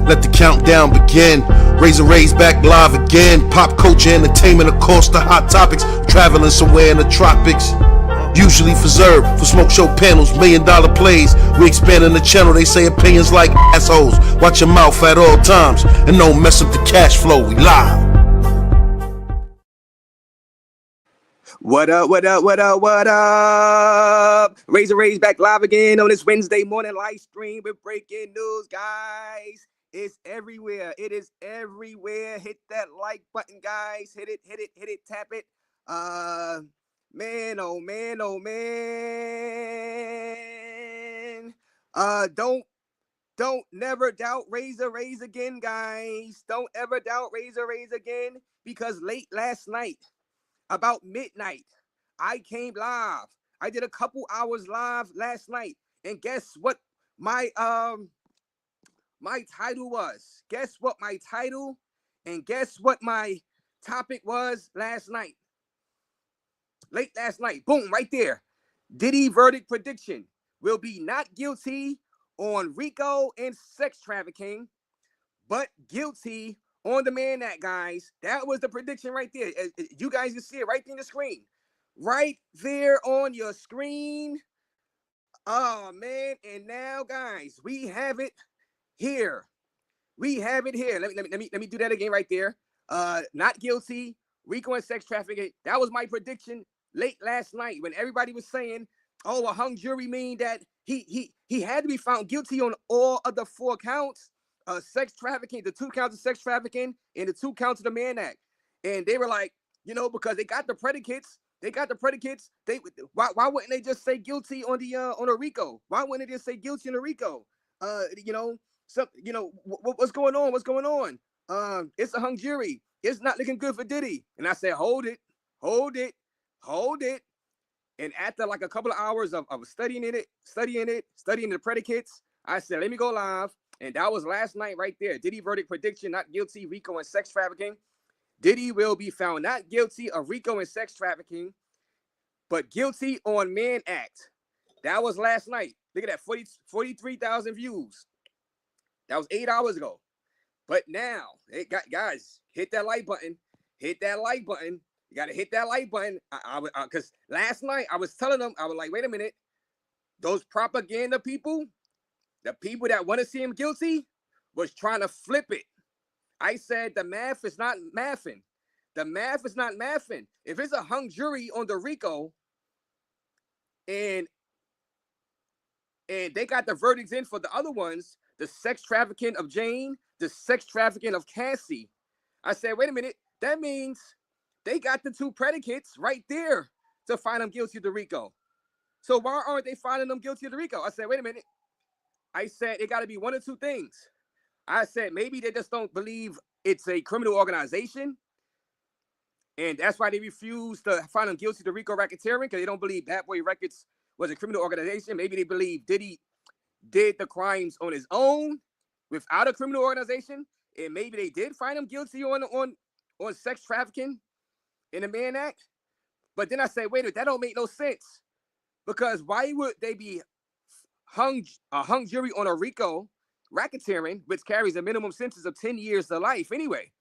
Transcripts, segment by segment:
Let the countdown begin. Raze back live again. Pop culture, entertainment, of course, the hot topics. Traveling somewhere in the tropics. Usually preserved for smoke show panels, $1 million plays. We expanding the channel, they say opinions like assholes. Watch your mouth at all times and don't mess up the cash flow. We live. What up, what up, what up, what up? Raze back live again on this Wednesday morning live stream with breaking news, guys. It's everywhere. It is everywhere. Hit that like button, guys. Hit it, tap it. Man, oh man, oh man. Don't never doubt Raze again, guys. Don't ever doubt Raze again, because late last night, about midnight, I came live. I did a couple hours live last night, and guess what my title was? Guess what my title and guess what my topic was last night? Late last night, boom, right there. Diddy verdict prediction will be not guilty on RICO and sex trafficking, but guilty on the Mann Act, guys. That was the prediction right there. You guys can see it right there on the screen. Right there on your screen. Oh, man. And now, guys, we have it here. We have it here. Let me do that again right there. Not guilty, RICO and sex trafficking. That was my prediction late last night when everybody was saying, oh, a hung jury mean that he had to be found guilty on all of the 4 counts. Sex trafficking, the 2 counts of sex trafficking and the 2 counts of the Mann Act. And they were like, because they got the predicates. Why wouldn't they just say guilty on a RICO? Why wouldn't they just say guilty on a RICO? What's going on? What's going on? It's a hung jury. It's not looking good for Diddy. And I said, hold it. And after like a couple of hours of studying the predicates, I said, let me go live. And that was last night right there. Diddy verdict prediction, not guilty, RICO and sex trafficking. Diddy will be found not guilty of RICO and sex trafficking, but guilty on Mann Act. That was last night. Look at that, 43,000 views. That was 8 hours ago. But now, guys, hit that like button. Hit that like button. You got to hit that like button. Because last night I was telling them, I was like, wait a minute. Those propaganda people, the people that want to see him guilty, was trying to flip it. I said the math is not mathing. The math is not mathing. If it's a hung jury on the RICO and they got the verdicts in for the other ones, the sex trafficking of Jane, the sex trafficking of Cassie, I said, wait a minute. That means they got the 2 predicates right there to find them guilty of the RICO. So why aren't they finding them guilty of the RICO? I said, wait a minute. I said, it got to be one of 2 things. I said, maybe they just don't believe it's a criminal organization. And that's why they refuse to find them guilty of the RICO racketeering, because they don't believe Bad Boy Records was a criminal organization. Maybe they believe Diddy did the crimes on his own without a criminal organization. And maybe they did find him guilty on on sex trafficking in the Mann Act. But then I say, wait a minute, that don't make no sense. Because why would they be hung jury on a RICO racketeering, which carries a minimum sentence of 10 years to life anyway?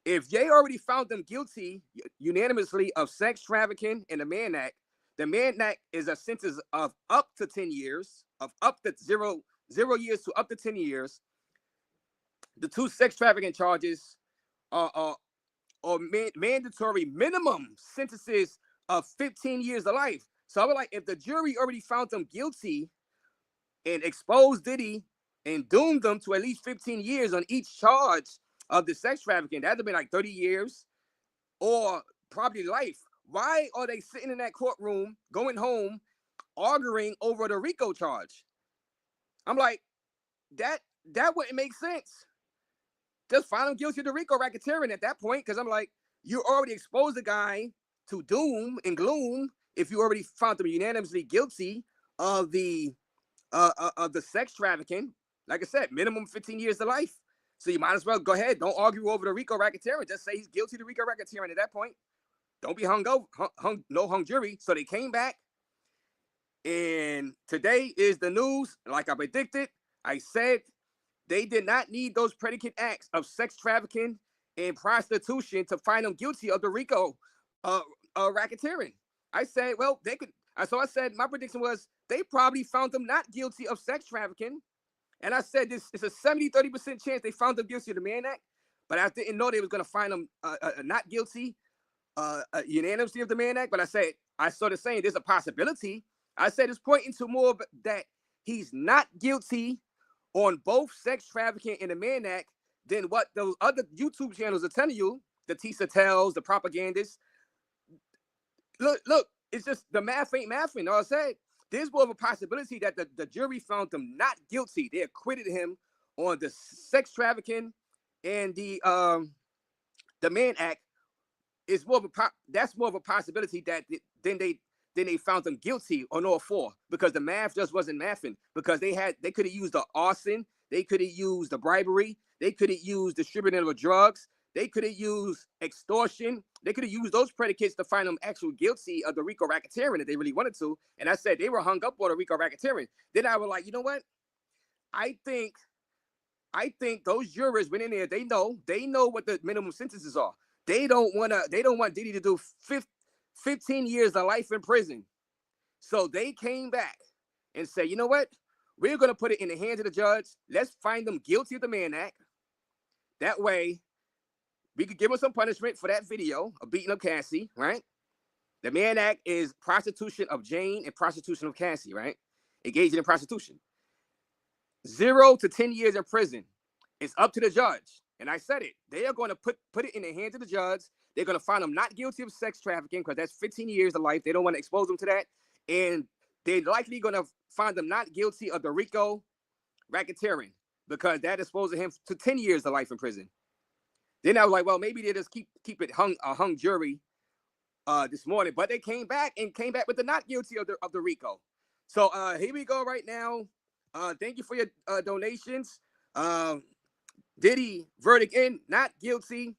If they already found them guilty unanimously of sex trafficking in the Mann Act, the Mann Act is a sentence of up to 10 years, of up to zero years to up to 10 years. The two sex trafficking charges are mandatory minimum sentences of 15 years of life. So I was like, if the jury already found them guilty and exposed Diddy and doomed them to at least 15 years on each charge of the sex trafficking, that'd have been like 30 years or probably life. Why are they sitting in that courtroom, going home, arguing over the RICO charge? I'm like, that wouldn't make sense. Just find them guilty of the RICO racketeering at that point, because I'm like, you already exposed the guy to doom and gloom if you already found them unanimously guilty of the sex trafficking. Like I said, minimum 15 years to life. So you might as well go ahead. Don't argue over the RICO racketeering. Just say he's guilty of the RICO racketeering at that point. Don't be hung jury. So they came back. And today is the news. Like I predicted, I said they did not need those predicate acts of sex trafficking and prostitution to find them guilty of the RICO racketeering. I said, well, they could. So I said my prediction was they probably found them not guilty of sex trafficking. And I said this is a 70-30% chance they found them guilty of the Mann Act. But I didn't know they was going to find them not guilty unanimously of the Mann Act. But I started saying there's a possibility. I said it's pointing to more that he's not guilty on both sex trafficking and the Mann Act than what those other YouTube channels are telling you, the Tisa Tells, the propagandists. Look, it's just the math ain't mathing. All I said, there's more of a possibility that the jury found them not guilty. They acquitted him on the sex trafficking and the Mann Act. Is more of that's more of a possibility that then they found them guilty on all four, because the math just wasn't mathing, because they could have used the arson, they could have used the bribery, they could have used distributing of drugs, they could have used extortion, they could have used those predicates to find them actually guilty of the RICO racketeering if they really wanted to. And I said they were hung up on the RICO racketeering. Then I was like, you know what? I think those jurors went in there. They know what the minimum sentences are. They don't want Diddy to do 15 years of life in prison. So they came back and said, you know what? We're going to put it in the hands of the judge. Let's find them guilty of the Mann Act. That way, we could give them some punishment for that video of beating up Cassie, right? The Mann Act is prostitution of Jane and prostitution of Cassie, right? Engaging in prostitution. 0 to 10 years in prison. It's up to the judge. And I said it. They are going to put it in the hands of the judge. They're going to find them not guilty of sex trafficking, because that's 15 years of life. They don't want to expose them to that. And they're likely going to find them not guilty of the RICO racketeering, because that exposes him to 10 years of life in prison. Then I was like, well, maybe they just keep it hung jury this morning. But they came back with the not guilty of the RICO. So here we go right now. Thank you for your donations. Diddy verdict in, not guilty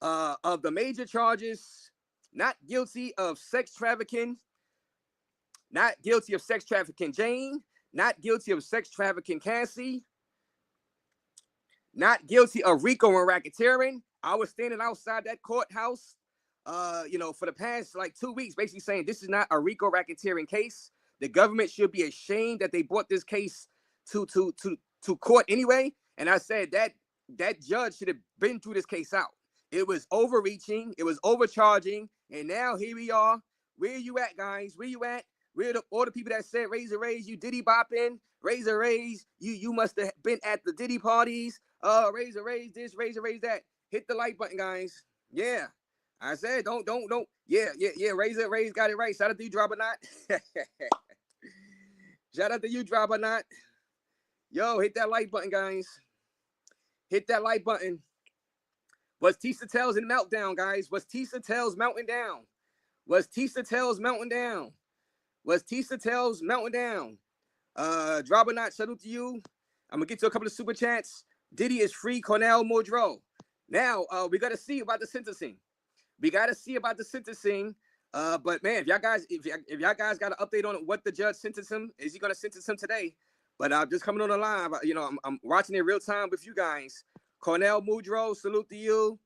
of the major charges, not guilty of sex trafficking, not guilty of sex trafficking Jane, not guilty of sex trafficking Cassie, not guilty of RICO and racketeering. I was standing outside that courthouse, for the past like 2 weeks, basically saying this is not a RICO racketeering case. The government should be ashamed that they brought this case to court anyway. And I said that judge should have been through this case out. It was overreaching. It was overcharging. And now here we are. Where you at, guys? Where you at? Where all the people that said Raze, you Diddy bopping, Raze, you must have been at the Diddy parties. Raze this, Raze that. Hit the like button, guys. Yeah. I said don't. Yeah. Raze got it right. Shout out to you, Drop or Not. Shout out to you, Drop or Not. Yo, hit that like button, guys. Hit that like button. Was Tisa Tells in meltdown, guys? Was Tisa Tells melting down? Was Tisa Tells melting down? Was Tisa Tells melting down? Drop or Not, shout out to you. I'm gonna get to a couple of super chats. Diddy is free, Cornell Muldrow. Now we got to see about the sentencing. We got to see about the sentencing. But man, if y'all guys got an update on what the judge sentenced him, is he gonna sentence him today? But just coming on the line, you know, I'm watching it real time with you guys. Cornell Mudro, salute to you.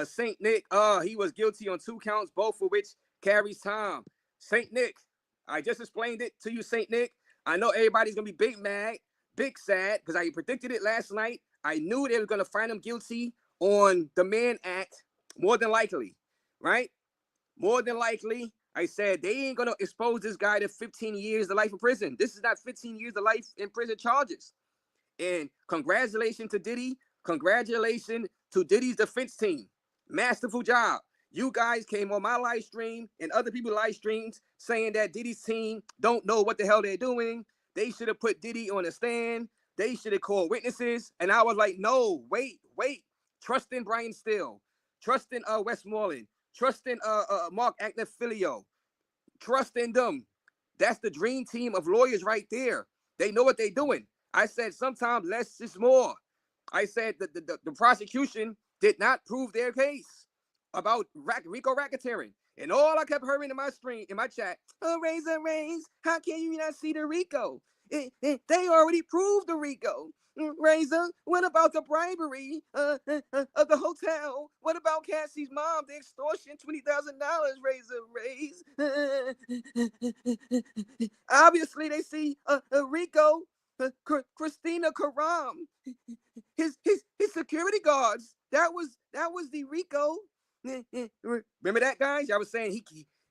Saint Nick, he was guilty on 2 counts, both for which carries time. Saint Nick, I just explained it to you, Saint Nick. I know everybody's gonna be big mad, big sad, because I predicted it last night. I knew they were gonna find him guilty on the Mann Act, more than likely, right? More than likely, I said they ain't gonna expose this guy to 15 years to life in prison. This is not 15 years to life in prison charges. And congratulations to Diddy. Congratulations to Diddy's defense team. Masterful job. You guys came on my live stream and other people's live streams saying that Diddy's team don't know what the hell they're doing. They should have put Diddy on the stand. They should have called witnesses. And I was like, no, wait. Trust in Brian Steele. Trust in Westmoreland. Trust in Mark Agnifilio. Trust in them. That's the dream team of lawyers right there. They know what they're doing. I said sometimes less is more. I said that the prosecution did not prove their case about RICO racketeering. And all I kept hearing in my stream, in my chat, Raze, how can you not see the RICO? They already proved the RICO. Razor, what about the bribery of the hotel? What about Cassie's mom, the extortion, $20,000, Raze? Obviously, they see RICO, Christina Karam, his security guards. That was the RICO. Remember that, guys? I was saying he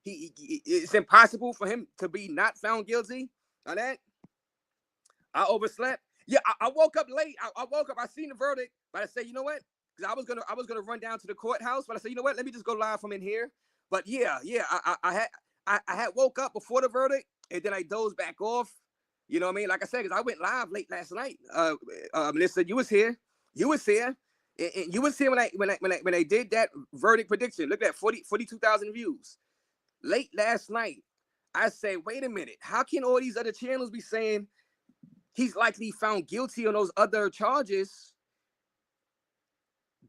it's impossible for him to be not found guilty on that. I overslept. Yeah, I woke up late. I woke up. I seen the verdict, but I said, you know what? Because I was gonna run down to the courthouse, but I said, you know what? Let me just go live from in here. But yeah, I had woke up before the verdict, and then I dozed back off. You know what I mean? Like I said, because I went live late last night. Melissa, you was here. You was here. And you was here when I did that verdict prediction. Look at that, 42,000 views. Late last night, I said, wait a minute. How can all these other channels be saying he's likely found guilty on those other charges,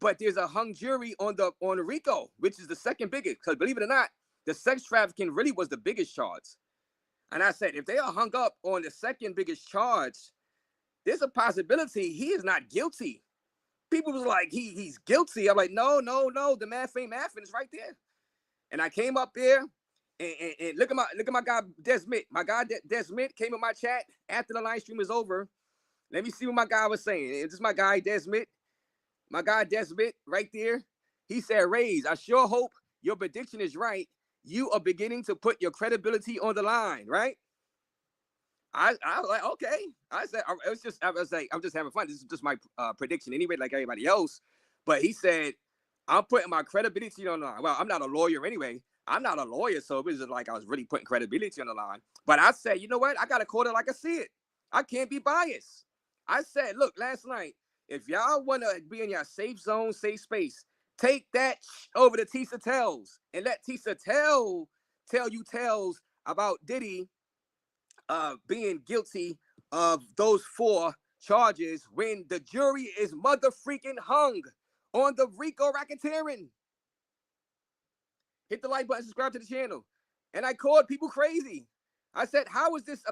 but there's a hung jury on the RICO, which is the second biggest? Because believe it or not, the sex trafficking really was the biggest charge. And I said, if they are hung up on the second biggest charge, there's a possibility he is not guilty. People was like, he's guilty. I'm like, no, the math ain't mathing. It's right there. And I came up there and look at my guy Desmit. My guy Desmit came in my chat after the live stream was over. Let me see what my guy was saying. This is my guy Desmit. My guy Desmit right there. He said, Raze, I sure hope your prediction is right. You are beginning to put your credibility on the line, right? I was like, okay. I said, I was like, I'm just having fun. This is just my prediction anyway, like everybody else. But he said, I'm putting my credibility on the line. Well, I'm not a lawyer anyway. I'm not a lawyer, so it was just like I was really putting credibility on the line. But I said, you know what? I got to call it like I see it. I can't be biased. I said, look, last night, if y'all want to be in your safe zone, safe space, take that over to Tisa Tells and let Tisa tell you tales about Diddy being guilty of those 4 charges when the jury is mother freaking hung on the RICO racketeering. Hit the like button, subscribe to the channel. And I called people crazy. I said, how does this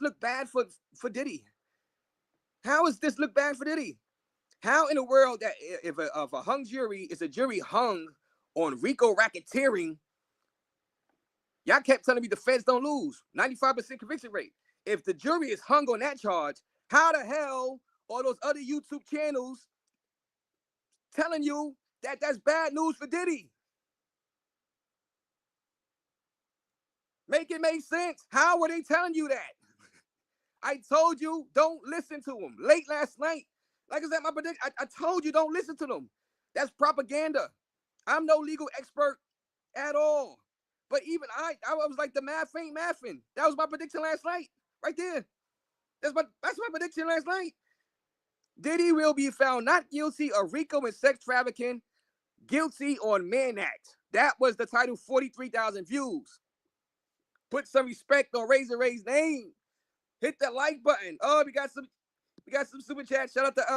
look bad for Diddy? How does this look bad for Diddy? How in the world that if a hung jury is a jury hung on RICO racketeering? Y'all kept telling me the feds don't lose. 95% conviction rate. If the jury is hung on that charge, how the hell are those other YouTube channels telling you that that's bad news for Diddy? Make it make sense. How are they telling you that? I told you don't listen to them. Late last night, like I said, my prediction, I told you don't listen to them. That's propaganda. I'm no legal expert at all. But even I was like, the math ain't mathing. That was my prediction last night, right there. That's my prediction last night. Diddy will be found not guilty of RICO and sex trafficking, guilty on Mann Act. That was the title, 43,000 views. Put some respect on Raze name. Hit that like button. Oh, we got some super chat. Shout out to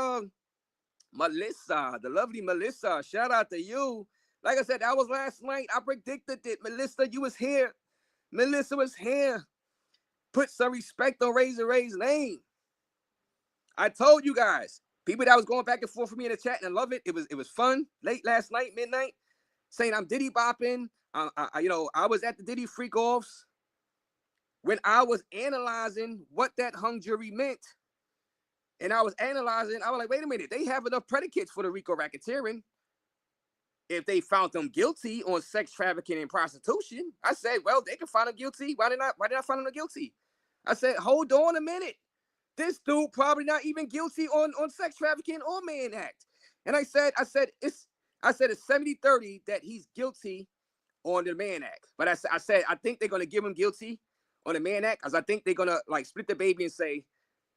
Melissa, the lovely Melissa. Shout out to you. Like I said, that was last night. I predicted it. Melissa, you was here. Melissa was here. Put some respect on Raze's name. I told you guys. People that was going back and forth with me in the chat and I love it. It was fun. Late last night, midnight, saying I'm Diddy bopping. I was at the Diddy freak offs when I was analyzing what that hung jury meant. And I was analyzing, I was like, wait a minute, they have enough predicates for the RICO racketeering. If they found them guilty on sex trafficking and prostitution, I said, well, they can find them guilty. Why did I find them guilty? I said, hold on a minute. This dude probably not even guilty on sex trafficking or Mann Act. And I said it's 70-30 that he's guilty on the Mann Act. But I said I think they're gonna give him guilty on the Mann Act because I think they're gonna like split the baby and say,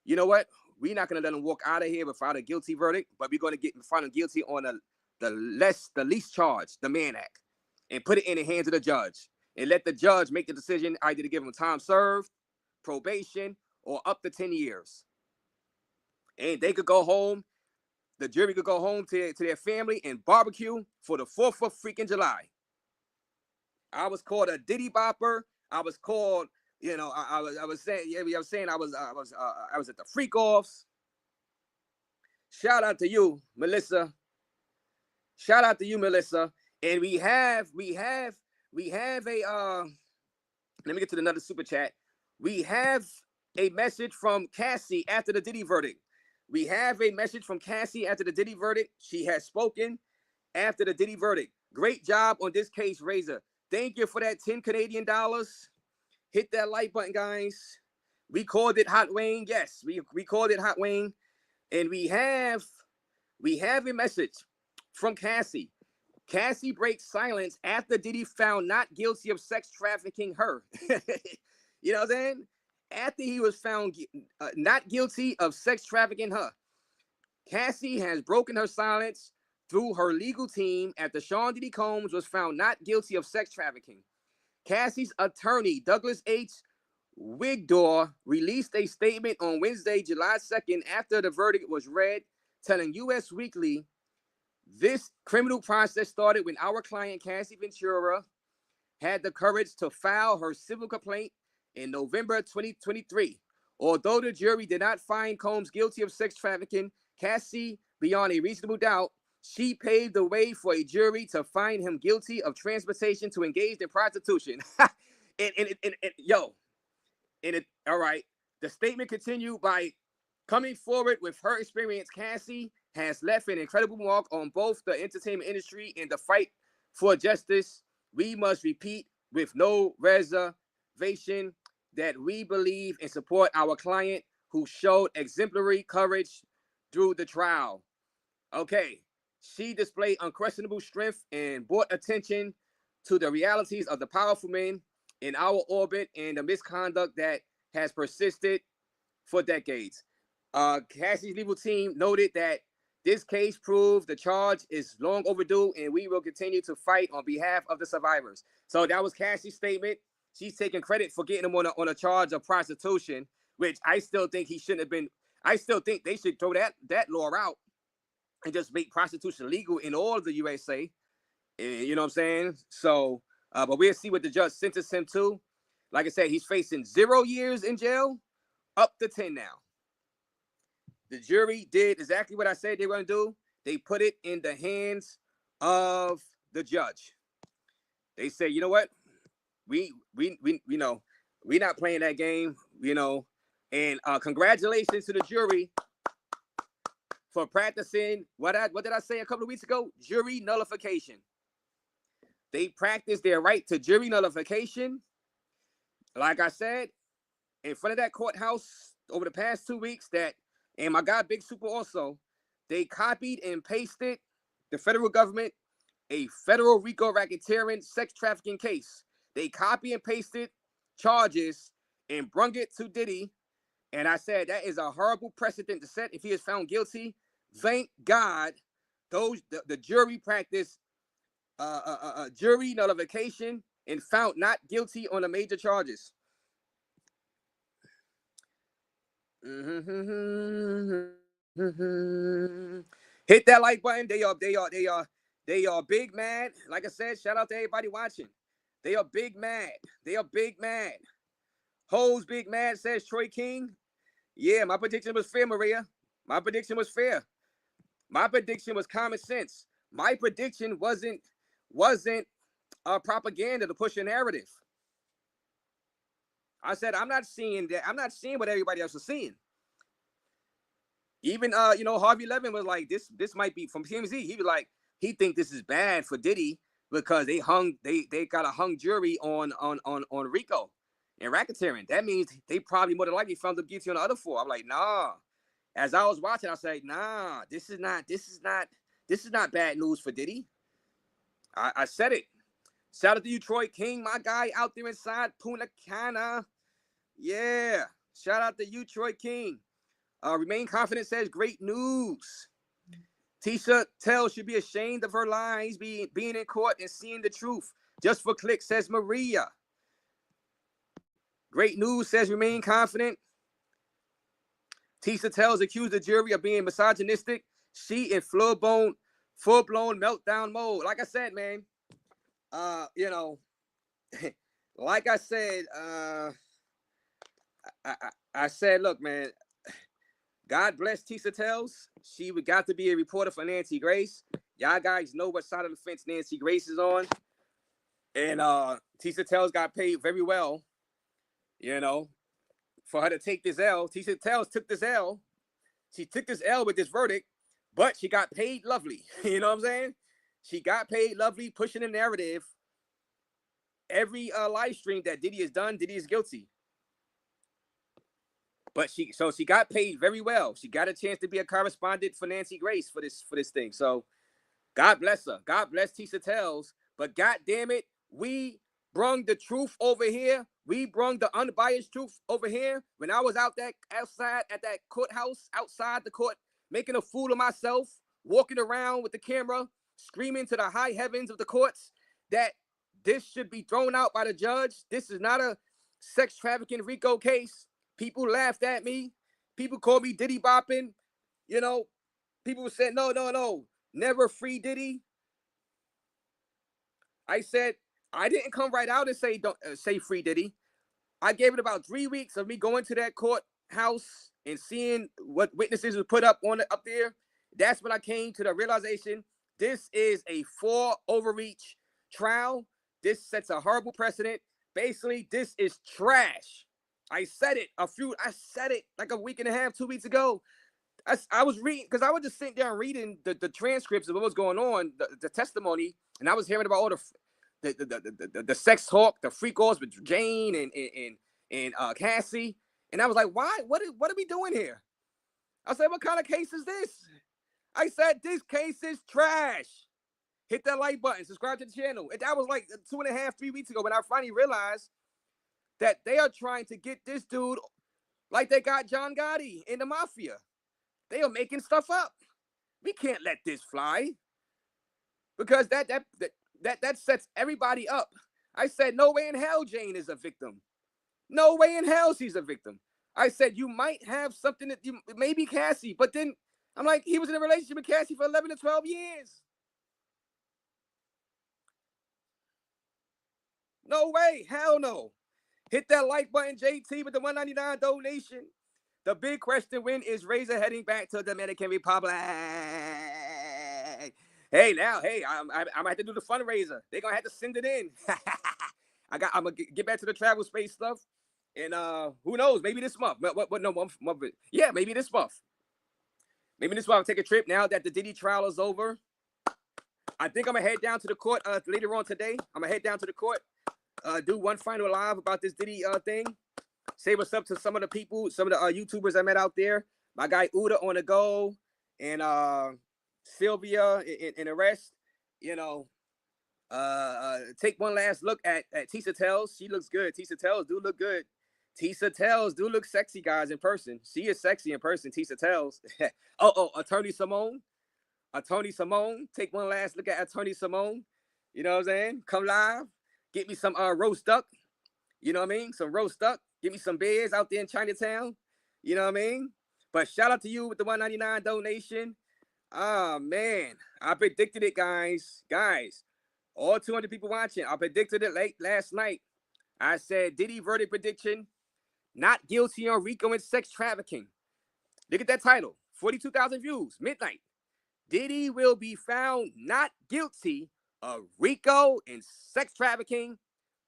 you know what? We're not gonna let him walk out of here without a guilty verdict, but we're gonna find him guilty on the least charge, the Mann Act, and put it in the hands of the judge and let the judge make the decision either to give him time served, probation, or up to 10 years. And they could go home, the jury could go home to their family and barbecue for the 4th of freaking July. I was called a Diddy bopper. I was called, I was saying I was at the freak offs. Shout out to you, Melissa. Shout out to you, Melissa. And we have a let me get to another super chat. We have a message from Cassie after the Diddy verdict. We have a message from Cassie after the Diddy verdict. She has spoken after the Diddy verdict. Great job on this case, Razor. Thank you for that 10 Canadian dollars. Hit that like button, guys. We called it Hot Wayne. Yes, we called it Hot Wayne. And we have a message from Cassie. Cassie breaks silence after Diddy found not guilty of sex trafficking her. You know what I'm saying? After he was found not guilty of sex trafficking her, Cassie has broken her silence through her legal team after Sean Diddy Combs was found not guilty of sex trafficking. Cassie's attorney, Douglas H. Wigdor, released a statement on Wednesday, July 2nd, after the verdict was read, telling US Weekly, this criminal process started when our client, Cassie Ventura, had the courage to file her civil complaint in November 2023. Although the jury did not find Combs guilty of sex trafficking, Cassie, beyond a reasonable doubt, she paved the way for a jury to find him guilty of transportation to engage in prostitution. All right. The statement continued by coming forward with her experience. Cassie has left an incredible mark on both the entertainment industry and the fight for justice. We must repeat with no reservation that we believe and support our client who showed exemplary courage through the trial. Okay. She displayed unquestionable strength and brought attention to the realities of the powerful men in our orbit and the misconduct that has persisted for decades. Cassie's legal team noted that this case proved the charge is long overdue and we will continue to fight on behalf of the survivors. So that was Cassie's statement. She's taking credit for getting him on a charge of prostitution, which I still think he shouldn't have been. I still think they should throw that law out and just make prostitution legal in all of the USA. You know what I'm saying? So, but we'll see what the judge sentenced him to. Like I said, he's facing 0 years in jail, up to 10 now. The jury did exactly what I said they were going to do. They put it in the hands of the judge. They say, you know what? We know we're not playing that game, And congratulations to the jury for practicing what did I say a couple of weeks ago? Jury nullification. They practiced their right to jury nullification. Like I said, in front of that courthouse over the past 2 weeks, and my guy Big Super also, they copied and pasted the federal government a federal RICO racketeering sex trafficking case. They copy and pasted charges and brung it to Diddy. And I said that is a horrible precedent to set if he is found guilty. Thank God the jury practiced jury nullification and found not guilty on the major charges. Hit that like button. They are big mad. Like I said, shout out to everybody watching. They are big mad. They are big mad. Hoes big mad, says Troy King. Yeah, my prediction was fair, Maria. My prediction was fair. My prediction was common sense. My prediction wasn't propaganda to push a narrative. I said I'm not seeing that. I'm not seeing what everybody else is seeing. Even Harvey Levin was like, this might be from TMZ. He was like, he think this is bad for Diddy because they got a hung jury on RICO and racketeering. That means they probably more than likely found them guilty on the other four. I'm like, nah. As I was watching, I said, nah, this is not bad news for Diddy. I said it. Shout out to you, Troy King, my guy out there inside Punta Cana. Yeah. Shout out to you, Troy King. Remain confident says great news. Tisha Tell should be ashamed of her lies, being in court and seeing the truth just for clicks, says Maria. Great news says remain confident. Tisha Tell's accused the jury of being misogynistic. She in full-blown meltdown mode. Like I said, man, like I said, I said, look, man, God bless Tisha Tells. She got to be a reporter for Nancy Grace. Y'all guys know what side of the fence Nancy Grace is on. And Tisha Tells got paid very well, for her to take this L. Tisha Tells took this L. She took this L with this verdict, but she got paid lovely. You know what I'm saying? She got paid lovely, pushing the narrative. Every live stream that Diddy has done, Diddy is guilty. But she got paid very well. She got a chance to be a correspondent for Nancy Grace for this thing. So God bless her. God bless Tisha Tells. But God damn it, we brung the truth over here. We brung the unbiased truth over here. When I was outside at that courthouse, outside the court, making a fool of myself, walking around with the camera, screaming to the high heavens of the courts that this should be thrown out by the judge. This is not a sex trafficking RICO case. People laughed at me. People called me Diddy bopping. People said, no, never free Diddy. I said, I didn't come right out and say, don't say free Diddy. I gave it about 3 weeks of me going to that courthouse and seeing what witnesses were put up there. That's when I came to the realization, this is a full overreach trial. This sets a horrible precedent. Basically, this is trash. I said it like a week and a half, 2 weeks ago. I was reading, because I was just sitting down reading the transcripts of what was going on, the testimony, and I was hearing about all the sex talk, the freak offs with Jane and Cassie, and I was like, why? What are we doing here? I said, what kind of case is this? I said, this case is trash. Hit that like button, subscribe to the channel. And that was like 2.5, 3 weeks ago when I finally realized that they are trying to get this dude like they got John Gotti in the mafia. They are making stuff up. We can't let this fly, because that sets everybody up. I said, no way in hell Jane is a victim. No way in hell she's a victim. I said, you might have something that maybe Cassie, but then I'm like, he was in a relationship with Cassie for 11 to 12 years. No way, hell no. Hit that like button, JT, with the $1.99 donation. The big question, when is Raze heading back to the Dominican Republic? I'm gonna have to do the fundraiser. They're gonna have to send it in. I'm gonna get back to the travel space stuff. And who knows, maybe this month. Yeah, maybe this month. Maybe this month I'll take a trip now that the Diddy trial is over. I think I'm gonna head down to the court later on today. I'm gonna head down to the court. Do one final live about this Diddy thing. Say what's up to some of the people, some of the YouTubers I met out there. My guy Uda on the go, and Sylvia and the rest. Take one last look at Tisha Tells. She looks good. Tisha Tells do look good. Tisha Tells do look sexy, guys, in person. She is sexy in person. Tisha Tells. Attorney Simone. Take one last look at Attorney Simone. You know what I'm saying? Come live. Get me some roast duck. You know what I mean? Some roast duck. Give me some beers out there in Chinatown. You know what I mean? But shout out to you with the $1.99 donation. Oh man, I predicted it, guys. All 200 people watching, I predicted it late last night. I said Diddy verdict prediction, not guilty on RICO and sex trafficking. Look at that title, 42,000 views, midnight. Diddy will be found not guilty of RICO and sex trafficking,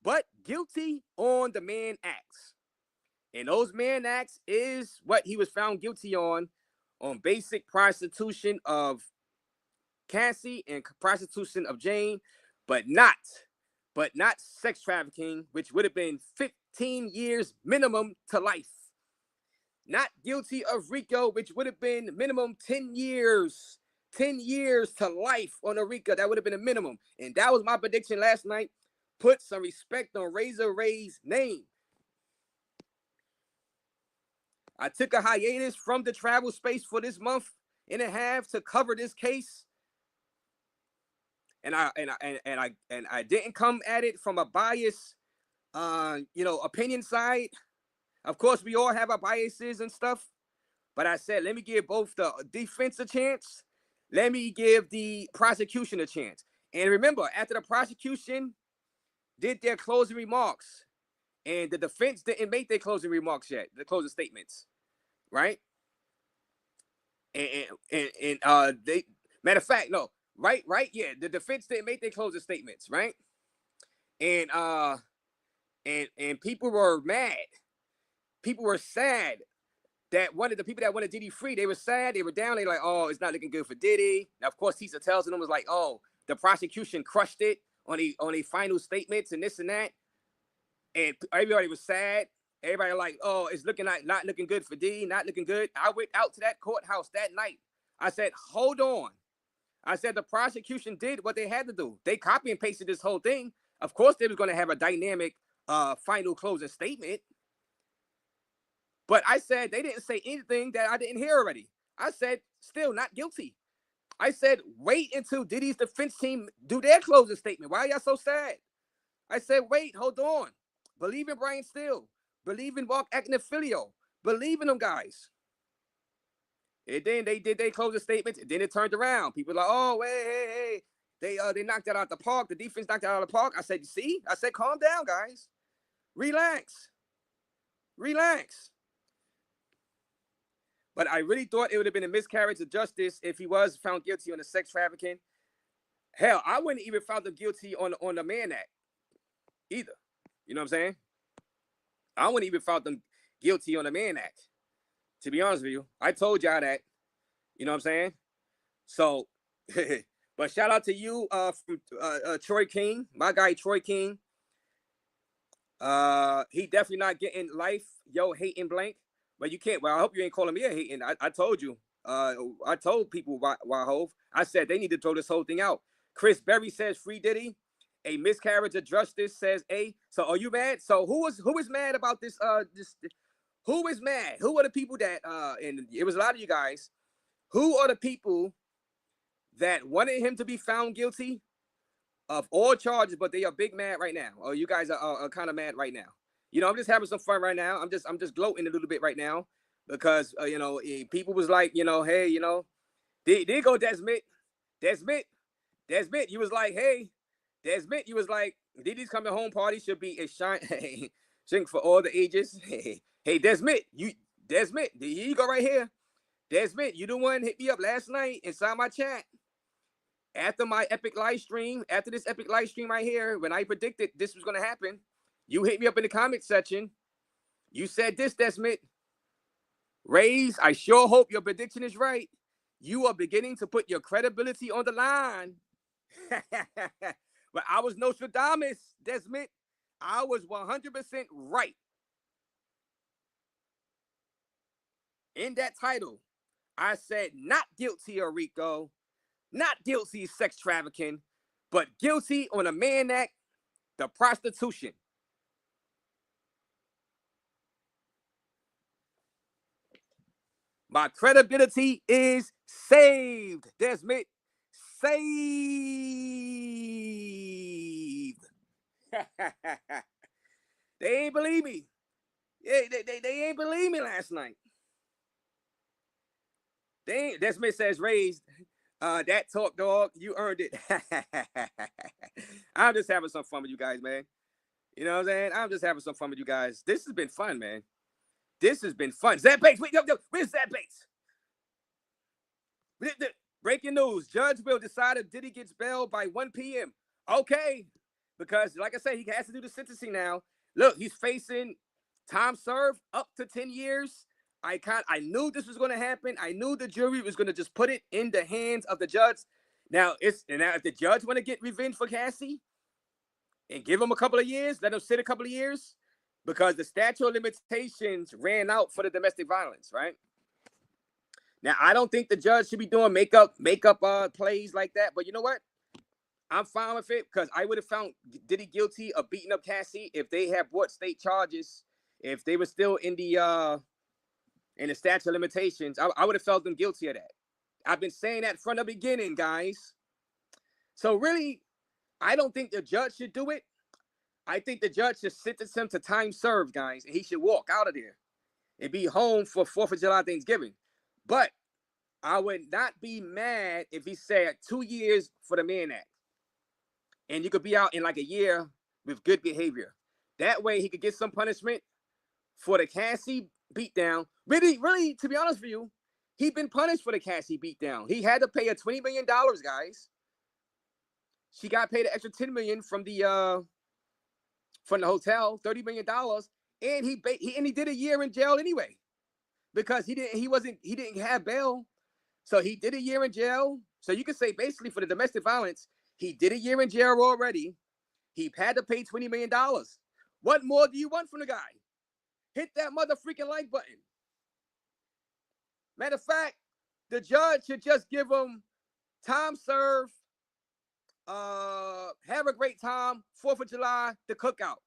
but guilty on the Mann Acts. And those Mann Acts is what he was found guilty on basic prostitution of Cassie and prostitution of Jane, but not sex trafficking, which would have been 15 years minimum to life. Not guilty of RICO, which would have been minimum 10 years. 10 years to life on a RICO. That would have been a minimum. And that was my prediction last night. Put some respect on Raze's name. I took a hiatus from the travel space for this month and a half to cover this case. And I didn't come at it from a bias, opinion side. Of course, we all have our biases and stuff. But I said, let me give both the defense a chance. Let me give the prosecution a chance. And remember, after the prosecution did their closing remarks, and the defense didn't make their closing remarks yet, the closing statements, right? And they, matter of fact, no, right, yeah, the defense didn't make their closing statements, right? And people were mad. People were sad that the people that wanted Diddy free, they were sad, they were down, they like, oh, it's not looking good for Diddy. Now, of course, Tisa tells them was like, oh, the prosecution crushed it on the final statements and this and that. And everybody was sad. Everybody like, oh, it's looking like not looking good for Diddy, not looking good. I went out to that courthouse that night. I said, hold on. I said the prosecution did what they had to do. They copy and pasted this whole thing. Of course, they was going to have a dynamic final closing statement. But I said they didn't say anything that I didn't hear already. I said, still not guilty. I said, wait until Diddy's defense team do their closing statement. Why are y'all so sad? I said, wait, hold on. Believe in Brian Steele. Believe in Walk Agnifilio. Believe in them guys. And then they did their closing statements. And then it turned around. People were like, oh, hey. They knocked that out the park. The defense knocked that out of the park. I said, you see? I said, calm down, guys. Relax. But I really thought it would have been a miscarriage of justice if he was found guilty on the sex trafficking. Hell, I wouldn't even found him guilty on the Mann Act either. You know what I'm saying? I wouldn't even found him guilty on the Mann Act. To be honest with you, I told y'all that. You know what I'm saying? So, but shout out to you from Troy King, my guy Troy King. He definitely not getting life, yo, hating blank. But you can't. Well, I hope you ain't calling me a hating. I told you. I told people why Hove. I said they need to throw this whole thing out. Chris Berry says free Diddy. A miscarriage of justice says A. So are you mad? So who is mad about this? Who is mad? Who are the people that and it was a lot of you guys. Who are the people that wanted him to be found guilty of all charges, but they are big mad right now? Or you guys are kind of mad right now? You know, I'm just having some fun right now. I'm just gloating a little bit right now because people was like, hey, there go Desmond. You was like, hey, Desmond. You was like, Diddy's coming home party should be a sing for all the ages. Hey, Desmond, here you go right here. Desmond, you the one hit me up last night inside my chat after my epic live stream. After this epic live stream right here, when I predicted this was gonna happen. You hit me up in the comment section. You said this, Desmond. Raze, I sure hope your prediction is right. You are beginning to put your credibility on the line. But I was Nostradamus, Desmond. I was 100% right. In that title, I said not guilty of RICO, not guilty of sex trafficking, but guilty on a Mann Act, the prostitution. My credibility is saved, Desmond. Saved. They ain't believe me. They ain't believe me last night. Desmond says Raze. That talk, dog, you earned it. I'm just having some fun with you guys, man. You know what I'm saying? I'm just having some fun with you guys. This has been fun, man. This has been fun. Zach Bates, wait, yo, where's Zach Bates? Breaking news: Judge will decide if Diddy gets bail by 1 p.m. Okay, because like I said, he has to do the sentencing now. Look, he's facing time served up to 10 years. I knew this was going to happen. I knew the jury was going to just put it in the hands of the judge. Now if the judge want to get revenge for Cassie and give him a couple of years, let him sit a couple of years, because the statute of limitations ran out for the domestic violence, right? Now, I don't think the judge should be doing makeup plays like that. But you know what? I'm fine with it, because I would have found Diddy guilty of beating up Cassie if they had brought state charges. If they were still in the statute of limitations, I would have felt them guilty of that. I've been saying that from the beginning, guys. So really, I don't think the judge should do it. I think the judge should sentence him to time served, guys, and he should walk out of there and be home for 4th of July Thanksgiving. But I would not be mad if he said 2 years for the Mann Act, and you could be out in like a year with good behavior. That way he could get some punishment for the Cassie beatdown. Really, to be honest with you, he's been punished for the Cassie beatdown. He had to pay her $20 million, guys. She got paid an extra $10 million from the hotel, $30 million, and he did a year in jail anyway, because he didn't have bail. So he did a year in jail. So you could say basically for the domestic violence, he did a year in jail already. He had to pay $20 million. What more do you want from the guy? Hit that mother freaking like button. Matter of fact, the judge should just give him time served. Have a great time. 4th of July, the cookout.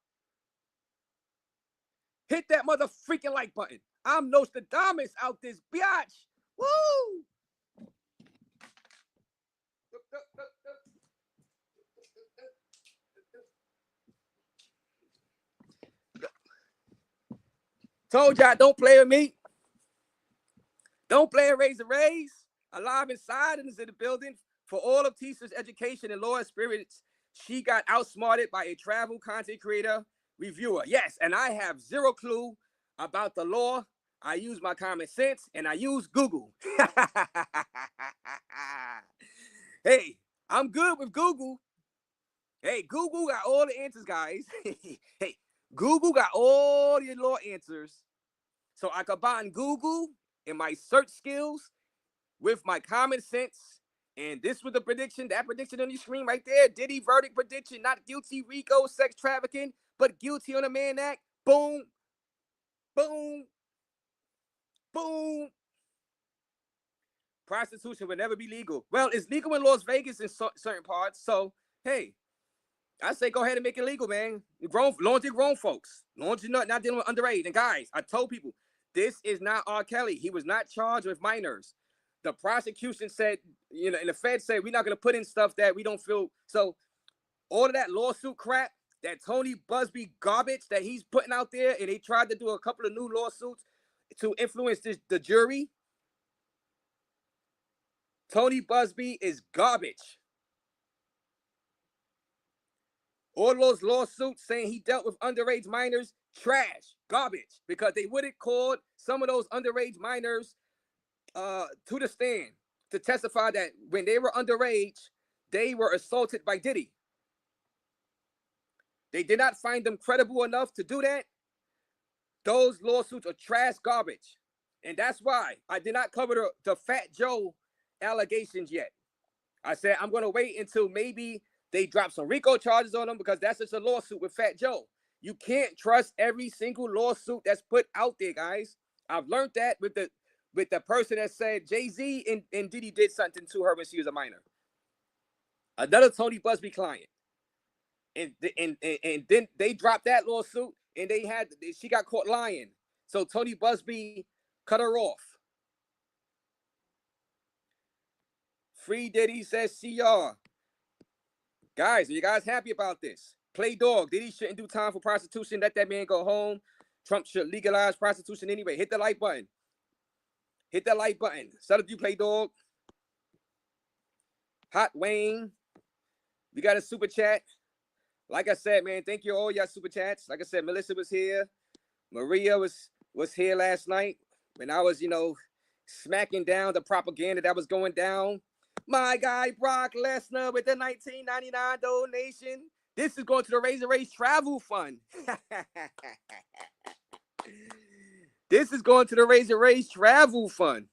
Hit that mother freaking like button. I'm Nostradamus out this biatch. Woo! Told y'all, don't play with me. Don't play with Raze. Alive inside and is in the building. For all of Tisha's education and law experience, she got outsmarted by a travel content creator reviewer. Yes, and I have zero clue about the law. I use my common sense and I use Google. Hey, I'm good with Google. Hey, Google got all the answers, guys. Hey, Google got all your law answers. So I combine Google and my search skills with my common sense. And this was the prediction, that prediction on your screen right there. Diddy verdict prediction, not guilty, RICO, sex trafficking, but guilty on the Mann Act. Boom, boom, boom. Prostitution will never be legal. Well, it's legal in Las Vegas in certain parts. So, hey, I say go ahead and make it legal, man. Long as you're grown folks. Long as you're not dealing with underage. And guys, I told people, this is not R. Kelly. He was not charged with minors. The prosecution said, and the Fed said, we're not going to put in stuff that we don't feel. So all of that lawsuit crap, that Tony Busby garbage that he's putting out there, and they tried to do a couple of new lawsuits to influence the jury. Tony Busby is garbage. All those lawsuits saying he dealt with underage minors, trash, garbage, because they would have called some of those underage minors to the stand to testify that when they were underage, they were assaulted by Diddy. They did not find them credible enough to do that. Those lawsuits are trash, garbage. And that's why I did not cover the Fat Joe allegations yet. I said I'm going to wait until maybe they drop some RICO charges on them, because that's just a lawsuit with Fat Joe. You can't trust every single lawsuit that's put out there, guys. I've learned that with the person that said Jay-Z and Diddy did something to her when she was a minor. Another Tony Busby client. And then they dropped that lawsuit, and she got caught lying. So Tony Busby cut her off. Free Diddy says CR. Guys, are you guys happy about this? Play dog. Diddy shouldn't do time for prostitution. Let that man go home. Trump should legalize prostitution anyway. Hit the like button. Hit that like button. Set up, you play dog. Hot Wayne. We got a super chat. Like I said, man, thank you all y'all super chats. Like I said, Melissa was here. Maria was here last night when I was, smacking down the propaganda that was going down. My guy Brock Lesnar with the 1999 donation. This is going to the Raze Travel Fund. This is going to the Raze Travel Fund.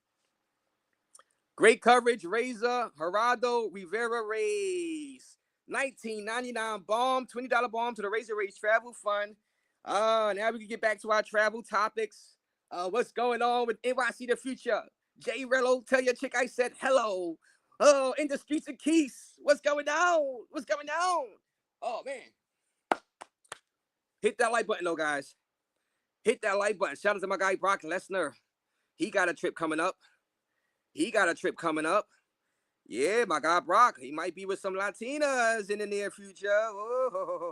Great coverage, Razor, Gerardo, Rivera, Raze. 1999 bomb, $20 bomb to the Raze Travel Fund. Now we can get back to our travel topics. What's going on with NYC the future? Jay Rello, tell your chick I said hello. Oh, in the streets of Keys. What's going on? What's going on? Oh, man. Hit that like button, though, guys. Hit that like button. Shout out to my guy, Brock Lesnar. He got a trip coming up. Yeah, my guy, Brock. He might be with some Latinas in the near future. Oh.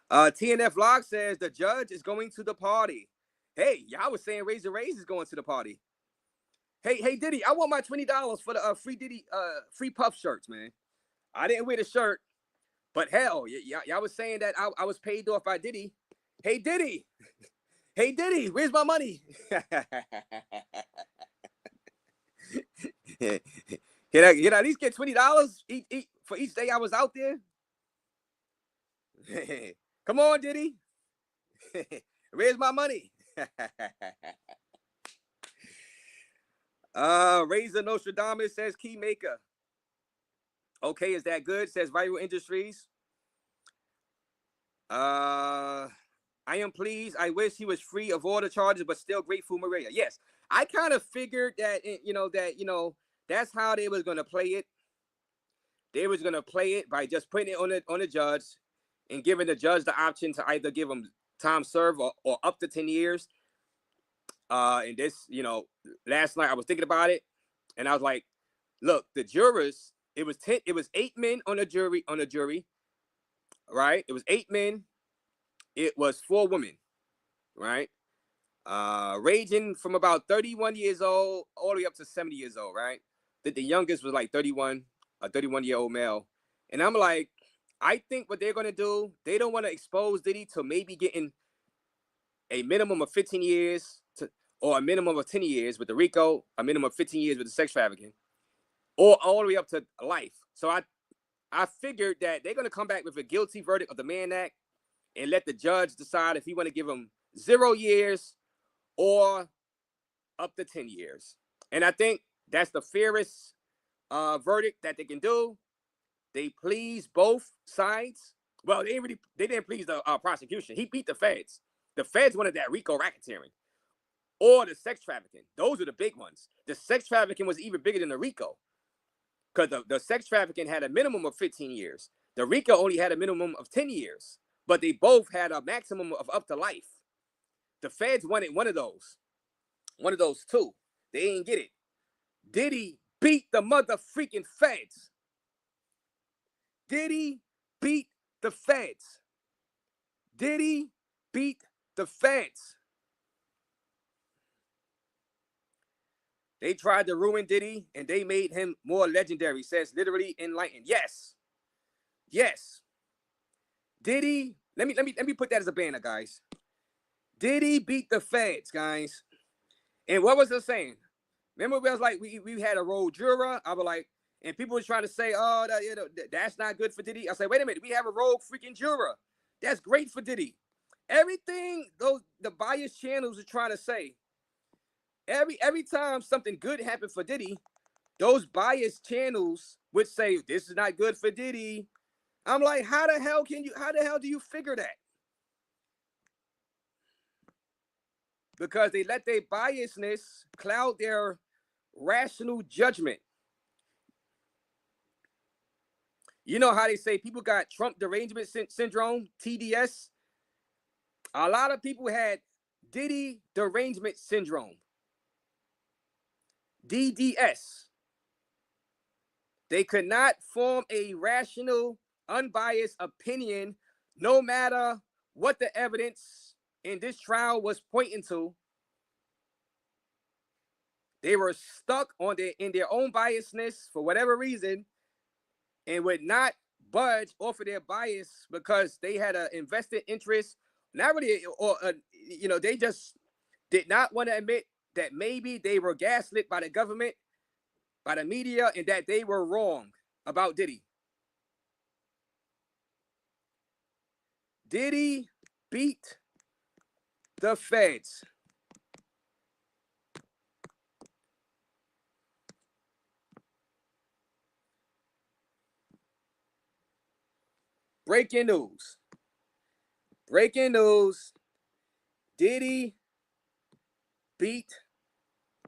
TNF Vlog says the judge is going to the party. Hey, y'all was saying Raze is going to the party. Hey, Diddy, I want my $20 for the free Diddy free puff shirts, man. I didn't wear the shirt, but hell, y'all was saying that I was paid off by Diddy. Hey, Diddy. Hey, Diddy, where's my money? Can I at least get $20 for each day I was out there? Come on, Diddy. Where's my money? Razor Nostradamus says key maker. Okay, is that good? Says Viral Industries. I am pleased. I wish he was free of all the charges, but still grateful, Maria. Yes, I kind of figured that that's how they was gonna play it. They was gonna play it by just putting it on the judge and giving the judge the option to either give him time served or up to 10 years. And this, last night I was thinking about it, and I was like, look, the jurors. It was 8 men on the jury. Right? It was 8 men. It was 4 women. Right? Ranging from about 31 years old all the way up to 70 years old. Right? The youngest was like 31, a 31-year-old male. And I'm like, I think what they're gonna do, they don't want to expose Diddy to maybe getting a minimum of 15 years or a minimum of 10 years with the RICO, a minimum of 15 years with the sex trafficking, or all the way up to life. So I figured that they're going to come back with a guilty verdict of the Mann Act and let the judge decide if he want to give him 0 years or up to 10 years. And I think that's the fairest verdict that they can do. They please both sides. Well, they didn't please the prosecution. He beat the feds. The feds wanted that RICO racketeering or the sex trafficking. Those are the big ones. The sex trafficking was even bigger than the RICO. Because the sex trafficking had a minimum of 15 years. The RICO only had a minimum of 10 years. But they both had a maximum of up to life. The feds wanted one of those two. They didn't get it. Diddy beat the motherfreaking feds. Diddy beat the feds. Diddy beat the feds. They tried to ruin Diddy, and they made him more legendary. Says literally enlightened. Yes. Diddy. Let me put that as a banner, guys. Diddy beat the feds, guys. And what was it saying? Remember, we was like we had a road juror. I was like, and people were trying to say, oh, that's not good for Diddy. I said, wait a minute, we have a rogue freaking juror. That's great for Diddy. Everything the biased channels are trying to say. Every time something good happened for Diddy, those biased channels would say this is not good for Diddy. I'm like, how the hell do you figure that? Because they let their biasness cloud their rational judgment. You know how they say people got Trump derangement syndrome, TDS? A lot of people had Diddy derangement syndrome. DDS. They could not form a rational, unbiased opinion, no matter what the evidence in this trial was pointing to. They were stuck in their own biasness for whatever reason, and would not budge off of their bias because they had an invested interest. Not really, or they just did not want to admit that maybe they were gaslit by the government, by the media, and that they were wrong about Diddy. Diddy beat the feds. Breaking news. Breaking news. Diddy beat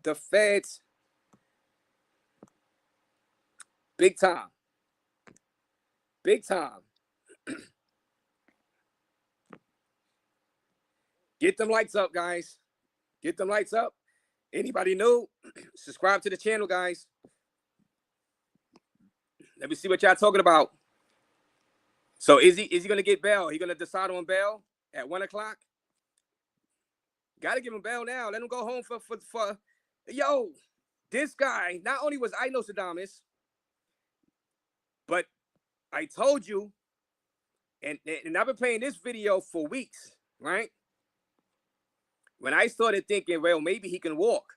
the feds big time. Big time. Get them lights up, guys. Get them lights up. Anybody new? Subscribe to the channel, guys. Let me see what y'all talking about. So is he gonna get bail? He gonna decide on bail at 1 o'clock? Gotta give him bail now. Let him go home for yo. This guy, not only was I Nostradamus, but I told you, and I've been playing this video for weeks, right? When I started thinking, well, maybe he can walk.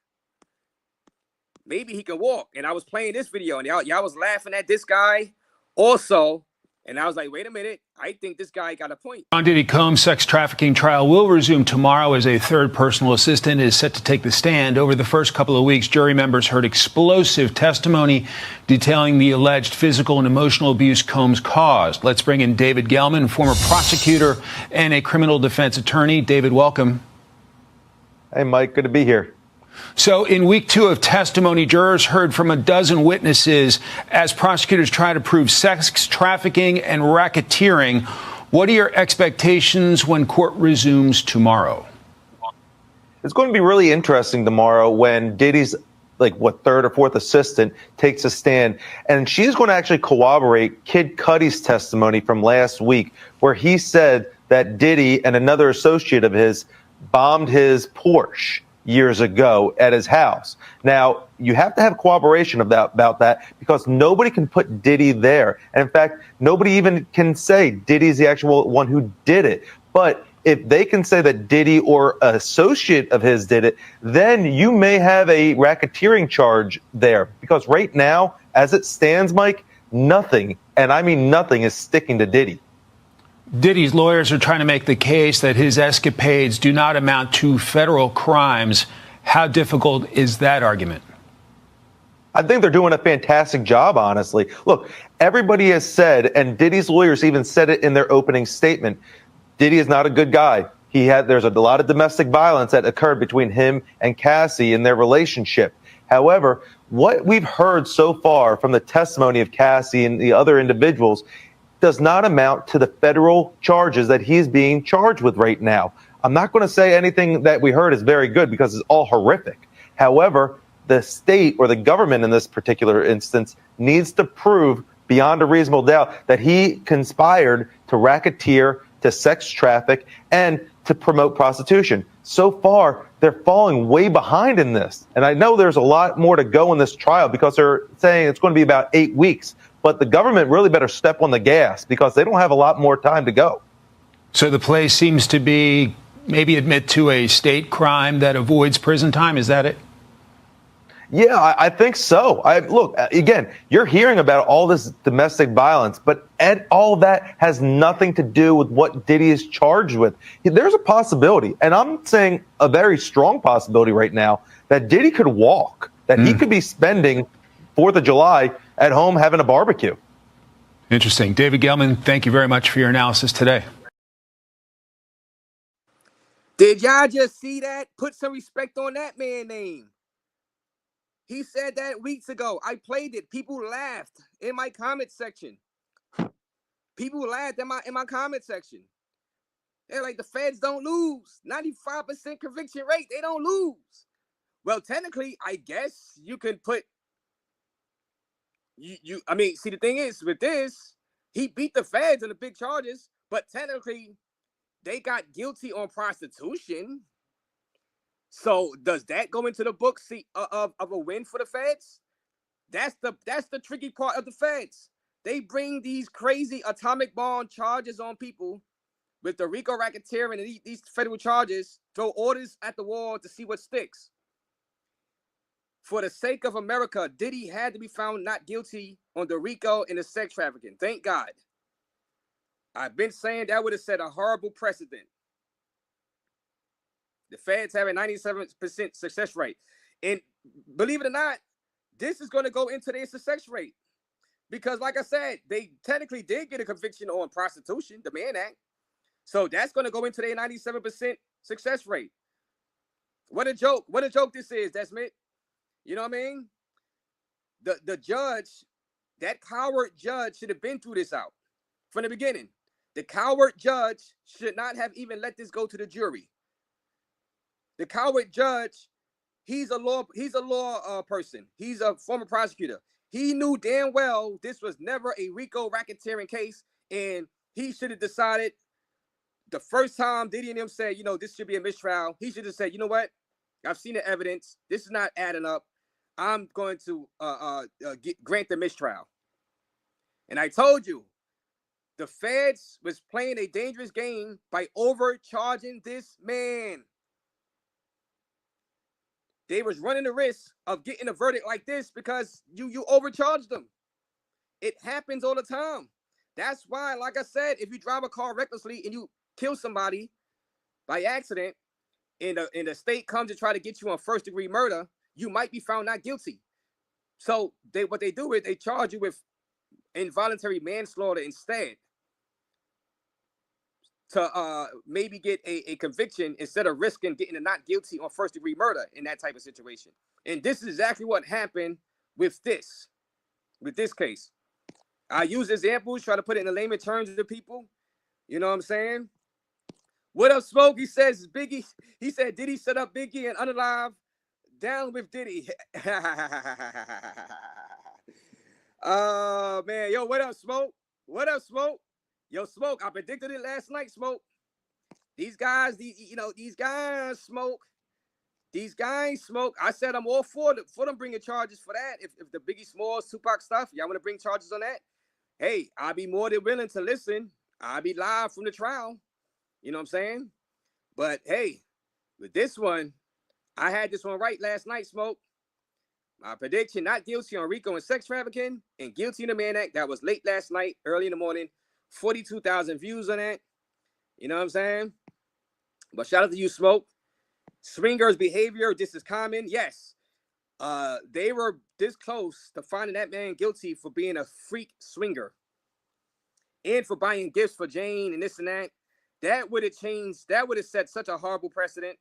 Maybe he can walk. And I was playing this video, and y'all was laughing at this guy also. And I was like, wait a minute, I think this guy got a point. Diddy Combs' sex trafficking trial will resume tomorrow as a third personal assistant is set to take the stand. Over the first couple of weeks, jury members heard explosive testimony detailing the alleged physical and emotional abuse Combs caused. Let's bring in David Gelman, former prosecutor and a criminal defense attorney. David, welcome. Hey, Mike, good to be here. So in week 2 of testimony, jurors heard from a dozen witnesses as prosecutors try to prove sex trafficking and racketeering. What are your expectations when court resumes tomorrow? It's going to be really interesting tomorrow when Diddy's third or fourth assistant takes a stand, and she's going to actually corroborate Kid Cudi's testimony from last week, where he said that Diddy and another associate of his bombed his Porsche years ago at his house. Now, you have to have corroboration about that because nobody can put Diddy there. And in fact, nobody even can say Diddy's the actual one who did it. But if they can say that Diddy or an associate of his did it, then you may have a racketeering charge there. Because right now, as it stands, Mike, nothing, and I mean nothing, is sticking to Diddy. Diddy's lawyers are trying to make the case that his escapades do not amount to federal crimes. How difficult is that argument? I think they're doing a fantastic job, honestly. Look, everybody has said, and Diddy's lawyers even said it in their opening statement, Diddy is not a good guy. There's a lot of domestic violence that occurred between him and Cassie in their relationship. However, what we've heard so far from the testimony of Cassie and the other individuals does not amount to the federal charges that he's being charged with right now. I'm not going to say anything that we heard is very good because it's all horrific. However, the state or the government in this particular instance needs to prove beyond a reasonable doubt that he conspired to racketeer, to sex traffic, and to promote prostitution. So far, they're falling way behind in this. And I know there's a lot more to go in this trial because they're saying it's going to be about 8 weeks. But the government really better step on the gas because they don't have a lot more time to go. So the play seems to be maybe admit to a state crime that avoids prison time. Is that it? Yeah, I think so. Look, again, you're hearing about all this domestic violence, but all of that has nothing to do with what Diddy is charged with. There's a possibility, and I'm saying a very strong possibility right now, that Diddy could walk, that he could be spending 4th of July at home having a barbecue. Interesting. David Gelman, thank you very much for your analysis today. Did y'all just see that? Put some respect on that man's name. He said that weeks ago. I played it. People laughed in my comment section. People laughed in my comment section. They're like, the feds don't lose. 95% conviction rate. They don't lose. Well, technically, I guess you can put I mean, see, the thing is with this, he beat the feds on the big charges, but technically they got guilty on prostitution. So does that go into the book of a win for the feds? That's the tricky part of the feds. They bring these crazy atomic bomb charges on people with the RICO racketeering and these federal charges, throw orders at the wall to see what sticks. For the sake of America, Diddy had to be found not guilty on the RICO and the sex trafficking. Thank God. I've been saying that would have set a horrible precedent. The feds have a 97% success rate. And believe it or not, this is going to go into their success rate. Because like I said, they technically did get a conviction on prostitution, the Mann Act. So that's going to go into their 97% success rate. What a joke. What a joke this is, Desmond. You know what I mean? The judge, that coward judge should have been through this out from the beginning. The coward judge should not have even let this go to the jury. The coward judge, he's a law person. He's a former prosecutor. He knew damn well this was never a RICO racketeering case, and he should have decided the first time Diddy and him said, you know, this should be a mistrial, he should have said, you know what? I've seen the evidence. This is not adding up. I'm going to grant the mistrial. And I told you, the feds was playing a dangerous game by overcharging this man. They was running the risk of getting a verdict like this because you overcharged them. It happens all the time. That's why, like I said, if you drive a car recklessly and you kill somebody by accident, and the state comes to try to get you on first-degree murder, you might be found not guilty. So what they do is they charge you with involuntary manslaughter instead to maybe get a conviction instead of risking getting a not guilty on first-degree murder in that type of situation. And this is exactly what happened with this case. I use examples, try to put it in the layman terms of the people. You know what I'm saying? What up, Smoke? He says Biggie. He said Diddy set up Biggie and Unalive down with Diddy. Oh man, yo, what up, Smoke? What up, Smoke? Yo, Smoke. I predicted it last night, Smoke. These guys, these guys smoke. These guys smoke. I said I'm all for them bringing charges for that. If the Biggie Smalls, Tupac stuff, y'all want to bring charges on that? Hey, I'll be more than willing to listen. I'll be live from the trial. You know what I'm saying? But hey, with this one, I had this one right last night, Smoke. My prediction, not guilty on RICO and sex trafficking and guilty in the Mann Act. That was late last night, early in the morning. 42,000 views on that. You know what I'm saying? But shout out to you, Smoke. Swingers' behavior, this is common. Yes. They were this close to finding that man guilty for being a freak swinger and for buying gifts for Jane and this and that. That would have changed. That would have set such a horrible precedent.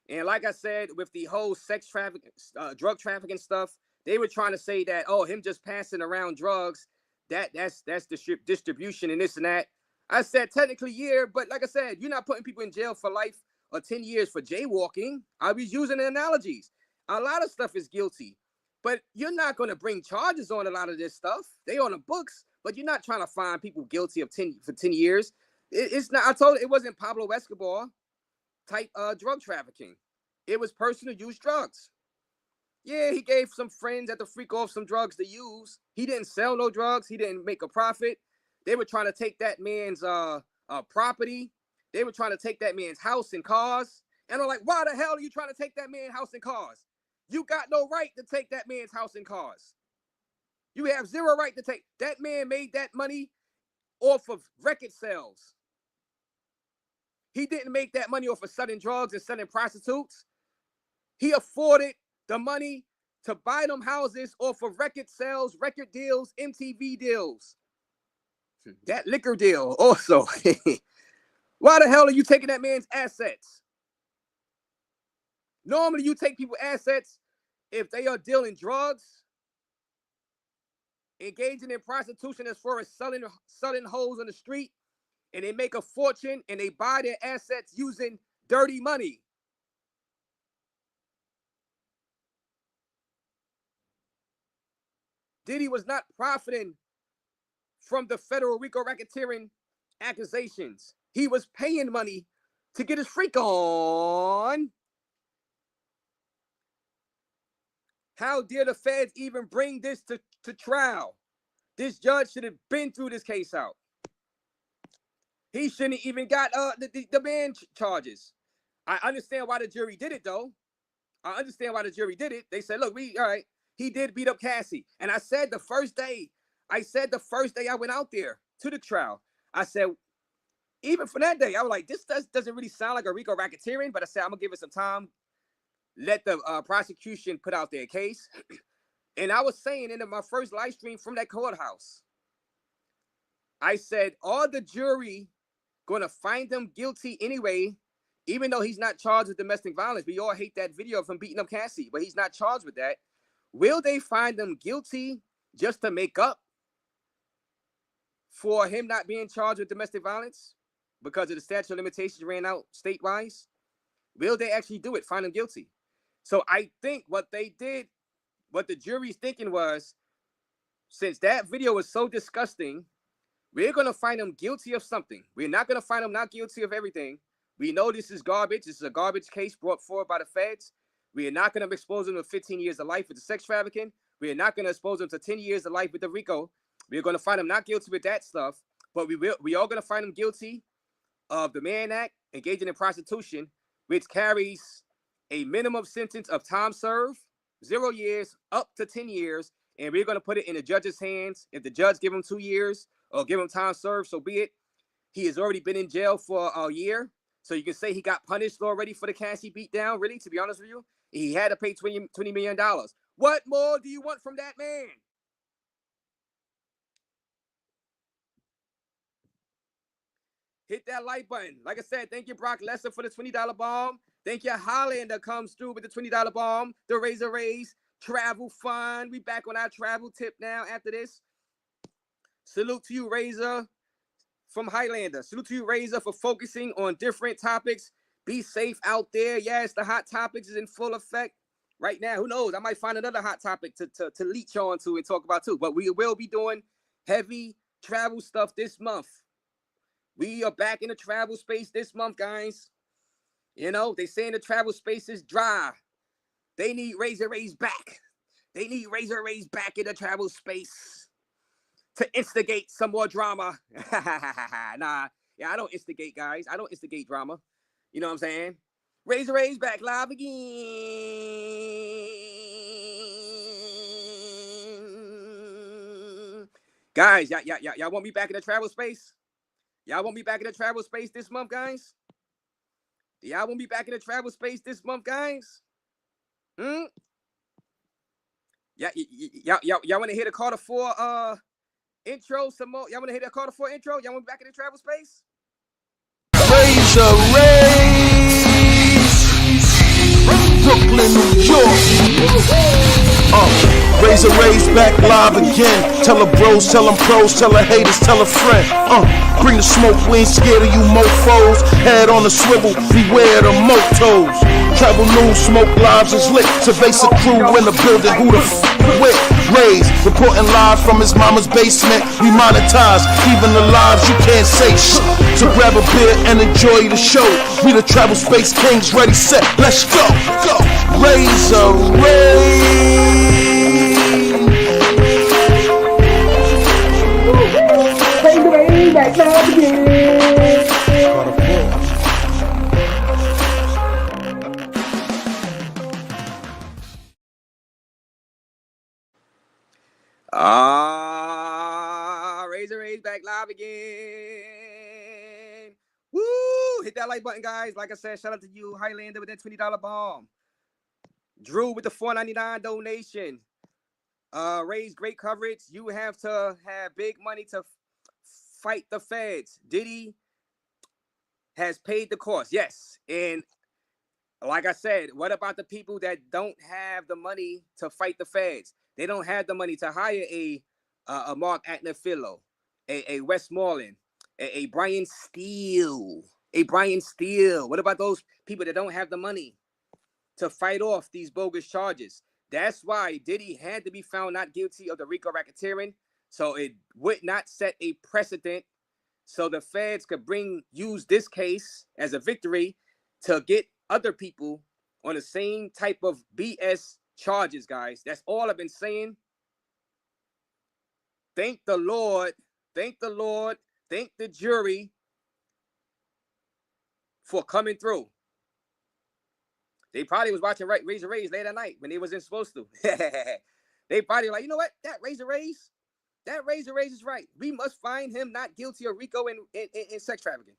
And like I said, with the whole sex trafficking, drug trafficking stuff, they were trying to say that, oh, him just passing around drugs, that's distribution and this and that. I said technically, yeah, but like I said, you're not putting people in jail for life or 10 years for jaywalking. I was using the analogies. A lot of stuff is guilty, but you're not going to bring charges on a lot of this stuff. They on the books, but you're not trying to find people guilty of 10 years. It's not. I told you it wasn't Pablo Escobar type drug trafficking. It was personal use drugs. Yeah, he gave some friends at the freak off some drugs to use. He didn't sell no drugs. He didn't make a profit. They were trying to take that man's property. They were trying to take that man's house and cars. And I'm like, why the hell are you trying to take that man's house and cars? You got no right to take that man's house and cars. You have zero right to take. That man made that money off of record sales. He didn't make that money off of selling drugs and selling prostitutes. He afforded the money to buy them houses off of record sales, record deals, MTV deals. That liquor deal also. Why the hell are you taking that man's assets? Normally you take people's assets if they are dealing drugs, engaging in prostitution as far as selling hoes on the street, and they make a fortune and they buy their assets using dirty money. Diddy was not profiting from the federal RICO racketeering accusations. He was paying money to get his freak on. How dare the feds even bring this to trial? This judge should have been through this case out. He shouldn't even got the ban charges. I understand why the jury did it, though. I understand why the jury did it. They said, look, all right, he did beat up Cassie. And I said the first day I went out there to the trial, I said, even for that day, I was like, this doesn't really sound like a RICO racketeering, but I said, I'm going to give it some time. Let the prosecution put out their case. And I was saying in my first live stream from that courthouse, I said, all the jury going to find him guilty anyway, even though he's not charged with domestic violence. We all hate that video of him beating up Cassie, but he's not charged with that. Will they find him guilty just to make up for him not being charged with domestic violence because of the statute of limitations ran out statewide? Will they actually do it, find him guilty? So I think what they did, what the jury's thinking was, since that video was so disgusting, we're going to find him guilty of something. We're not going to find him not guilty of everything. We know this is garbage. This is a garbage case brought forward by the feds. We are not going to expose him to 15 years of life with the sex trafficking. We are not going to expose him to 10 years of life with the RICO. We're going to find him not guilty with that stuff, but we are going to find him guilty of the Mann Act, engaging in prostitution, which carries a minimum sentence of time served, 0 years, up to 10 years, and we're going to put it in the judge's hands. If the judge give him 2 years or give him time served, so be it. He has already been in jail for a year, so you can say he got punished already for the Cassie beatdown. Really, to be honest with you, he had to pay $20 million. What more do you want from that man? Hit that like button. Like I said, thank you, Brock Lesnar, for the $20 bomb. Thank you, Highlander comes through with the $20 bomb. The Raze travel fund. We back on our travel tip now after this. Salute to you, Razor, from Highlander. Salute to you, Razor, for focusing on different topics. Be safe out there. Yes, the hot topics is in full effect right now. Who knows? I might find another hot topic to leech on to and talk about too. But we will be doing heavy travel stuff this month. We are back in the travel space this month, guys. You know, they saying the travel space is dry. They need Raze back. They need Raze back in the travel space to instigate some more drama. Nah, yeah, I don't instigate, guys. I don't instigate drama. You know what I'm saying? Raze back live again. Guys, y'all want me back in the travel space? Y'all want me back in the travel space this month, guys? Y'all want me back in the travel space this month, guys? Yeah, y'all want to hear the Carter 4 intro some more? Y'all want to hear the Carter 4 intro? Y'all want me back in the travel space? Raze, Brooklyn, New York. Raze back live again. Tell her bros, tell them pros, tell her haters, tell a friend. Bring the smoke, we ain't scared of you mofos. Head on the swivel, beware the motos. Travel news, smoke lives is lit. Surveys a crew in the building, who the with? Raze, reporting live from his mama's basement. We monetize, even the lives you can't say shit. So grab a beer and enjoy the show. We the travel space kings, ready, set, let's go. Go. Raze. Back live again. Raze back live again. Woo! Hit that like button, guys. Like I said, shout out to you, Highlander, with that $20 bomb. Drew with the $4.99 donation. Raze, great coverage. You have to have big money to fight the feds. Diddy has paid the cost. Yes. And like I said, what about the people that don't have the money to fight the feds? They don't have the money to hire a Mark Agnafilo, a Westmoreland, a Brian Steele, What about those people that don't have the money to fight off these bogus charges? That's why Diddy had to be found not guilty of the RICO racketeering, so it would not set a precedent, so the feds could use this case as a victory to get other people on the same type of BS charges, guys. That's all I've been saying. Thank the Lord. Thank the Lord. Thank the jury for coming through. They probably was watching Raze late at night when they wasn't supposed to. They probably like, you know what? That Raze is right. We must find him not guilty of RICO and sex trafficking.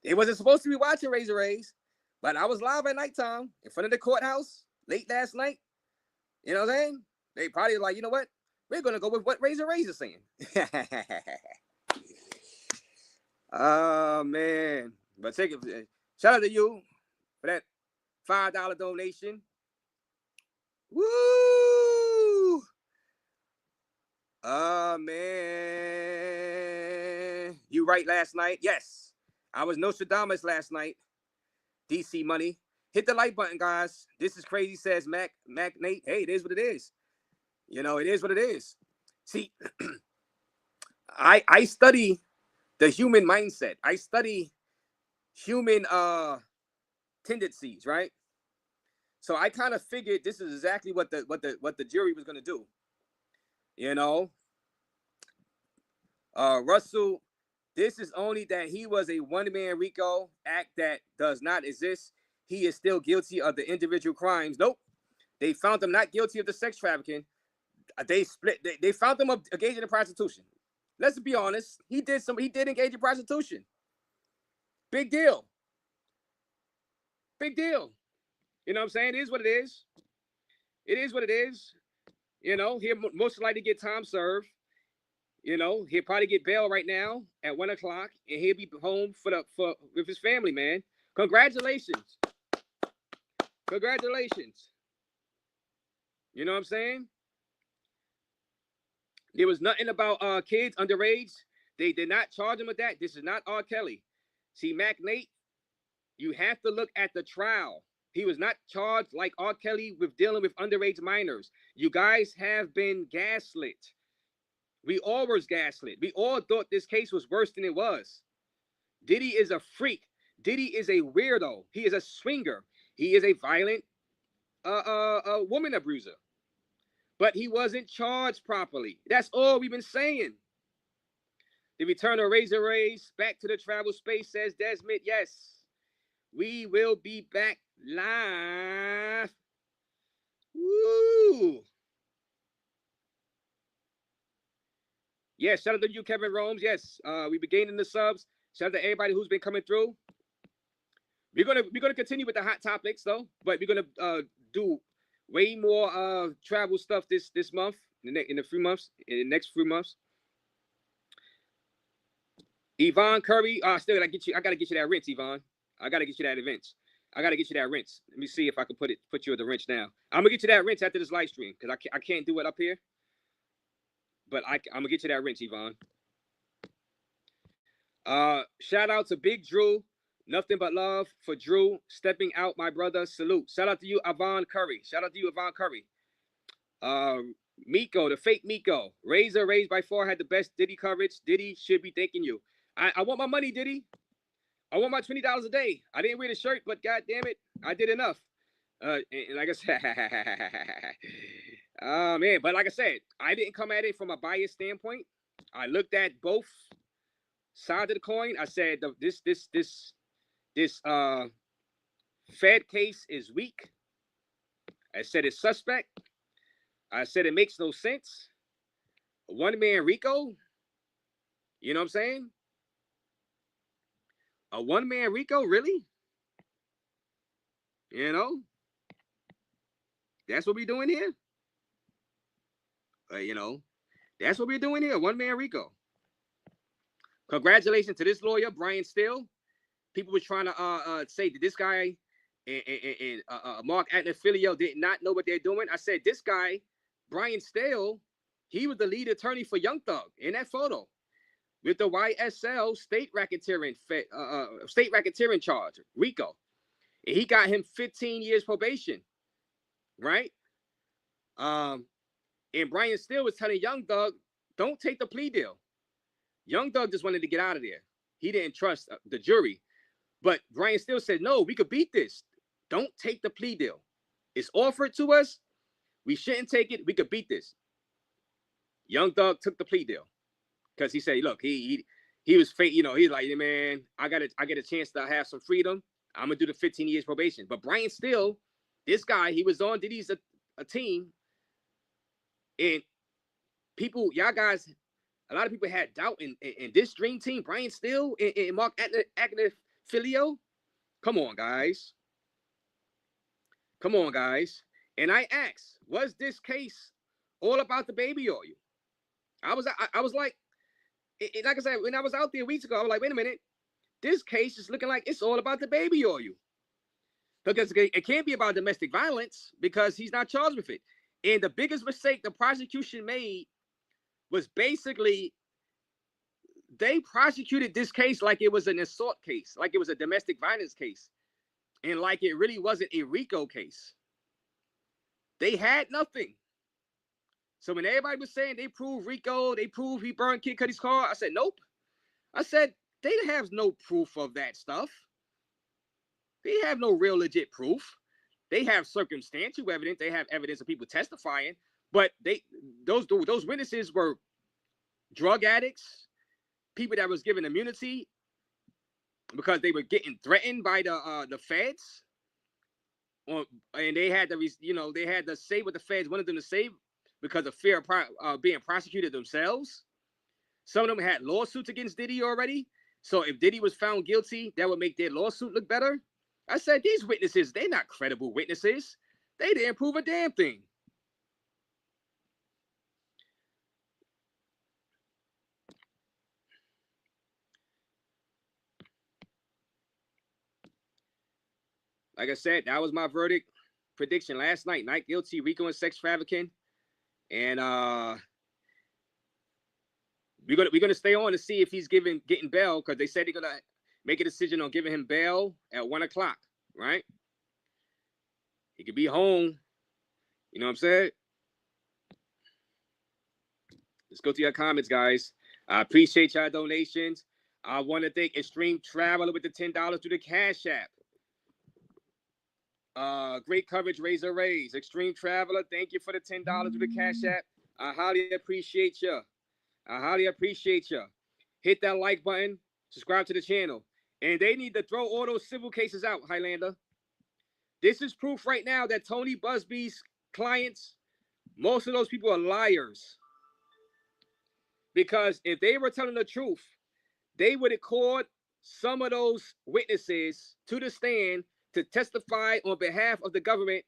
They wasn't supposed to be watching Raze, but I was live at nighttime in front of the courthouse late last night. You know what I'm saying? They probably like, you know what? We're gonna go with what Raze is saying. Oh man. But take it. Shout out to you for that $5 donation. Woo! Oh man. You right last night? Yes. I was Nostradamus last night. DC money. Hit the like button, guys. This is crazy, says Mac Nate. Hey, it is what it is. You know, it is what it is. See, I study the human mindset. I study human tendencies, right? So I kind of figured this is exactly what the jury was gonna do. You know, Russell, this is only that he was a one-man RICO act that does not exist. He is still guilty of the individual crimes. Nope. They found him not guilty of the sex trafficking. They found him engaging in prostitution. Let's be honest. He did engage in prostitution. Big deal. Big deal. You know what I'm saying? It is what it is. It is what it is. You know, he'll most likely get time served. You know, he'll probably get bail right now at 1 o'clock, and he'll be home with his family, man. Congratulations. Congratulations. You know what I'm saying? There was nothing about kids underage. They did not charge him with that. This is not R. Kelly. See, Mac Nate, you have to look at the trial. He was not charged like R. Kelly with dealing with underage minors. You guys have been gaslit. We all was gaslit. We all thought this case was worse than it was. Diddy is a freak. Diddy is a weirdo. He is a swinger. He is a violent woman abuser. But he wasn't charged properly. That's all we've been saying. The return of Raze back to the travel space, says Desmond. Yes, we will be back live. Woo! Yes, shout out to you, Kevin Romes. Yes, we've been gaining the subs. Shout out to everybody who's been coming through. We're gonna continue with the hot topics though, but we're gonna do way more travel stuff this month, in the next few months. Yvonne Curry, I gotta get you that rinse, Yvonne. I gotta get you that rinse. I gotta get you that rinse. Let me see if I can put you at the rinse now. I'm gonna get you that rinse after this live stream because I can't do it up here. But I'm gonna get you that rinse, Yvonne. Shout out to Big Drew. Nothing but love for Drew stepping out, my brother. Salute. Shout out to you, Yvonne Curry. Shout out to you, Yvonne Curry. Miko, the fake Miko. Raze by far had the best Diddy coverage. Diddy should be thanking you. I want my money, Diddy. I want my $20 a day. I didn't wear the shirt, but god damn it, I did enough. And like I said, oh man, but like I said, I didn't come at it from a biased standpoint. I looked at both sides of the coin. I said this Fed case is weak. I said it's suspect. I said it makes no sense. One-man RICO. You know what I'm saying? A one-man RICO, really? You know? That's what we're doing here? You know, that's what we're doing here. One-man RICO. Congratulations to this lawyer, Brian Steele. People were trying to say that this guy and Mark Agnafilio did not know what they're doing. I said, this guy, Brian Steele, he was the lead attorney for Young Thug in that photo with the YSL state racketeering charge, RICO. And he got him 15 years probation, right? And Brian Steele was telling Young Thug, don't take the plea deal. Young Thug just wanted to get out of there. He didn't trust the jury. But Brian Steele said, no, we could beat this. Don't take the plea deal. It's offered to us. We shouldn't take it. We could beat this. Young Thug took the plea deal because he said, look, he was fake. You know, he's like, man, I get a chance to have some freedom. I'm gonna do the 15 years probation. But Brian Still, this guy, he was on Diddy's a team, and people, y'all guys, a lot of people had doubt in this dream team. Brian Still and Mark Filio. Come on, guys. Come on, guys. And I asked, was this case all about the baby oil? I was like, like I said, when I was out there weeks ago, I was like, wait a minute. This case is looking like it's all about the baby oil. Because it can't be about domestic violence because he's not charged with it. And the biggest mistake the prosecution made was basically they prosecuted this case like it was an assault case, like it was a domestic violence case, and like it really wasn't a RICO case. They had nothing. So when everybody was saying they proved RICO, they proved he burned Kid Cudi's car, I said, nope. I said, they have no proof of that stuff. They have no real legit proof. They have circumstantial evidence. They have evidence of people testifying, but those witnesses were drug addicts, people that was given immunity because they were getting threatened by the feds, and they had to say what the feds wanted them to say because of fear of being prosecuted themselves. Some of them had lawsuits against Diddy already. So if Diddy was found guilty, that would make their lawsuit look better. I said, these witnesses, they're not credible witnesses. They didn't prove a damn thing. Like I said, that was my verdict prediction last night. Not guilty, RICO and sex trafficking. And we're gonna stay on to see if he's getting bail, because they said they're gonna make a decision on giving him bail at 1 o'clock, right? He could be home. You know what I'm saying? Let's go to your comments, guys. I appreciate y'all donations. I want to thank Extreme Traveler with the $10 through the Cash App. Great coverage, Raze. Extreme Traveler, thank you for the $10 through the Cash App. I highly appreciate you. Hit that like button, subscribe to the channel. And they need to throw all those civil cases out, Highlander. This is proof right now that Tony Busby's clients, most of those people are liars. Because if they were telling the truth, they would have called some of those witnesses to the stand to testify on behalf of the government,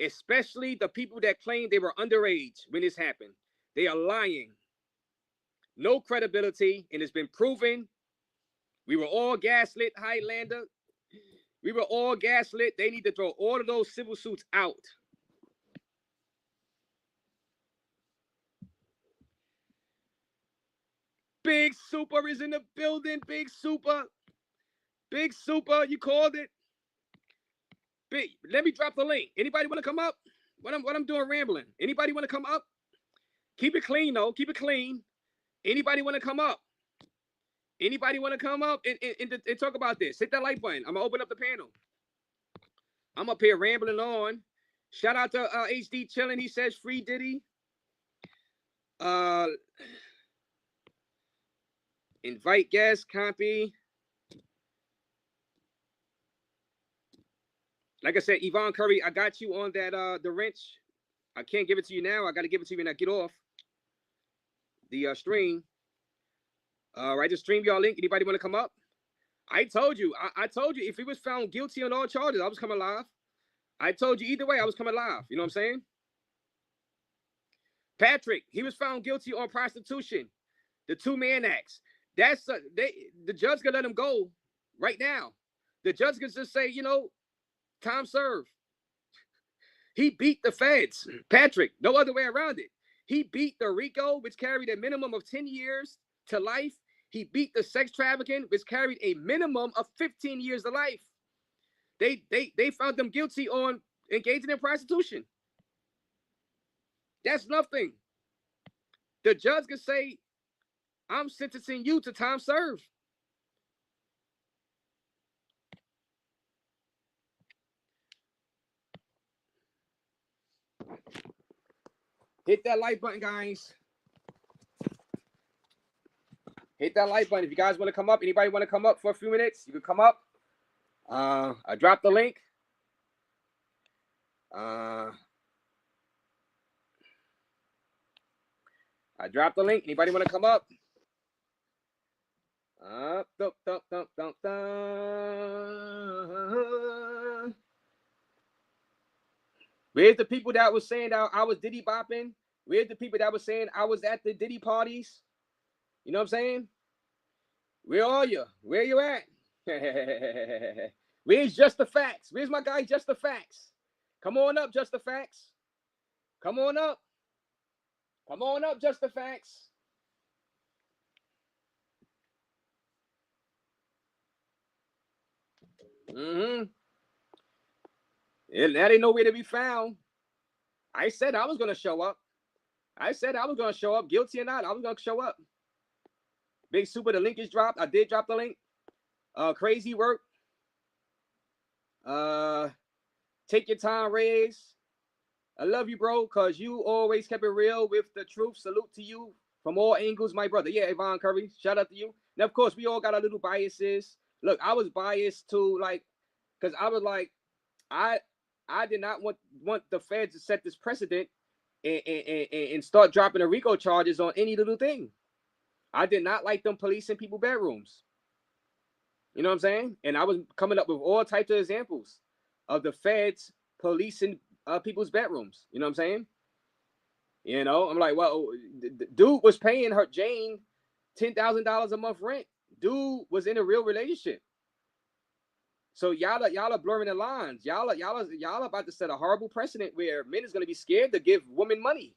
especially the people that claimed they were underage when this happened. They are lying. No credibility, and it's been proven. We were all gaslit, Highlander. We were all gaslit. They need to throw all of those civil suits out. Big Super is in the building. Big Super, you called it. Big, let me drop the link. Anybody want to come up? What I'm doing rambling. Anybody want to come up? Keep it clean though. Keep it clean. Anybody want to come up? Anybody want to come up and talk about this? Hit that like button. I'm gonna open up the panel. I'm up here rambling on. Shout out to HD Chillin'. He says free Diddy. Invite guests, copy. Like I said, Yvonne Curry, I got you on that the wrench. I can't give it to you now. I got to give it to you when I get off the stream. Right, just stream y'all link. Anybody want to come up? I told you. I told you if he was found guilty on all charges, I was coming live. I told you either way, I was coming live. You know what I'm saying? Patrick, he was found guilty on prostitution. The 2-man acts. That's the judge can let him go right now. The judge can just say, you know, time served. He beat the feds, Patrick. No other way around it. He beat the RICO, which carried a minimum of 10 years to life. He beat the sex trafficking, which carried a minimum of 15 years to life. They found them guilty on engaging in prostitution. That's nothing. The judge can say, I'm sentencing you to time served. Hit that like button, guys. Hit that like button. If you guys want to come up, anybody want to come up for a few minutes, you can come up. I dropped the link. I dropped the link. Anybody want to come up? Where's the people that was saying that I was Diddy bopping? Where's the people that was saying I was at the Diddy parties? You know what I'm saying? Where are you? Where you at? Where's Just the Facts? Where's my guy Just the Facts? Come on up, Just the Facts. Come on up. Come on up, Just the Facts. Mm-hmm. And that ain't nowhere to be found. I said I was going to show up. I said I was going to show up. Guilty or not, I was going to show up. Big Super, the link is dropped. I did drop the link. Crazy work. Take your time, Raze. I love you, bro, because you always kept it real with the truth. Salute to you from all angles, my brother. Yeah, Yvonne Curry, shout out to you. Now, of course, we all got our little biases. Look, I was biased too, like, because I was like, I did not want the feds to set this precedent and start dropping the RICO charges on any little thing. I did not like them policing people's bedrooms. You know what I'm saying? And I was coming up with all types of examples of the feds policing people's bedrooms. You know what I'm saying? You know, I'm like, well, dude was paying her Jane $10,000 a month rent. Dude was in a real relationship. So y'all are blurring the lines. Y'all about to set a horrible precedent where men is gonna be scared to give women money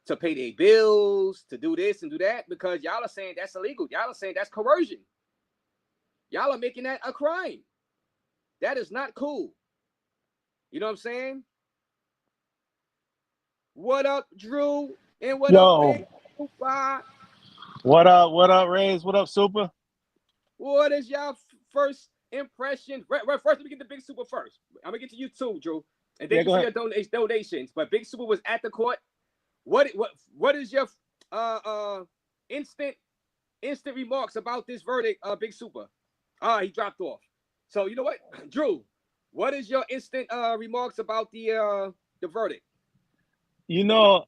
to pay their bills, to do this and do that, because y'all are saying that's illegal. Y'all are saying that's coercion. Y'all are making that a crime. That is not cool. You know what I'm saying? What up, Drew? And what up, Big Super? What up, Raze? What up, Super? What is y'all first impression? First, let me get the Big Super first. I'm gonna get to you too, Drew. And thank you for your donations. But Big Super was at the court. What is your instant remarks about this verdict, Big Super? He dropped off. So you know what, Drew? What is your instant remarks about the verdict? You know,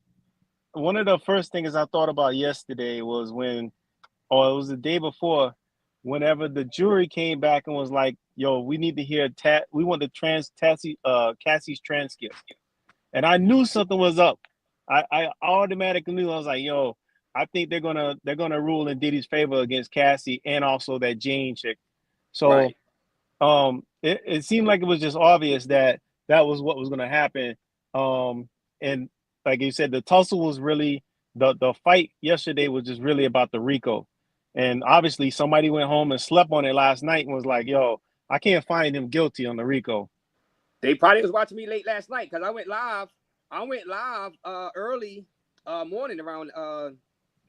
one of the first things I thought about yesterday was it was the day before, whenever the jury came back and was like, "Yo, we need to hear we want the Cassie's transcript," and I knew something was up. I automatically knew. I was like, "Yo, I think they're gonna rule in Diddy's favor against Cassie and also that Jane chick." So, right. It seemed like it was just obvious that was what was gonna happen. And like you said, the tussle was really the fight yesterday was just really about the RICO. And obviously somebody went home and slept on it last night and was like, yo, I can't find him guilty on the RICO. They probably was watching me late last night because I went live early morning around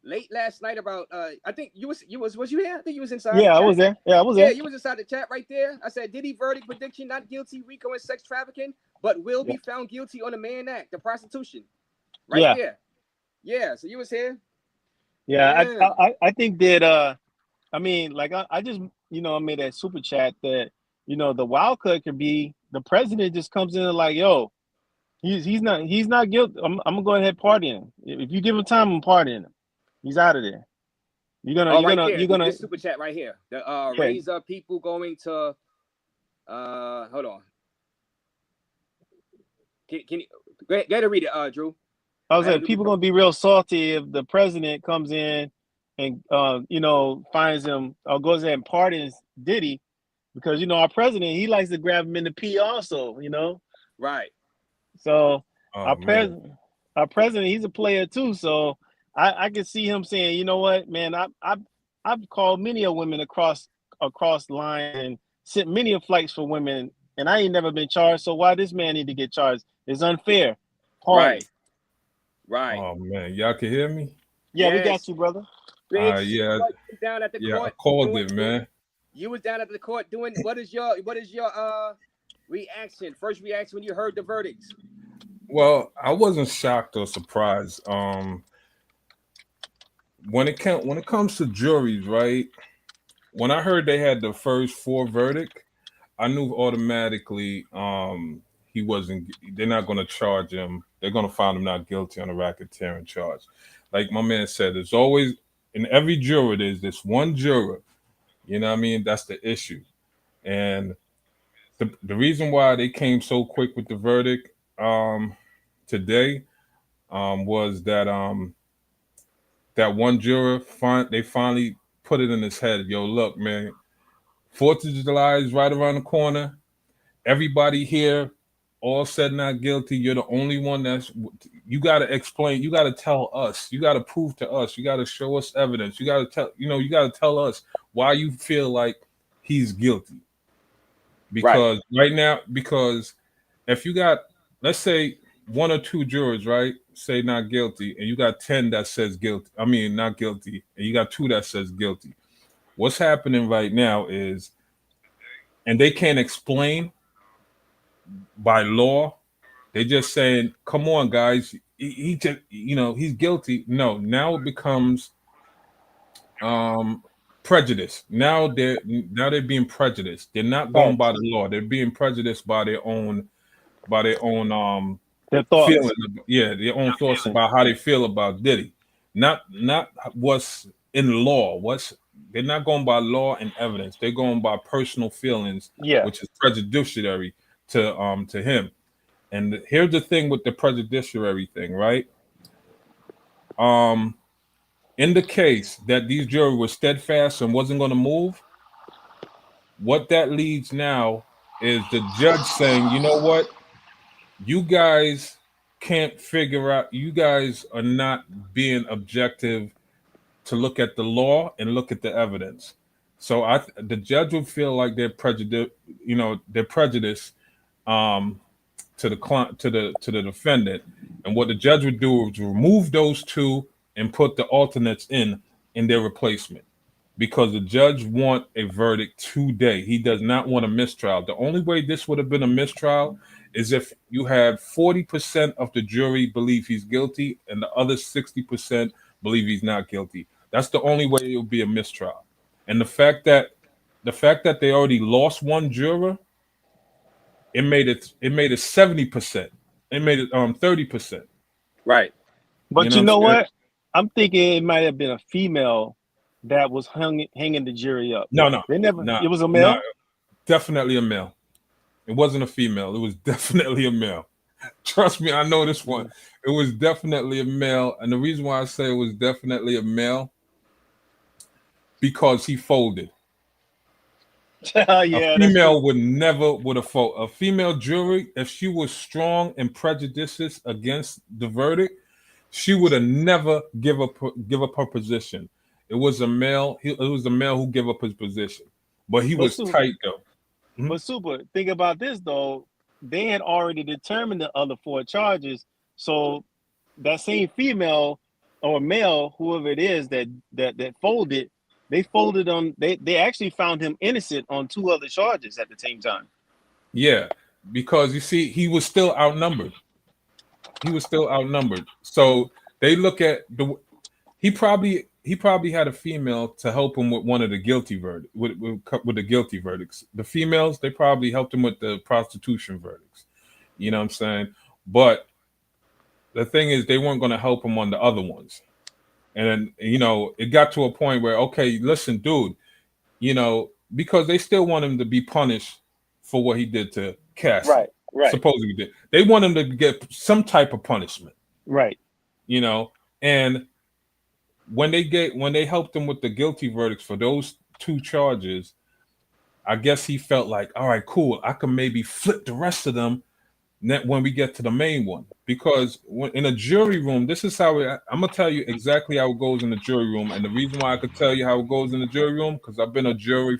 late last night about I think was you here? I think you was inside. Yeah, I was there. Yeah, I was there. Yeah, you was inside the chat right there. I said, Diddy verdict prediction, not guilty, RICO and sex trafficking, but will be found guilty on the Mann Act, the prostitution. Right there. Yeah, so you was here. Yeah. I think that I mean, like I just, I made that super chat that, the wild card could be the president just comes in and like, yo, he's not guilty. I'm gonna go ahead partying. If you give him time, I'm partying him. He's out of there. You're gonna this super chat right here. The Raze up people going to hold on. Can you go ahead and read it, Drew? I was like, people gonna be real salty if the president comes in and finds him or goes ahead and pardons Diddy, because our president, he likes to grab him in the pee also, Right. So our president, he's a player too. So I can see him saying, you know what, man, I've called many of women across the line and sent many of flights for women, and I ain't never been charged. So why this man need to get charged? It's unfair. Right. Oh man, y'all can hear me? Yeah, we got you, brother. Yeah. Down at the court. I called it, man. You was down at the court doing what is your reaction? First reaction when you heard the verdicts? Well, I wasn't shocked or surprised. When it comes to juries, right? When I heard they had the first 4 verdict, I knew automatically he wasn't. They're not going to charge him. They're going to find him not guilty on a racketeering charge. Like my man said, there's always in every juror there's this one juror. You know what I mean? That's the issue. And the reason why they came so quick with the verdict today was that that one juror they finally put it in his head. Yo, look, man, 4th of July is right around the corner. Everybody here all said not guilty. You're the only one that's you got to explain. You got to tell us. You got to prove to us. You got to show us evidence. You got to tell. You got to tell us why you feel like he's guilty. Because right now, because if you got, let's say 1 or 2 jurors, right, say not guilty, and you got 10 that says guilty. I mean, not guilty, and you got 2 that says guilty. What's happening right now is, and they can't explain by law. They're just saying, "Come on, guys, he just, he's guilty." No, now it becomes prejudice. Now they're being prejudiced. They're not going by the law. They're being prejudiced by their own their thoughts. Feeling, their own thoughts about how they feel about Diddy. Not what's in law. They're not going by law and evidence. They're going by personal feelings, which is prejudiciary to him. And here's the thing with the prejudiciary thing, right? In the case that these jurors were steadfast and wasn't going to move, what that leads now is the judge saying, you know what? You guys can't figure out, you guys are not being objective to look at the law and look at the evidence. So the judge would feel like they're prejudiced, they're prejudiced to the defendant. And what the judge would do is remove those 2 and put the alternates in their replacement, because the judge want a verdict today. He does not want a mistrial. The only way this would have been a mistrial is if you had 40% of the jury believe he's guilty and the other 60% believe he's not guilty. That's the only way it would be a mistrial. And the fact that they already lost 1 juror, it made it 70%. It made it 30%. Right. But you know what? I'm thinking it might have been a female that was hanging the jury up. No. They never. It was a male. Definitely a male. It wasn't a female. It was definitely a male. Trust me, I know this one. It was definitely a male, and the reason why I say it was definitely a male because he folded. A female would have folded. A female jury, if she was strong and prejudiced against the verdict, she would have never give up her position. It was a male. It was the male who gave up his position, but he was tight though. But Super, think about this though. They had already determined the other 4 charges, so that same female or male, whoever it is that folded, they folded on. They actually found him innocent on 2 other charges at the same time. Yeah, because you see, he was still outnumbered. So they look at he probably had a female to help him with one of the guilty verdict with the guilty verdicts. The females, they probably helped him with the prostitution verdicts. You know what I'm saying? But the thing is, they weren't going to help him on the other ones. And it got to a point where, okay, listen, dude, because they still want him to be punished for what he did to Cassie. Right. Supposedly did. They want him to get some type of punishment. Right. And when they helped him with the guilty verdicts for those 2 charges, I guess he felt like, all right, cool, I can maybe flip the rest of them when we get to the main one. Because in a jury room, this is how I'm gonna tell you exactly how it goes in the jury room. And the reason why I could tell you how it goes in the jury room, because I've been a jury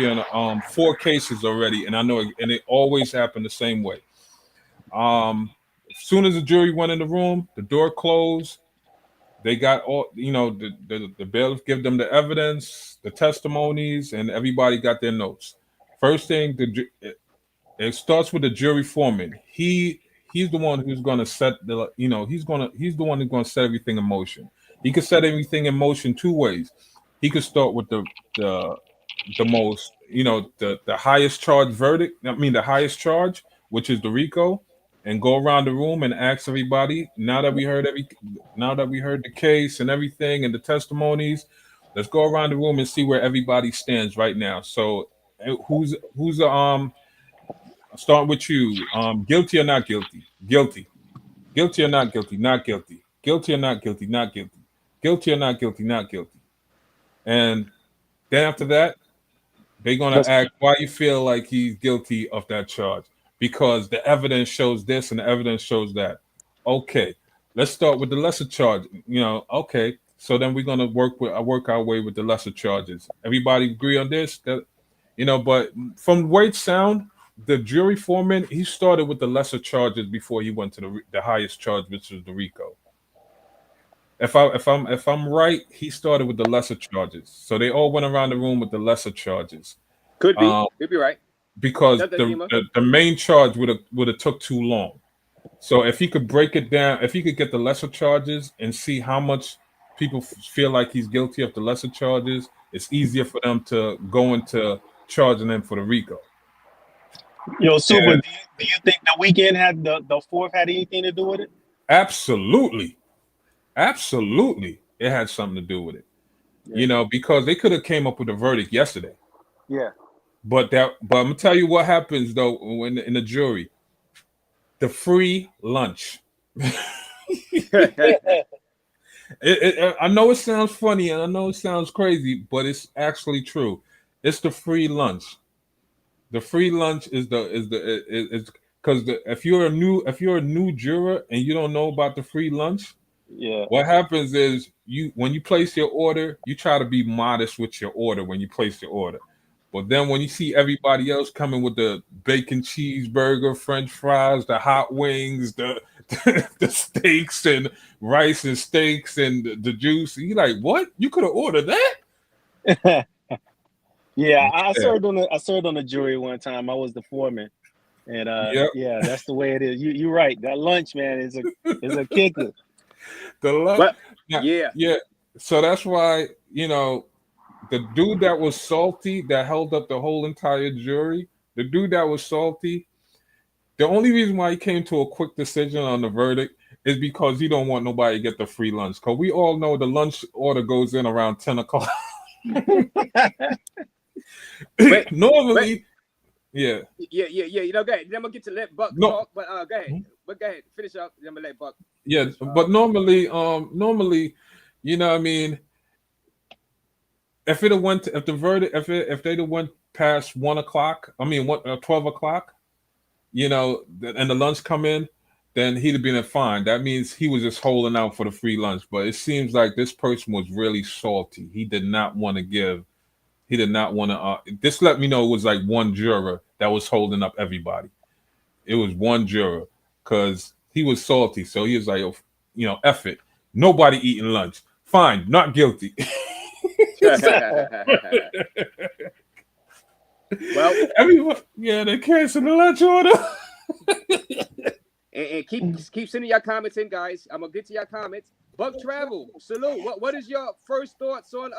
in 4 cases already, and I know and it always happened the same way. As soon as the jury went in the room, the door closed. They got all, the bailiff give them the evidence, the testimonies, and everybody got their notes. First thing, it starts with the jury foreman. He he's the one who's going to set the, he's the one who's going to set everything in motion. He could set everything in motion two ways. He could start with the most, the highest charge verdict. I mean, the highest charge, which is the RICO, and go around the room and ask everybody. Now that we heard the case and everything and the testimonies, let's go around the room and see where everybody stands right now. So, who's starting with you? Guilty or not guilty? Guilty. Guilty or not guilty? Not guilty. Guilty or not guilty? Not guilty. Guilty or not guilty? Not guilty. And then after that, they're gonna ask why you feel like he's guilty of that charge, because the evidence shows this and the evidence shows that. Okay, let's start with the lesser charge. Okay, so then we're gonna work our way with the lesser charges. Everybody agree on this? But from the way it sound, the jury foreman, he started with the lesser charges before he went to the highest charge, which is the RICO. If I'm right, he started with the lesser charges. So they all went around the room with the lesser charges. Could be. Could be right. Because the main charge would have took too long. So if he could break it down, if he could get the lesser charges and see how much people feel like he's guilty of the lesser charges, it's easier for them to go into charging him for the RICO. Yo, Super, do you think the weekend had the fourth had anything to do with it? Absolutely. It had something to do with it. Yeah. Because they could have came up with a verdict yesterday. Yeah. But I'm gonna tell you what happens though when in the jury. The free lunch. I know it sounds funny and I know it sounds crazy, but it's actually true. It's the free lunch. The free lunch is because if you're a new juror and you don't know about the free lunch, what happens is when you place your order, you try to be modest with your order when you place your order. But then when you see everybody else coming with the bacon cheeseburger, French fries, the hot wings, the steaks and rice and steaks and the juice, you're like, what? You could have ordered that? Yeah, I served on the jury one time. I was the foreman, and yeah, that's the way it is. You're right. That lunch, man, is a kicker. The lunch, yeah. So that's why the dude that was salty, that held up the whole entire jury, the dude that was salty, the only reason why he came to a quick decision on the verdict is because he don't want nobody to get the free lunch. Because we all know the lunch order goes in around 10 o'clock. Normally, yeah. Go ahead. Then I'm gonna get to let Buck talk, but go ahead. But go ahead, finish up. Then I'm gonna let Buck. Yeah, but normally, what I mean, if they'd have went past 1 o'clock, 12 o'clock, and the lunch come in, then he'd have been fine. That means he was just holding out for the free lunch. But it seems like this person was really salty. He did not want to give. He did not want to. This let me know it was like one juror that was holding up everybody. It was one juror because he was salty. So he was like, F it. Nobody eating lunch. Fine, not guilty. Well, everyone, they canceled the lunch order. and keep sending your comments in, guys. I'm gonna get to your comments. Buck Travel, salute. What is your first thoughts on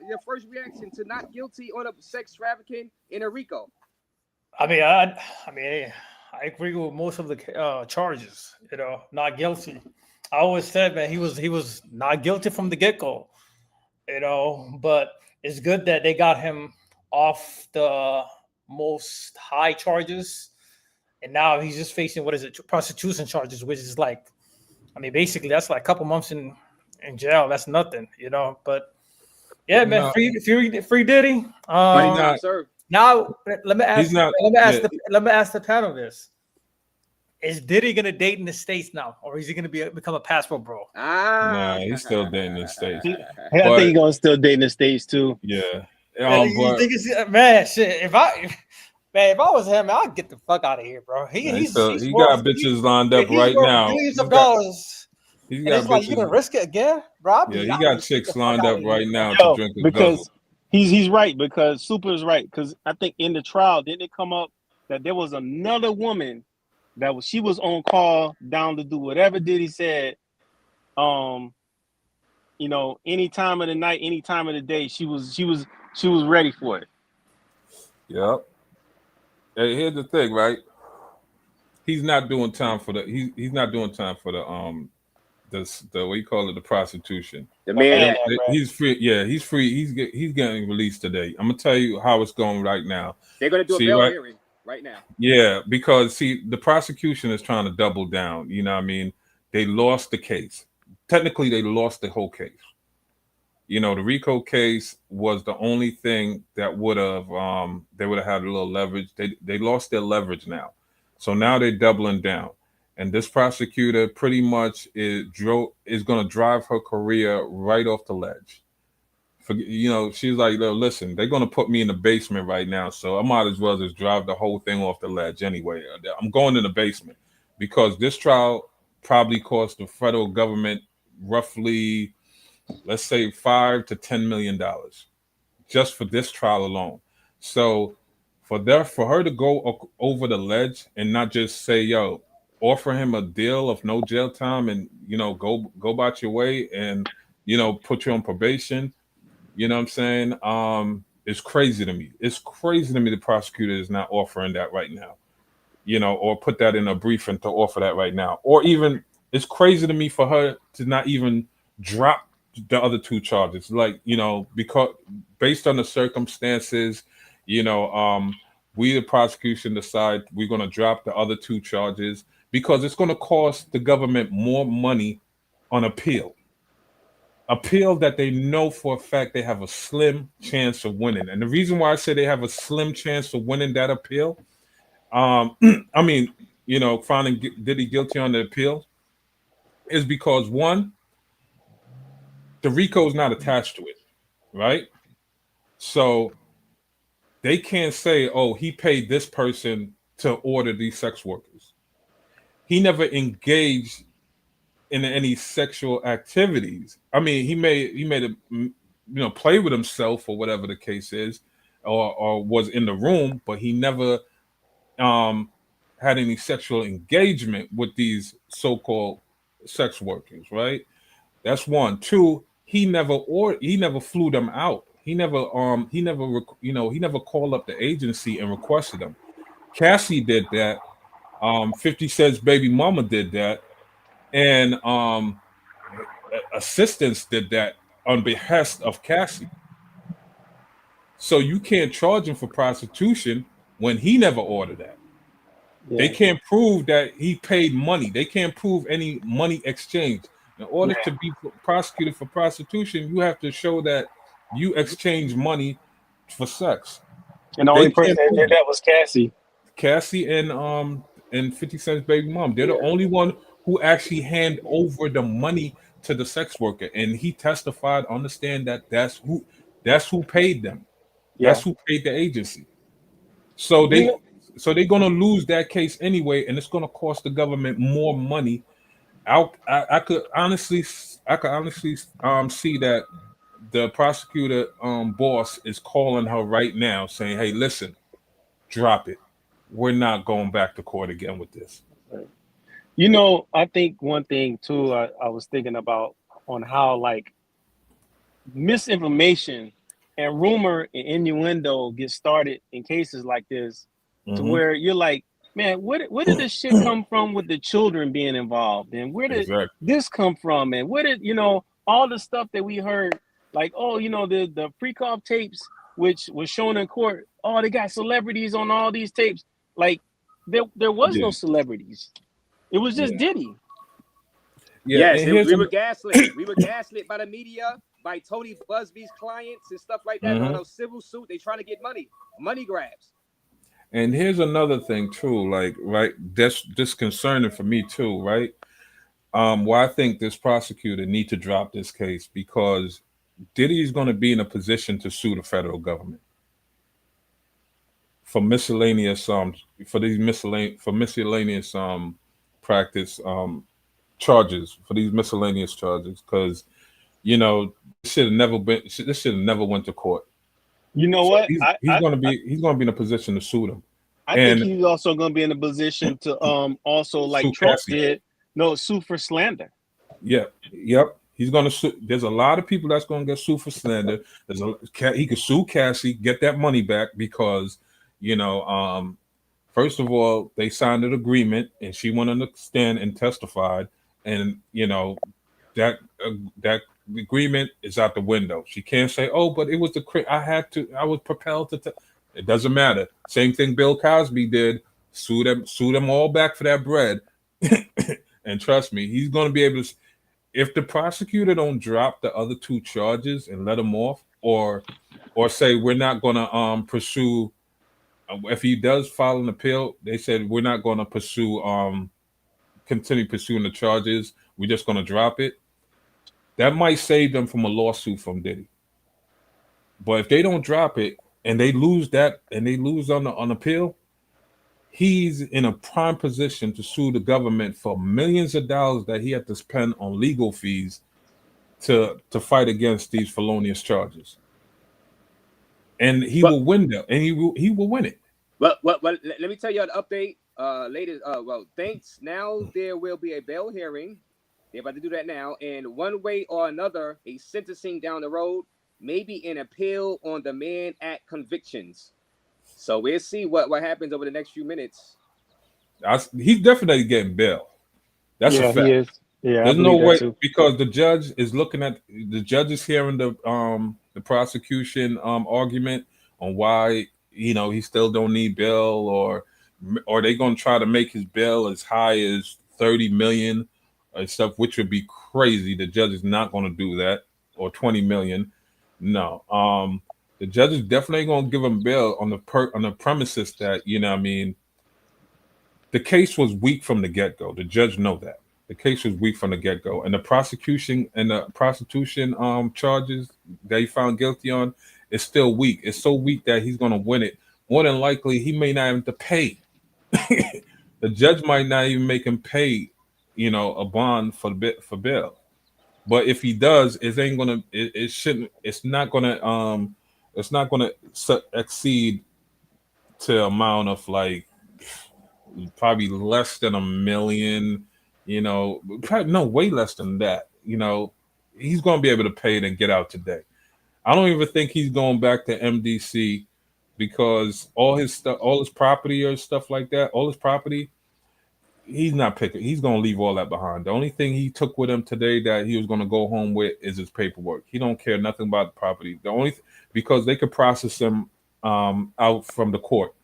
your first reaction to not guilty on a sex trafficking in a RICO? I agree with most of the charges. Not guilty. I always said, man, he was not guilty from the get-go. But it's good that they got him off the most high charges, and now he's just facing prostitution charges, which is like, basically that's like a couple months in jail. That's nothing, But yeah, man, free Diddy. Now let me ask the panel this: is Diddy gonna date in the States now, or is he gonna become a passport bro? Nah, he's still dating in the States. I think he's gonna still date in the States too. Yeah. You think man, shit. If I was him, I'd get the fuck out of here, bro. He got bitches lined up right now. Millions of dollars. He's got like, you gonna risk it again, bro? He got chicks lined up right now to drink his because he's right, because Super is right. Because I think in the trial, didn't it come up that there was another woman she was on call down to do whatever Diddy said. You know, any time of the night, any time of the day, she was ready for it. Yep. Hey, here's the thing, right? He's not doing time for the he's not doing time for the the what you call it, the prostitution. The man, He's free. Yeah, he's free. He's getting released today. I'm gonna tell you how it's going right now. they're going to do a bail hearing right now. Yeah, because see, the prosecution is trying to double down. You know what I mean? They lost the case. Technically, they lost the whole case. You know, the RICO case was the only thing that would have they would have had a little leverage. They lost their leverage now. So now they're doubling down. And this prosecutor pretty much is going to drive her career right off the ledge. You know, she's like, listen, they're going to put me in the basement right now, so I might as well just drive the whole thing off the ledge anyway. I'm going in the basement because this trial probably cost the federal government roughly, let's say, $5 to $10 million just for this trial alone. So for her to go over the ledge and not just say, yo, offer him a deal of no jail time and, you know, go about your way and, you know, put you on probation. You know what I'm saying? It's crazy to me. It's crazy to me the prosecutor is not offering that right now, you know, or put that in a briefing to offer that right now. Or even it's crazy to me for her to not even drop the other two charges. Like, you know, because based on the circumstances, you know, we, the prosecution, decide we're going to drop the other two charges because it's going to cost the government more money on appeal that they know for a fact they have a slim chance of winning. And the reason why I say they have a slim chance of winning that appeal, I mean, you know, finding Diddy guilty on the appeal is because, one, the RICO is not attached to it, right? So they can't say, oh, he paid this person to order these sex workers. He never engaged in any sexual activities. I mean, he made a, you know, play with himself or whatever the case is, or was in the room, but he never had any sexual engagement with these so-called sex workers, right? That's one. Two, he never flew them out. He never called up the agency and requested them. Cassie did that. 50 Cent's baby mama did that. And assistants did that on behest of Cassie. So you can't charge him for prostitution when he never ordered that. Yeah. They can't prove that he paid money. They can't prove any money exchange. In order to be prosecuted for prostitution, you have to show that you exchange money for sex. And the only person that did that was Cassie. Cassie and 50 Cent's baby mom. They're the only one who actually hand over the money to the sex worker, and he testified on the stand that that's who paid them. Yeah. That's who paid the agency. So they're gonna lose that case anyway, and it's gonna cost the government more money. I could honestly see that the prosecutor boss is calling her right now, saying, "Hey, listen, drop it. We're not going back to court again with this." You know, I think one thing too, I was thinking about on how like misinformation and rumor and innuendo get started in cases like this, to where you're like, man, where did this shit come from with the children being involved? And where did this come from? And where did, you know, all the stuff that we heard, like, oh, you know, the pre-call tapes, which was shown in court, oh, they got celebrities on all these tapes. Like, there was no celebrities. It was just Diddy. Yeah, yes, we were gaslit. We were gaslit by the media, by Tony Busby's clients and stuff like that. On those civil suit, they trying to get money grabs. And here's another thing too, like, right, that's disconcerting for me too, right? Why I think this prosecutor need to drop this case, because Diddy is going to be in a position to sue the federal government for miscellaneous miscellaneous practice charges, for these miscellaneous charges, because, you know, this should have never went to court. You know what? He's going to be in a position to sue them. I think he's also going to be in a position to also like sue Trump Cassie. did, sue for slander. Yep. He's gonna sue. There's a lot of people that's gonna get sued for slander. He could sue Cassie, get that money back because, first of all, they signed an agreement and she went on the stand and testified, and that agreement is out the window. She can't say, "Oh, but it was I was propelled to." It doesn't matter. Same thing Bill Cosby did. Sue them all back for that bread. And trust me, he's going to be able to. If the prosecutor don't drop the other 2 charges and let him off, or say we're not going to pursue. If he does file an appeal, they said we're not going to continue pursuing the charges. We're just going to drop it. That might save them from a lawsuit from Diddy. But if they don't drop it and they lose that and they lose on appeal, he's in a prime position to sue the government for millions of dollars that he had to spend on legal fees to fight against these felonious charges. And he will win them, and he will win it. Well, let me tell you an update. Thanks. Now there will be a bail hearing. They're about to do that now, and one way or another, a sentencing down the road, maybe an appeal on the Mann Act convictions. So we'll see what happens over the next few minutes. He's definitely getting bail. That's a fact. He is. Yeah, there's no way because the judge is hearing the prosecution argument on why he still don't need bail, or they gonna try to make his bail as high as 30 million and stuff, which would be crazy. The judge is not gonna do that, or 20 million. No. The judge is definitely going to give him bail on the premises that, the case was weak from the get-go. The judge know that. The case was weak from the get-go. And the prosecution charges that he found guilty on is still weak. It's so weak that he's going to win it. More than likely, he may not have to pay. The judge might not even make him pay, a bond for bail. But if he does, it's not gonna exceed to amount of like probably less than $1 million, probably no, way less than that. He's gonna be able to pay it and get out today. I don't even think he's going back to MDC because all his stuff, all his property or stuff like that, all his property, he's not picking. He's going to leave all that behind. The only thing he took with him today that he was going to go home with is his paperwork. He don't care nothing about the property. Because they could process him out from the court.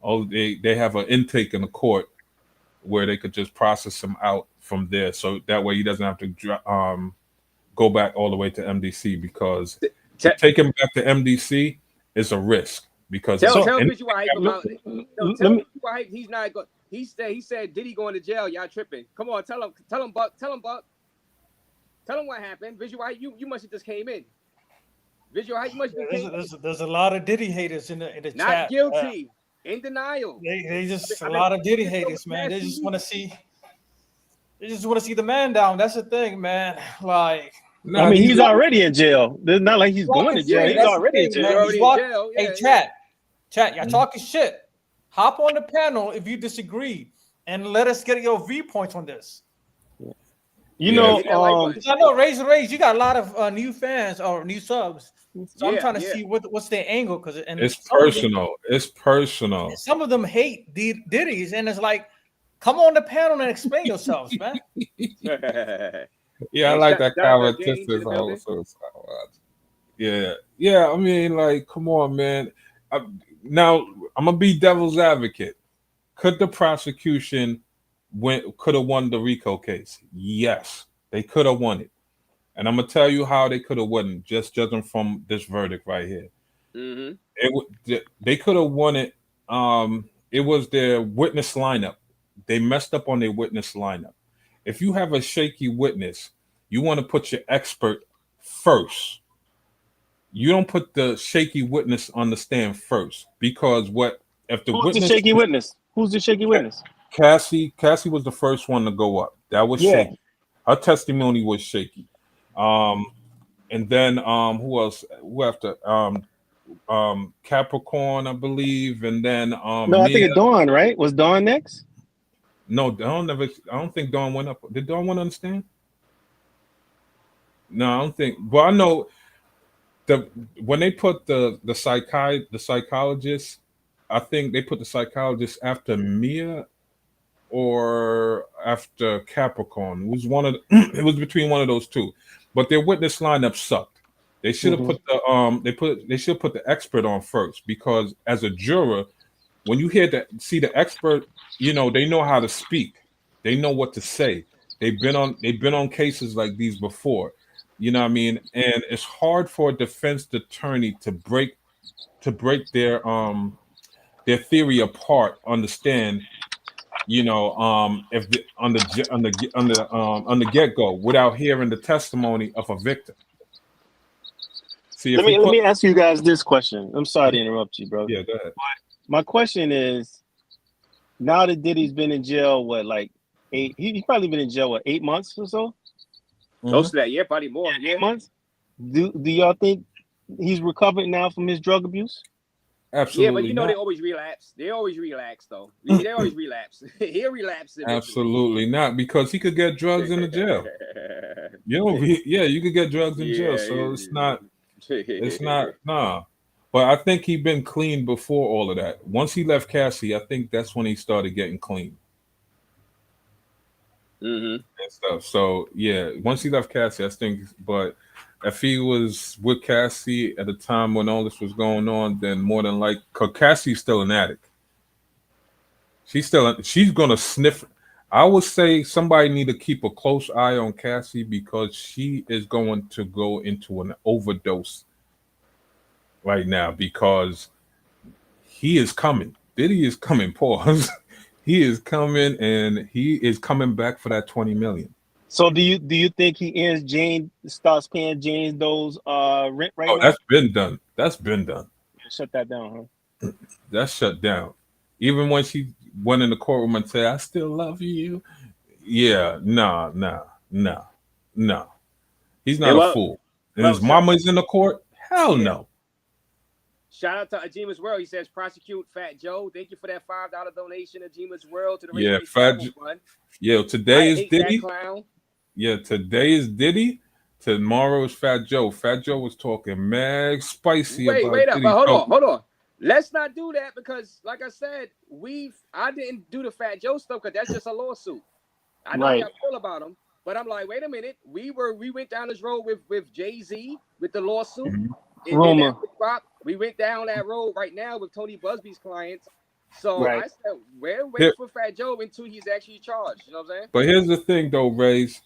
Oh, they have an intake in the court where they could just process him out from there. So that way he doesn't have to go back all the way to MDC, because taking him back to MDC is a risk. Because tell Visual Hype about it. Tell Visual Hype he's not going. He said Diddy going to jail. Y'all tripping. Come on, tell him, Buck. Tell him what happened. Visual Hype, you must have just came in. Visual Hype, you must have came in. There's a lot of Diddy haters in the chat. Not guilty. In denial. They just a lot of Diddy haters, man. They just want to see the man down. That's the thing, man. Like, I mean, he's already in jail. It's not like he's going to jail. He's already in jail. Hey, chat, y'all talking shit. Hop on the panel if you disagree, and let us get your viewpoints on this. I know Raze, you got a lot of new fans or new subs, so I'm trying to see what's their angle, because it's personal. It's personal. Some of them hate Diddy's, and it's like, come on the panel and explain yourselves, man. Yeah, I like that comment. Yeah. I mean, like, come on, man. Now I'm gonna be devil's advocate. Could the prosecution could have won the RICO case? Yes, they could have won it, and I'm gonna tell you how they could have won. Just judging from this verdict right here, they could have won it. It was their witness lineup. They messed up on their witness lineup. If you have a shaky witness, you want to put your expert first. You don't put the shaky witness on the stand first, because if the Who's the shaky witness? Who's the shaky witness? Cassie was the first one to go up. That was shaky. Her testimony was shaky. And then who else? Who after? Capricorn, I believe, and then No, I think Mia. it's Dawn, right? Was Dawn next? No, Dawn never. I don't think Dawn went up. Did Dawn want to understand? No, I don't think. Well, I know when they put the psychologist, I think they put the psychologist after Mia or after Capricorn. It was one of it was between one of those two, but their witness lineup sucked. They should have put they should put the expert on first, because as a juror, when you see the expert, they know how to speak, they know what to say. They've been on cases like these before, you know what I mean. And it's hard for a defense attorney to break their theory apart, understand, if on the get go, without hearing the testimony of a victim. See, if Let me ask you guys this question. I'm sorry to interrupt you, bro. Yeah, go ahead. My question is, now that Diddy's been in jail, what, like 8? He's probably been in jail, what, 8 months or so? Close to that, yeah, probably more. Yeah. 8 months. Do y'all think he's recovered now from his drug abuse? Absolutely. Yeah, but they always relapse. They always relax, though. They always relapse. He'll relapse. Absolutely not, because he could get drugs in the jail. You could get drugs in jail, so it's not, nah. But I think he'd been clean before all of that. Once he left Cassie, I think that's when he started getting clean. And stuff. So yeah, once he left Cassie, I think. But if he was with Cassie at the time when all this was going on, then more than like, cause Cassie's still an addict. She's gonna sniff. I would say somebody need to keep a close eye on Cassie, because she is going to go into an overdose right now, because he is coming. Diddy is coming. Pause. He is coming, and he is coming back for that 20 million. So do you think he starts paying James those rent right now? That's been done. That's been done. Shut that down, huh? That's shut down. Even when she went in the courtroom and said, "I still love you." Yeah, nah. He's not a fool. And his mama's in the court? Hell no. Shout out to Ajima's World. He says, prosecute Fat Joe. Thank you for that $5 donation, Ajima's World, to the Fat Joe. Yeah, today is Diddy. Yeah, today is Diddy. Tomorrow is Fat Joe. Fat Joe was talking mad spicy about wait up, Diddy. but hold on. Let's not do that, because, like I said, I didn't do the Fat Joe stuff because that's just a lawsuit. I know how I feel about him, but I'm like, wait a minute. We went down this road with Jay-Z with the lawsuit. And we went down that road right now with Tony Busby's clients. So I said, we're waiting for Fat Joe until he's actually charged. You know what I'm saying? But here's the thing, though, Raze.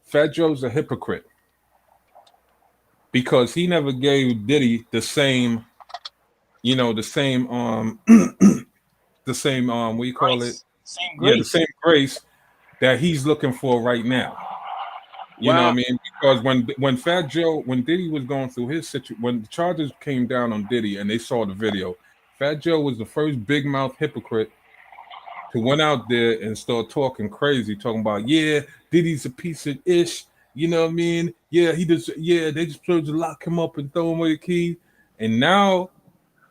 Fat Joe's a hypocrite, because he never gave Diddy the same, the same what you call it? Same grace. Yeah, the same grace that he's looking for right now. You know what I mean? Because when Diddy was going through his situation, when the charges came down on Diddy and they saw the video, Fat Joe was the first big mouth hypocrite to went out there and start talking crazy, talking about, Diddy's a piece of ish. You know what I mean? Yeah, they just supposed to lock him up and throw him away the key. And now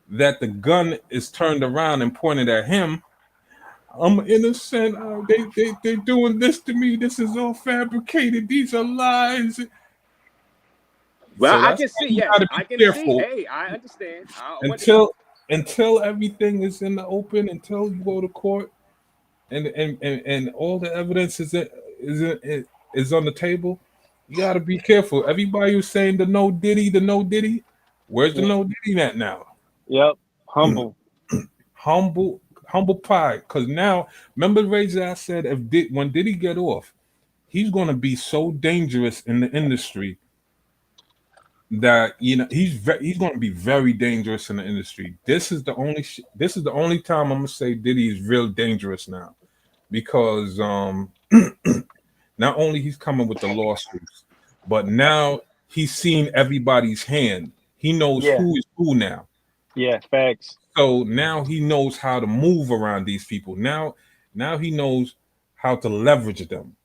that the gun is turned around and pointed at him, I'm innocent. They doing this to me. This is all fabricated. These are lies. Well, so I can see. Yes, I can see. Hey, I understand. Until everything is in the open, until you go to court, and all the evidence is on the table, you got to be careful. Everybody who's saying the no Diddy, where's the no Diddy at now? Yep, humble pie. Because now, remember, Raze, I said when Diddy get off, he's going to be so dangerous in the industry that he's going to be very dangerous in the industry. This is the only time I'm going to say Diddy is real dangerous now, because not only he's coming with the lawsuits, but now he's seen everybody's hand. He knows who is who now. Yeah, facts. So now he knows how to move around these people. Now he knows how to leverage them.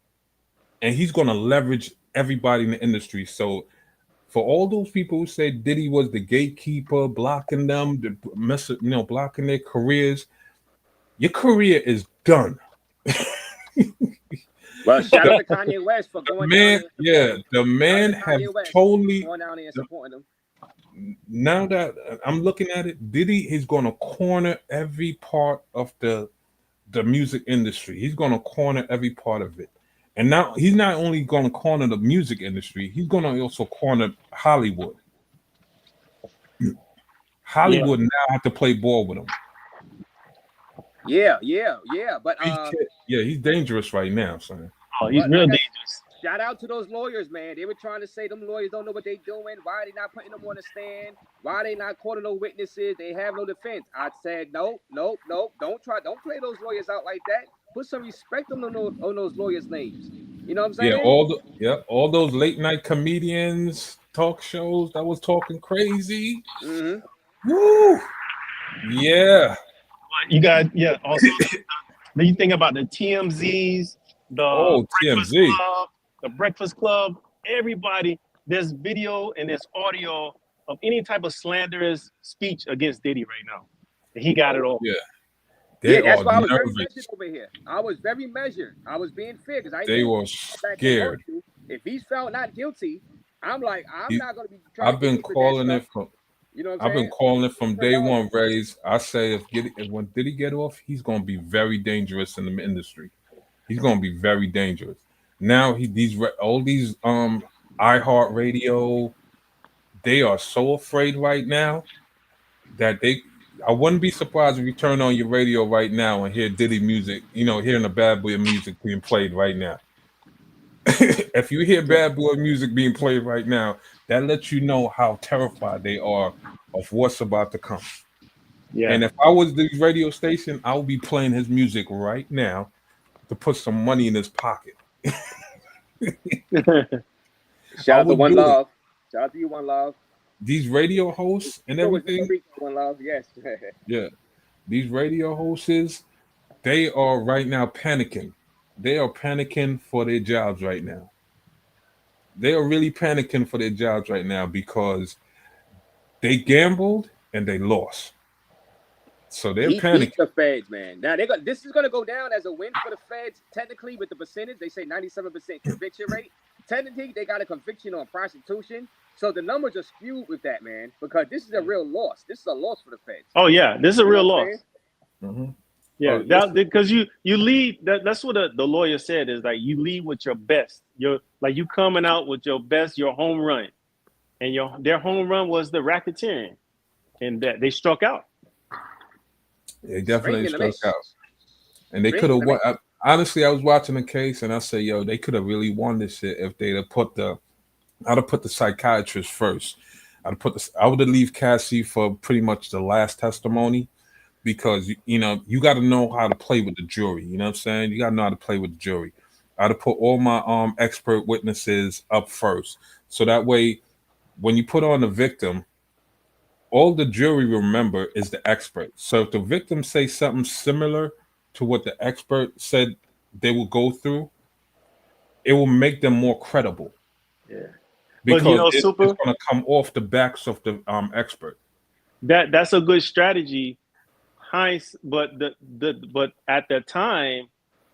And he's going to leverage everybody in the industry. So For all those people who said Diddy was the gatekeeper, blocking them, blocking their careers, your career is done. Well, shout out to Kanye West for going down there. The man have totally. Going down there and supporting them. Now that I'm looking at it, Diddy is going to corner every part of the music industry. He's going to corner every part of it. And now he's not only going to corner the music industry, he's going to also corner Hollywood. Hollywood now have to play ball with him. Yeah. But he's dangerous right now, son. Oh, he's real dangerous. Shout out to those lawyers, man. They were trying to say them lawyers don't know what they're doing. Why are they not putting them on the stand? Why are they not calling no witnesses? They have no defense. I said, no. Don't play those lawyers out like that. Put some respect on those lawyers' names. You know what I'm saying? Yeah, all those late night comedians, talk shows that was talking crazy. Mm-hmm. Woo! Yeah. You got also then you think about the TMZs, the Breakfast Club, everybody, there's video and there's audio of any type of slanderous speech against Diddy right now. And he got it all. Yeah. That's why I was very measured over here. I was very measured. I was being fair because they were scared. If he's found not guilty, I'm like, I'm not going to be trying. I've been calling it from. You know what I've been calling it from day one, Raze. I say when Diddy get off, he's going to be very dangerous in the industry. He's going to be very dangerous. Now all these iHeartRadio, they are so afraid right now that I wouldn't be surprised if you turn on your radio right now and hear Diddy music, hearing the Bad Boy music being played right now. If you hear Bad Boy music being played right now, that lets you know how terrified they are of what's about to come. Yeah. And if I was the radio station, I would be playing his music right now to put some money in his pocket. Shout out to One Love. Shout out to you, One Love. These radio hosts and everything. One Love, yes. Yeah. These radio hosts, they are right now panicking. They are panicking for their jobs right now. They are really panicking for their jobs right now because they gambled and they lost. So they're panicking. The feds, man. Now this is going to go down as a win for the feds. Technically, with the percentage, they say 97% conviction rate. Technically, they got a conviction on prostitution. So the numbers are skewed with that, man, because this is a real loss. This is a loss for the feds. Oh yeah, this is a real loss. Mm-hmm. Yeah, because you lead. That's what the lawyer said is like you lead with your best. You coming out with your best, your home run, and their home run was the racketeering, and that they struck out. They definitely struck out, and they could have won. Honestly, I was watching the case, and I said, "Yo, they could have really won this shit if they'd have put the psychiatrist first. I would have leave Cassie for pretty much the last testimony." Because, you got to know how to play with the jury. You know what I'm saying? You got to know how to play with the jury. I'd have put all my expert witnesses up first. So that way, when you put on the victim, all the jury remember is the expert. So if the victim say something similar to what the expert said they will go through, it will make them more credible. Yeah. Because it's going to come off the backs of the expert. That's a good strategy. But at the time,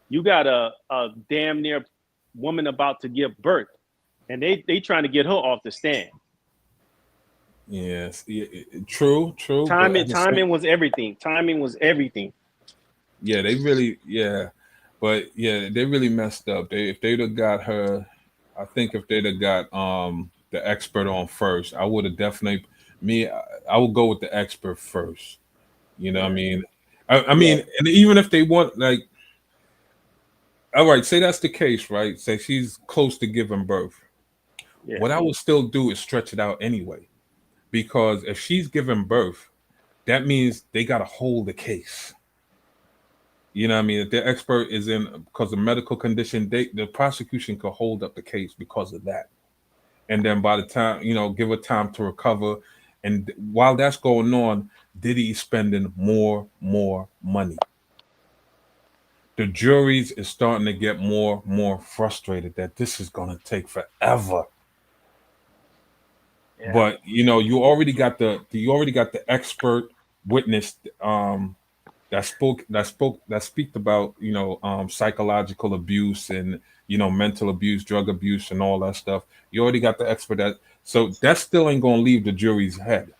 you got a damn near woman about to give birth, and they trying to get her off the stand. Yes, true. Timing was everything. Yeah, they really they really messed up. If they'd have got her, I think if they'd have got the expert on first, I would have definitely I would go with the expert first. You know what I mean? I mean, and even if they want, like, all right, say that's the case, right? Say she's close to giving birth. Yeah. What I would still do is stretch it out anyway. Because if she's giving birth, that means they got to hold the case. You know what I mean? If the expert is in, because of medical condition, the prosecution could hold up the case because of that. And then by the time, give her time to recover. And while that's going on, Diddy is spending more money. The juries is starting to get more frustrated that this is going to take forever. But you already got the expert witness that speak about psychological abuse and mental abuse, drug abuse, and all that stuff. You already got the expert so that still ain't gonna leave the jury's head.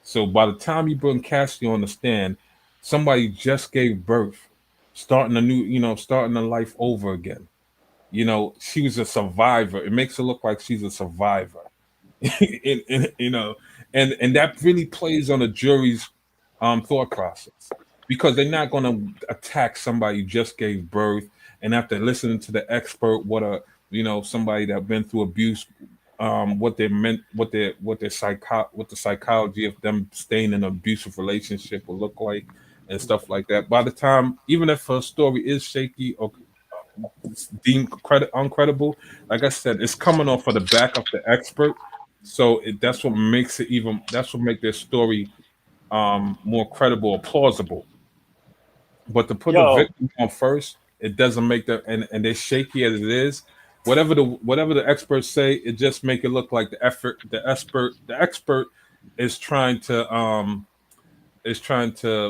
So by the time you bring Cassie on the stand, somebody just gave birth, starting a life over again. She was a survivor. It makes it look like she's a survivor. And that really plays on the jury's thought process, because they're not going to attack somebody who just gave birth and after listening to the expert somebody that been through abuse, what they meant, what the psychology of them staying in an abusive relationship will look like and stuff like that. By the time, even if her story is shaky or deemed uncredible, like I said, it's coming off of the back of the expert. So that's what makes their story more credible or plausible. But to put the Yo, victim on first, it doesn't make them, and they're shaky as it is. Whatever the experts say, it just make it look like the expert is trying to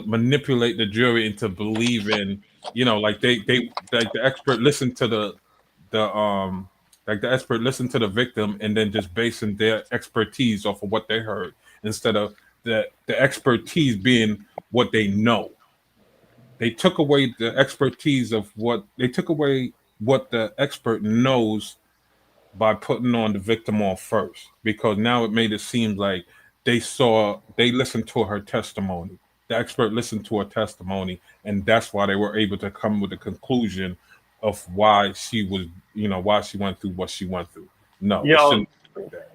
manipulate the jury into believing, like like the expert listened to the like the expert listened to the victim and then just basing their expertise off of what they heard, instead of the expertise being what they know. They took away the expertise of what they took away what the expert knows by putting on the victim on first, because now it made it seem like they listened to her testimony. The expert listened to her testimony, and that's why they were able to come with the conclusion of why she went through what she went through. No, it yo, shouldn't be like that.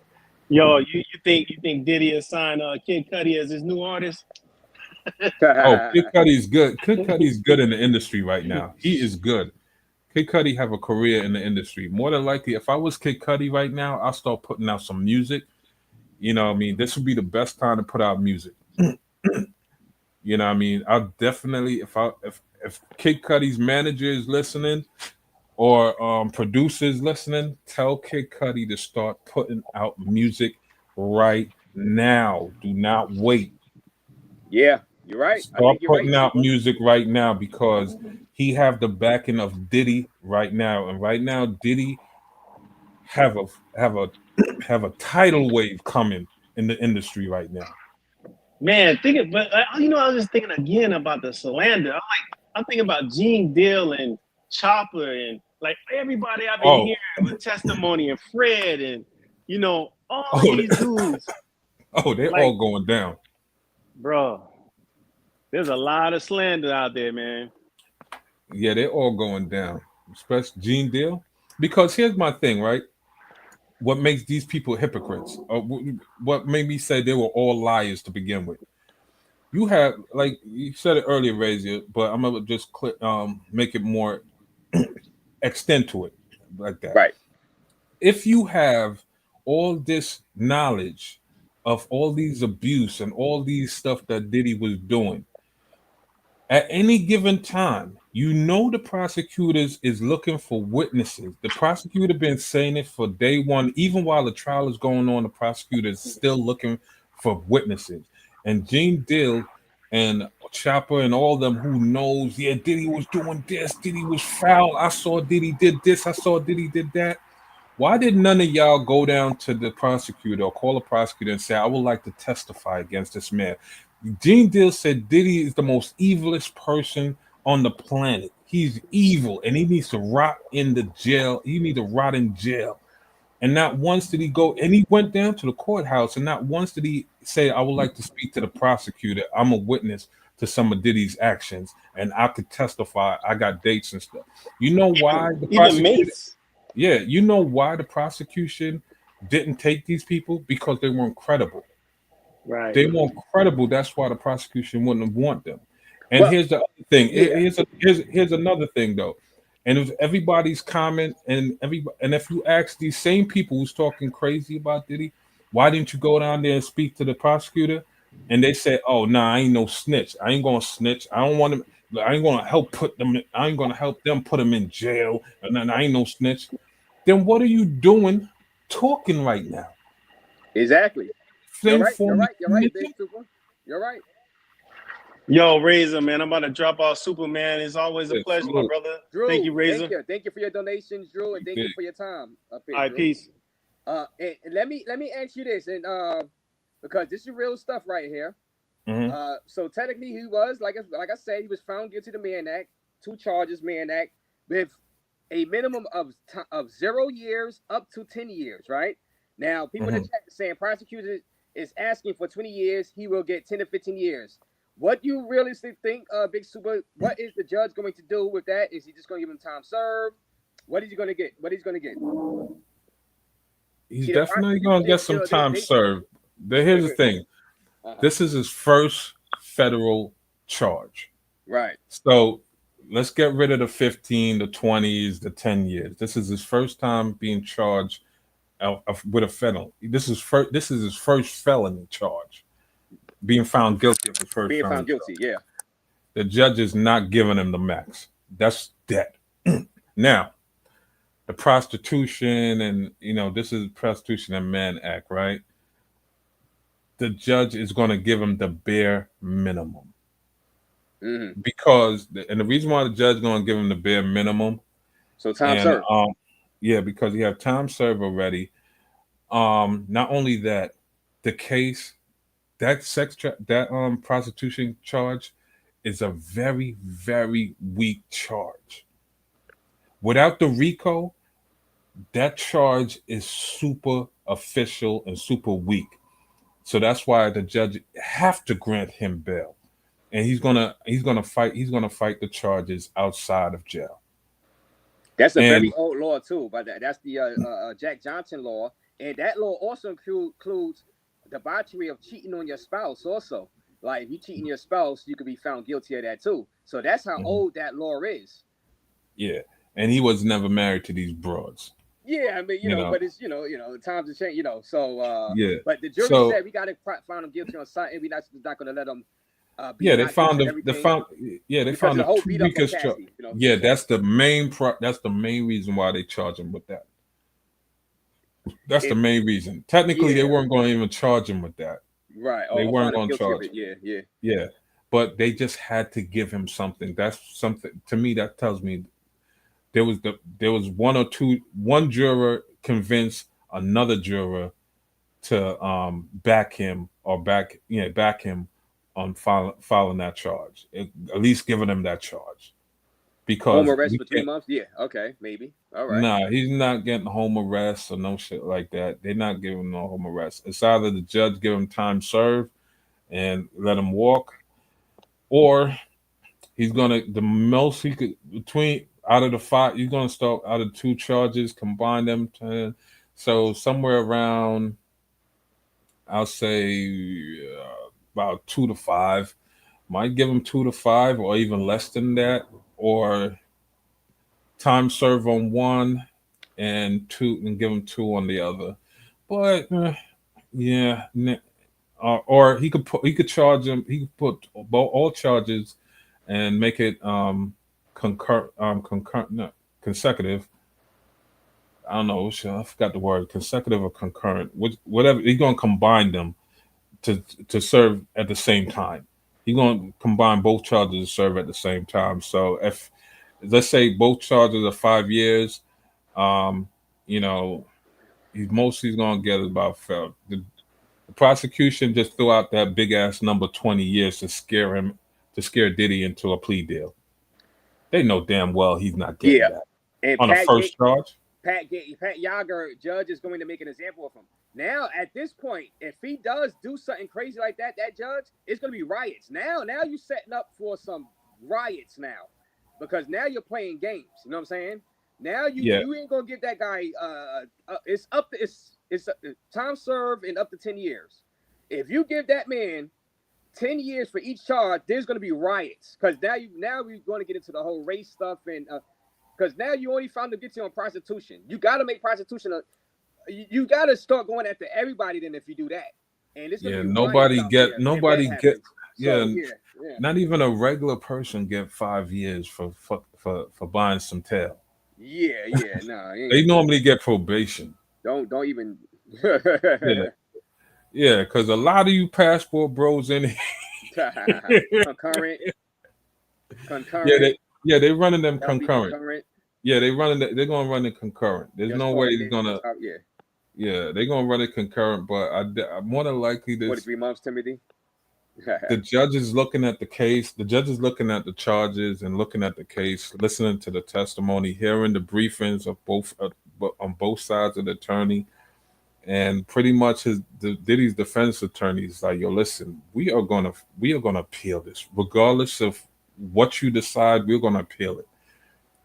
you think Diddy has signed Kid Cudi as his new artist? Oh, Kid Cudi's good. Kid Cudi's good in the industry right now. He is good. Kid Cudi have a career in the industry. More than likely, if I was Kid Cudi right now, I'll start putting out some music. What I mean? This would be the best time to put out music. What I mean? I'll definitely, if Kid Cudi's manager is listening or producers listening, tell Kid Cudi to start putting out music right now. Do not wait. Yeah, you're right. I Start think you're right, putting out Super. music right now, because he have the backing of Diddy right now, and right now Diddy have a have a have a tidal wave coming in the industry right now. Man, I was just thinking again about the slander. I'm thinking about Gene Deal and Chopper and like everybody I've been Oh, hearing with testimony and Fred and all of oh, these dudes. they're Like, all going down. bro, there's a lot of slander out there, man. Yeah, they're all going down, especially Gene Deal. Because here's my thing, right? What makes these people hypocrites? What made me say they were all liars to begin with? You have, like you said it earlier, Razor, but I'm gonna just make it more extend to it like that. Right. If you have all this knowledge of all these abuse and all these stuff that Diddy was doing, at any given time, the prosecutors is looking for witnesses. The prosecutor been saying it for day one, even while the trial is going on. The prosecutor is still looking for witnesses. And Gene Dill and Chopper and all them who knows, yeah, Diddy was doing this, Diddy was foul. I saw Diddy did this, I saw Diddy did that. Why did none of y'all go down to the prosecutor or call the prosecutor and say, I would like to testify against this man? Gene Deal said Diddy is the most evilest person on the planet. He's evil and he needs to rot in the jail. He needs to rot in jail. And not once did he go, and he went down to the courthouse, and not once did he say, I would like to speak to the prosecutor. I'm a witness to some of Diddy's actions, and I could testify. I got dates and stuff. You know why the Even prosecutor? mates. Yeah, you know why the prosecution didn't take these people? Because they weren't credible. Right. They weren't credible. That's why the prosecution wouldn't want them. And Well, here's the other thing. yeah. Here's another thing though. And if everybody's comment and if you ask these same people who's talking crazy about Diddy, why didn't you go down there and speak to the prosecutor? And they say, "Oh, nah, I ain't no snitch. I ain't gonna snitch. I don't want them. I ain't gonna help put them. I ain't gonna help them put them in jail. And then I ain't no snitch." Then what are you doing talking right now? Exactly. same You're form. right. You're right, Big Super. You're right. Yo, Razor, man, I'm about to drop off Superman. It's always a Yes, pleasure, my salute. brother. Drew, Thank you, Razor. Thank you for your donations, Drew, and thank you Big. for your time up here, All right, Drew. peace. And let me ask you this, and because this is real stuff right here. Mhm. So technically, he was like I said, he was found guilty of the Mann Act, 2 charges, Mann Act, with a minimum of 0 years up to 10 years. Right now, people in the chat saying prosecutors is asking for 20 years, he will get 10 to 15 years. What do you realistically think, Big Super? What is the judge going to do with that? Is he just going to give him time served? What is he going to get? What is he going to get? He's See, definitely going to get some time served. But here's the thing. This is his first federal charge. Right. So let's get rid of the 15, the 20s, the 10 years. This is his first time being charged with a felony. This is his first felony charge. Being found guilty of his first Being felony found guilty, charge. yeah. The judge is not giving him the max. That's dead. Now, the prostitution and, this is Prostitution and Mann Act, right? The judge is going to give him the bare minimum. Because, and the reason why the judge is going to give him the bare minimum. So time served. Yeah, because he have time served already. Not only that, the case, that prostitution charge is a very, very weak charge. Without the RICO, that charge is super official and super weak. So that's why the judge have to grant him bail. And he's gonna fight the charges outside of jail. That's a very old law too, but that's the Jack Johnson law, and that law also includes debauchery of cheating on your spouse. Also, like if you cheat on your spouse, you could be found guilty of that too. So that's how old that law is. Yeah, and he was never married to these broads. Yeah, I mean, but it's times have changed, So yeah, but the jury said we got to find him guilty on something. We're not going to let him. They found the whole 2 beat up on weakest Cassie, Yeah, that's the main reason why they charge him with that. That's the main reason. Technically, they weren't going to even charge him with that. Right. They weren't going to charge him. Yeah. Yeah. But they just had to give him something. That's something to me that tells me there was one juror convinced another juror to back him on filing that charge. At least giving him that charge. Because home arrest for 3 months? Yeah, okay, maybe. All right. Nah, he's not getting home arrest or no shit like that. They're not giving him no home arrest. It's either the judge give him time served and let him walk, or he's gonna the most he could out of the 5. He's gonna start out of 2 charges, combine them so somewhere around, I'll say about 2 to 5. Might give him 2 to 5 or even less than that, or time served on 1 and 2 and give him 2 on the other. But or he could charge him. He could put all charges and make it consecutive. I don't know. I forgot the word, consecutive or concurrent. Whatever. He's gonna combine them to serve at the same time. He's gonna combine both charges to serve at the same time. So if let's say both charges are 5 years, he's gonna get about the prosecution just threw out that big ass number 20 years to scare Diddy into a plea deal. They know damn well he's not getting that. And on a first charge. Pat Yager, judge is going to make an example of him. Now, at this point, if he does do something crazy like that judge, it's going to be riots. Now you're setting up for some riots now, because now you're playing games. You know what I'm saying? Now you ain't gonna get that guy. It's time served and up to 10 years. If you give that man 10 years for each charge, there's gonna be riots, because now we're going to get into the whole race stuff, and because now you only found to get you on prostitution. You got to make prostitution you got to start going after everybody. Then if you do that, and it's nobody get. Not even a regular person get 5 years for buying some tail. No. They normally get probation. Don't even. Yeah, because a lot of you passport bros in here. Concurrent, Yeah, concurrent, they running them that'll be concurrent. concurrent. Yeah, they're gonna run it concurrent. There's Just no call way it it's gonna. yeah. Yeah, they're gonna run it concurrent, but I'm more than likely this. 43 months, Timothy. The judge is looking at the case. The judge is looking at the charges and looking at the case, listening to the testimony, hearing the briefings of both on both sides of the attorney, and pretty much Diddy's defense attorney is like, "Yo, listen, we are gonna appeal this, regardless of what you decide. We're gonna appeal it."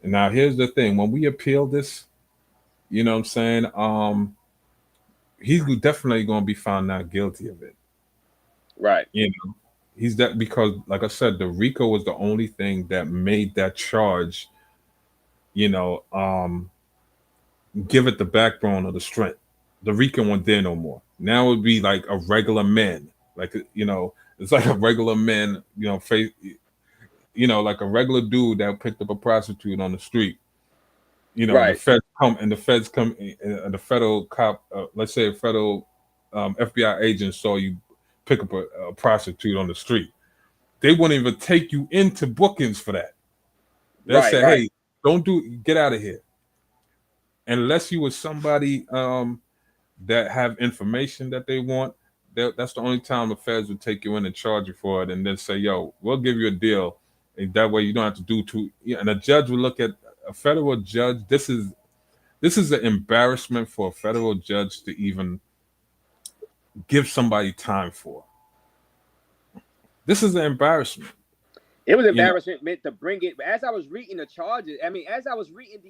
And now here's the thing: when we appeal this, you know what I'm saying? He's definitely gonna be found not guilty of it. Right. You know, he's that because, like I said, the RICO was the only thing that made that charge, you know, give it the backbone or the strength. The RICO one there no more. Now it would be like a regular man, like it's like a regular man, face, like a regular dude that picked up a prostitute on the street. Right. The feds come, and the federal cop, let's say a federal FBI agent saw you pick up a prostitute on the street. They wouldn't even take you into bookings for that. They'll say, "Hey, get out of here." Unless you were somebody that have information that they want, that's the only time the feds would take you in and charge you for it, and then say, "Yo, we'll give you a deal, and that way you don't have to do too." Yeah, and a judge will look at a federal judge. This is an embarrassment for a federal judge to even give somebody time for. This is an embarrassment. It was embarrassment meant to bring it. As I was reading the charges, I mean, as I was reading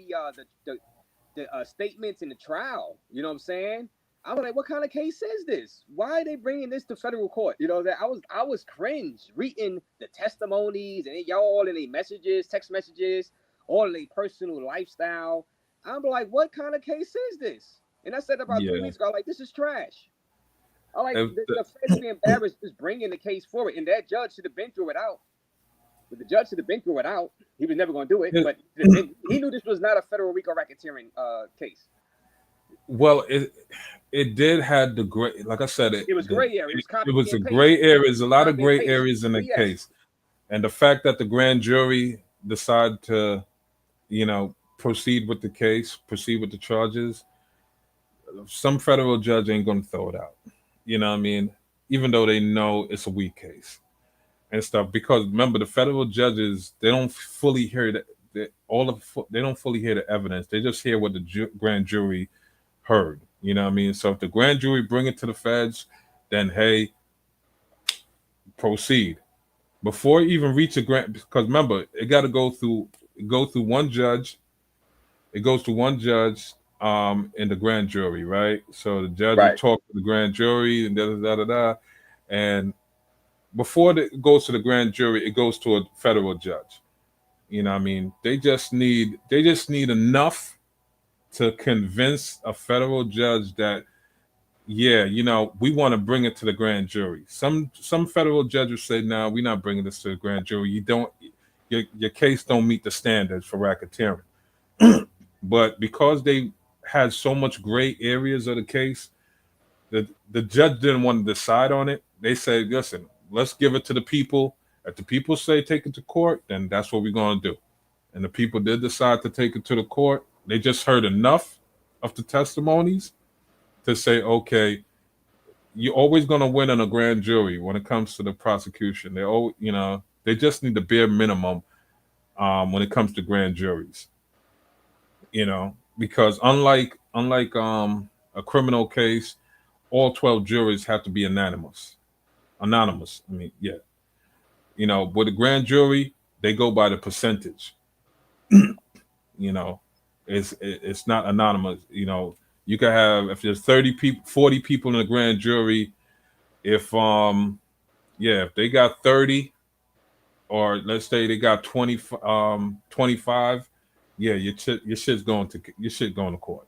the statements in the trial, you know what I'm saying? I was like, what kind of case is this? Why are they bringing this to federal court? You know, that I was cringe reading the testimonies and y'all in their messages, text messages, all in their personal lifestyle. I'm like, what kind of case is this? And I said about 3 weeks ago, like, this is trash. I like the feds be embarrassed just bringing the case forward, and that judge should have been through it out. But the judge should have been through it out. He was never going to do it, but he knew this was not a federal RICO racketeering case. Well, it did have the gray, like I said, it was gray area. It was a gray areas, a lot of gray areas in the case, and the fact that the grand jury decided to, proceed with the case, proceed with the charges, some federal judge ain't going to throw it out. You know what I mean? Even though they know it's a weak case and stuff, because remember the federal judges, they don't fully hear they don't fully hear the evidence. They just hear what the grand jury heard. You know what I mean? So if the grand jury bring it to the feds, then hey, proceed. Before you even reach a grand, because remember, it got to go through one judge. It goes to one judge in the grand jury, right? So the judge will talk to the grand jury and da. And before it goes to the grand jury, it goes to a federal judge. You know what I mean? They just need enough to convince a federal judge that, yeah, we want to bring it to the grand jury. Some federal judges say, "No, we're not bringing this to the grand jury. Your case don't meet the standards for racketeering." But because they had so much gray areas of the case, the judge didn't want to decide on it. They said, "Listen, let's give it to the people. If the people say take it to court, then that's what we're going to do." And the people did decide to take it to the court. They just heard enough of the testimonies to say, okay, you're always going to win in a grand jury when it comes to the prosecution. They just need the bare minimum when it comes to grand juries. Because unlike a criminal case, all 12 juries have to be anonymous. I mean, yeah. With a grand jury, they go by the percentage. It's not anonymous. You can have, if there's 30 people, 40 people in the grand jury, if they got 30, or let's say they got 25, yeah, your shit's going to court.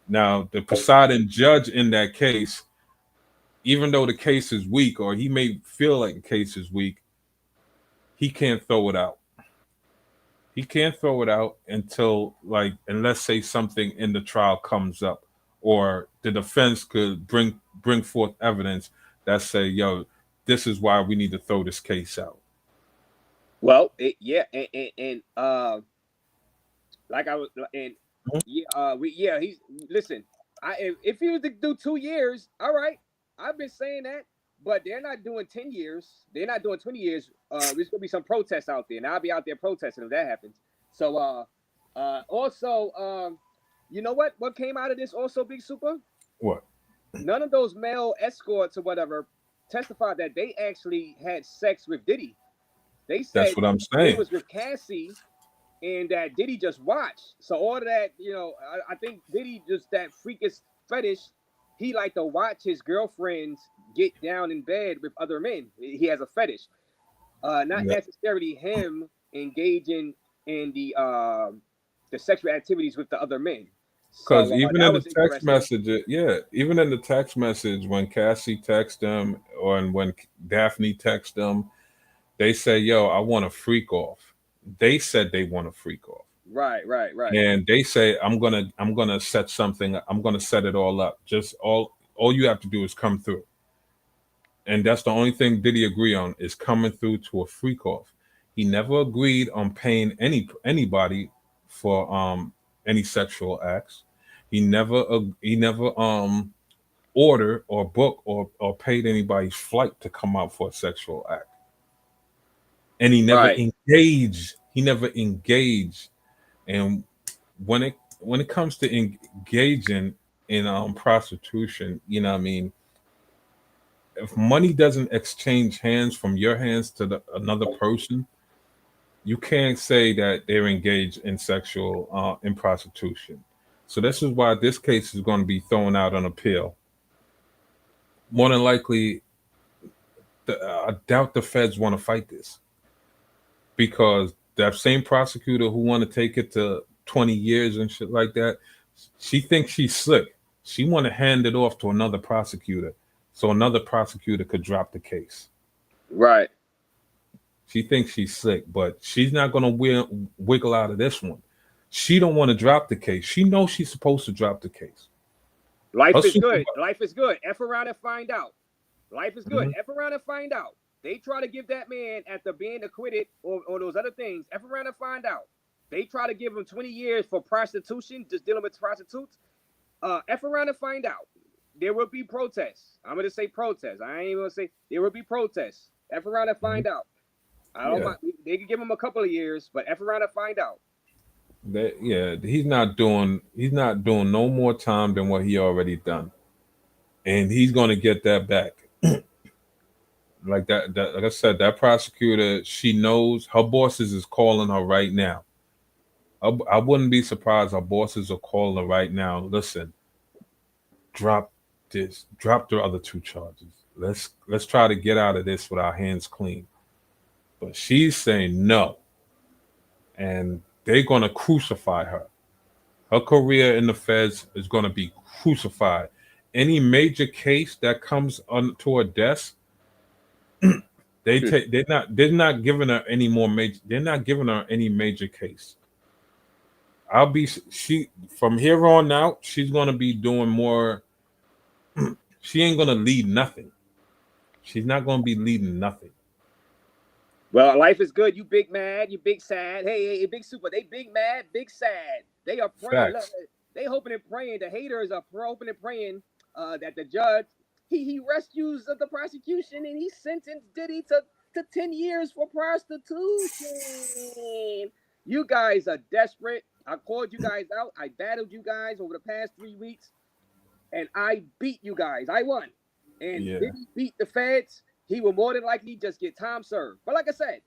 Now, the presiding judge in that case, even though the case is weak, or he may feel like the case is weak, he can't throw it out. He can't throw it out until, unless say something in the trial comes up, or the defense could bring forth evidence that say, yo, this is why we need to throw this case out. Well, like I was, and he's listen. If he was to do 2 years, all right. I've been saying that, but they're not doing 10 years. They're not doing 20 years. There's gonna be some protests out there, and I'll be out there protesting if that happens. So, also, you know what? What came out of this also, Big Super? What? None of those male escorts or whatever testified that they actually had sex with Diddy. They said that's what I'm saying. It was with Cassie, and that Diddy just watched. So all of that, I think Diddy just that freakish fetish. He like to watch his girlfriends get down in bed with other men. He has a fetish, not necessarily him engaging in the sexual activities with the other men. Because So, even in the text message, even in the text message, when Cassie texts them or when Daphne texts them, they say, "Yo, I want to freak off." They said they want to freak off. Right. And they say, I'm gonna set something. I'm gonna set it all up. Just all you have to do is come through. And that's the only thing Diddy agree on is coming through to a freak off. He never agreed on paying anybody for any sexual acts. He never ordered or booked or paid anybody's flight to come out for a sexual act. And he never engaged. He never engaged. And when it comes to engaging in prostitution, you know what I mean? If money doesn't exchange hands from your hands to another person, you can't say that they're engaged in sexual in prostitution. So this is why this case is going to be thrown out on appeal. More than likely, I doubt the feds want to fight this, because that same prosecutor who want to take it to 20 years and shit like that, she thinks she's slick. She want to hand it off to another prosecutor so another prosecutor could drop the case. Right. She thinks she's slick, but she's not going to wiggle out of this one. She don't want to drop the case. She knows she's supposed to drop the case. Life is good. Life is good. F around and find out. Life is good. F around and find out. They try to give that man, after being acquitted or those other things, F around and find out. They try to give him 20 years for prostitution, just dealing with prostitutes. F around and find out. There will be protests. I'm going to say protests. I ain't even going to say there will be protests. F around and find out. I don't mind. They can give him a couple of years, but F around and find out. He's not doing no more time than what he already done. And he's going to get that back. Like that, like I said, that prosecutor, she knows her bosses is calling her right now. I wouldn't be surprised her bosses are calling her right now. Listen, drop the other 2 charges. Let's try to get out of this with our hands clean. But she's saying no. And they're going to crucify her. Her career in the feds is going to be crucified. Any major case that comes onto her desk, they're not giving her any more major. They're not giving her any major case. From here on out, she's going to be doing more. She ain't going to lead nothing. She's not going to be leading nothing. Well, life is good. You big mad, you big sad. Hey, big super. They big mad, big sad. They are praying. They hoping and praying. The haters are hoping and praying that the judge he rescues the prosecution and he sentenced Diddy to 10 years for prostitution. You guys are desperate. I called you guys out. I battled you guys over the past 3 weeks, and I beat you guys. I won. And Diddy beat the feds. He will more than likely just get time served. But like I said,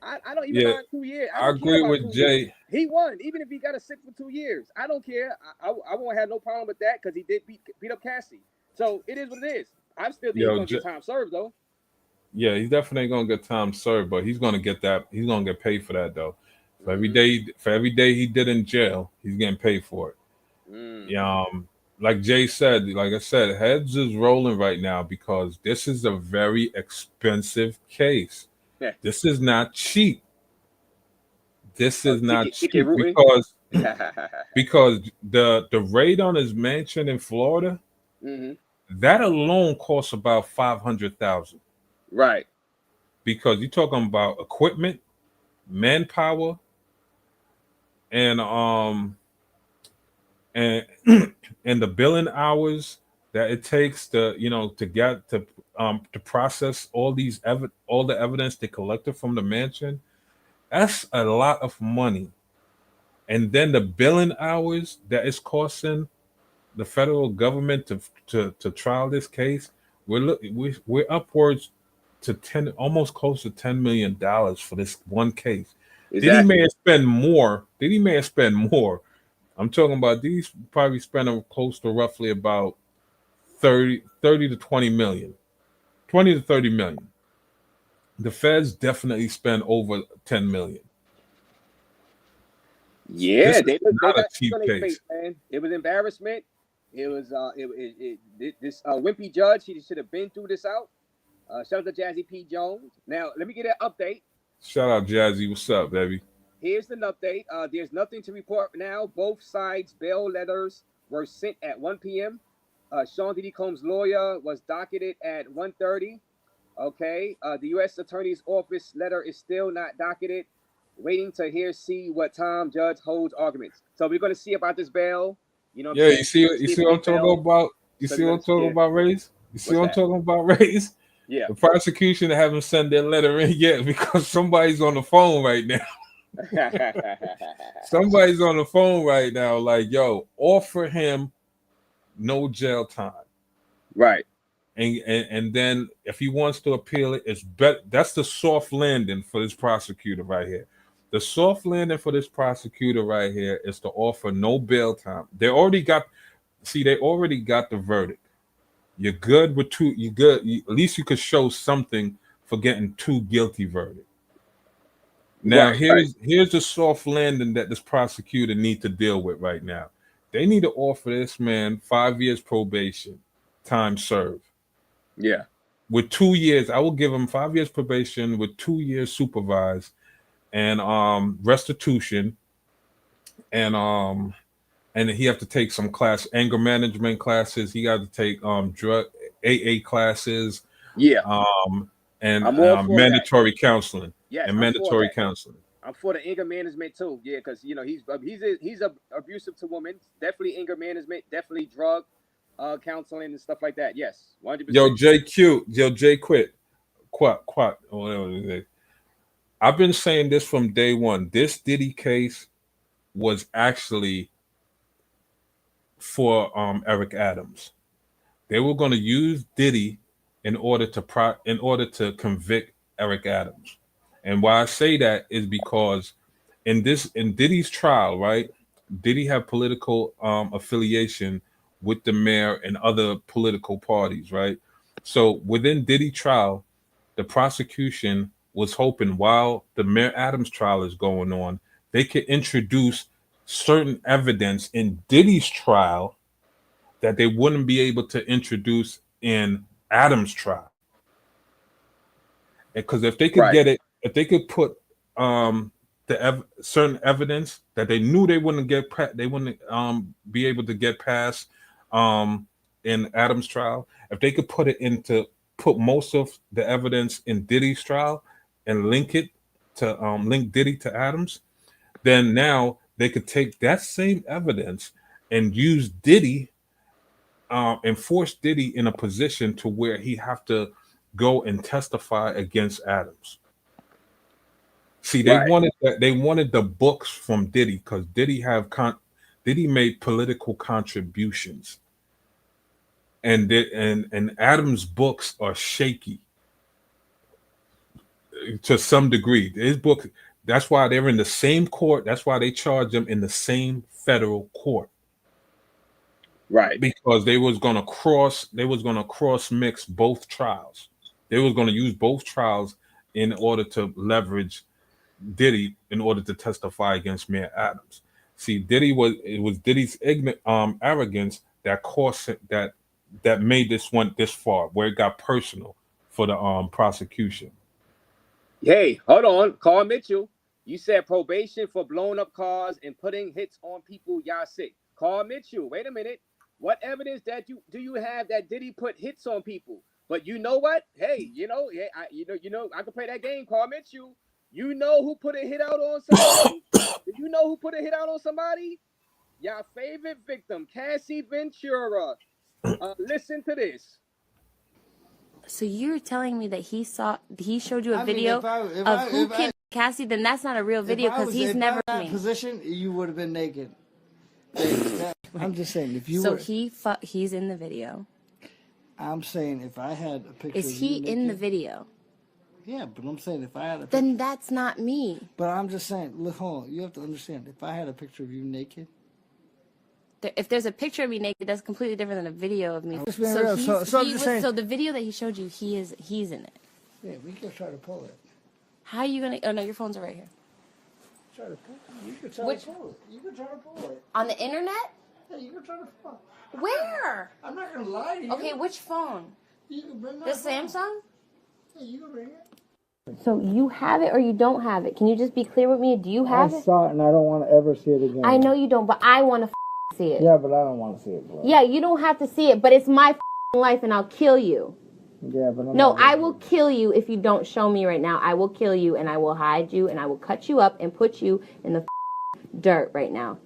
I don't even mind 2 years. I agree with Jay. Years. He won, even if he got a 6 for 2 years. I don't care. I won't have no problem with that because he did beat up Cassie. So it is what it is. I'm still think he's gonna get time served though. Yeah, he's definitely gonna get time served, but he's gonna get that. He's gonna get paid for that though. For every day he did in jail, he's getting paid for it. Like Jay said, like I said, heads is rolling right now because this is a very expensive case. Yeah. This is not cheap. This is not cheap because the raid on his mansion in Florida, that alone costs about $500,000. Right. Because you're talking about equipment, manpower, and and and the billing hours that it takes to to process all the evidence they collected from the mansion. That's a lot of money. And then the billing hours that it's costing the federal government to trial this case, we're upwards to almost close to $10 million for this one case. Exactly. Diddy may have spent more. I'm talking about these probably spending close to roughly about 30 to 20 million. 20 to 30 million. The feds definitely spend over 10 million. Yeah, they got a cheap case. Face, man. It was embarrassment. It was this wimpy judge. He should have been through this out. Shout out to Jazzy P. Jones. Now let me get an update. Shout out Jazzy. What's up, baby? Here's an update. There's nothing to report now. Both sides' bail letters were sent at 1 p.m. Sean Diddy Combs' lawyer was docketed at 1:30. Okay. The U.S. Attorney's Office letter is still not docketed. Waiting to see what time judge holds arguments. So we're going to see about this bail. You know. Yeah, you see what I'm talking about. You see what I'm talking about, Raze? You see what I'm talking about, Raze? Yeah. The prosecution haven't sent their letter in yet because somebody's on the phone right now. Somebody's on the phone right now, like, yo, offer him no jail time. Right. And then if he wants to appeal it, it's better. That's the soft landing for this prosecutor right here. The soft landing for this prosecutor right here is to offer no bail time. They already got the verdict. You're good with two. You're good. At least you could show something for getting 2 guilty verdicts. Now here's the soft landing that this prosecutor need to deal with right now. They need to offer this man 5 years probation, time served. Yeah. With 2 years, I will give him 5 years probation with 2 years supervised, and restitution, and he have to take some anger management classes. He got to take drug AA classes. Yeah. And mandatory counseling. Yes, and mandatory counseling. I'm for the anger management too. Yeah, because he's abusive to women. Definitely anger management. Definitely drug counseling and stuff like that. Yes, 100%. Yo, J quit. I've been saying this from day one. This Diddy case was actually for Eric Adams. They were going to use Diddy in order to convict Eric Adams. And why I say that is because in Diddy's trial, right? Diddy have political affiliation with the mayor and other political parties, right? So within Diddy trial, the prosecution was hoping while the Mayor Adams trial is going on, they could introduce certain evidence in Diddy's trial that they wouldn't be able to introduce in Adams' trial. Because if they could get it, if they could put certain evidence that they knew they wouldn't be able to get past in Adams' trial, if they could put most of the evidence in Diddy's trial and link Diddy to Adams, then now they could take that same evidence and use Diddy and force Diddy in a position to where he have to go and testify against Adams. See, they wanted the books from Diddy because Diddy made political contributions, and Adams' books are shaky to some degree. His book, that's why they're in the same court. That's why they charge them in the same federal court. Right. Because they was gonna cross mix both trials. They was gonna use both trials in order to leverage Diddy in order to testify against Mayor Adams. See, it was Diddy's arrogance that caused it, that made this went this far, where it got personal for the prosecution. Hey, hold on, Carl Mitchell. You said probation for blowing up cars and putting hits on people. Y'all sick. Carl Mitchell, wait a minute. What evidence that do you have that Diddy put hits on people? But you know what? Hey, I can play that game, Carl Mitchell. You know who put a hit out on somebody? Do you know who put a hit out on somebody? Your favorite victim, Cassie Ventura. Listen to this. So you're telling me that he showed you a video of who kidnapped Cassie? Then that's not a real video because he's never in that position. You would have been naked. I'm just saying, if you were. So he's in the video. I'm saying if I had a picture. Is he in the video? Yeah, but I'm saying if I had a picture. Then that's not me. But I'm just saying, look, hold on. You have to understand. If I had a picture of you naked. If there's a picture of me naked, that's completely different than a video of me. So the video that he showed you, he's in it. Yeah, we can try to pull it. How are you gonna? Oh no, your phones are right here. Try to pull it. You can try to pull it. You can try to pull it. On the internet? Yeah, you can try to pull it. Where? I'm not gonna lie to you. Okay, which phone? You can bring the Samsung? Yeah, you can bring it. So you have it or you don't have it? Can you just be clear with me? Do you have it? I saw it and I don't want to ever see it again. I know you don't, but I want to see it. Yeah, but I don't want to see it. Bro. Yeah, you don't have to see it, but it's my life and I'll kill you. Yeah, but I will kill you if you don't show me right now. I will kill you and I will hide you and I will cut you up and put you in the dirt right now.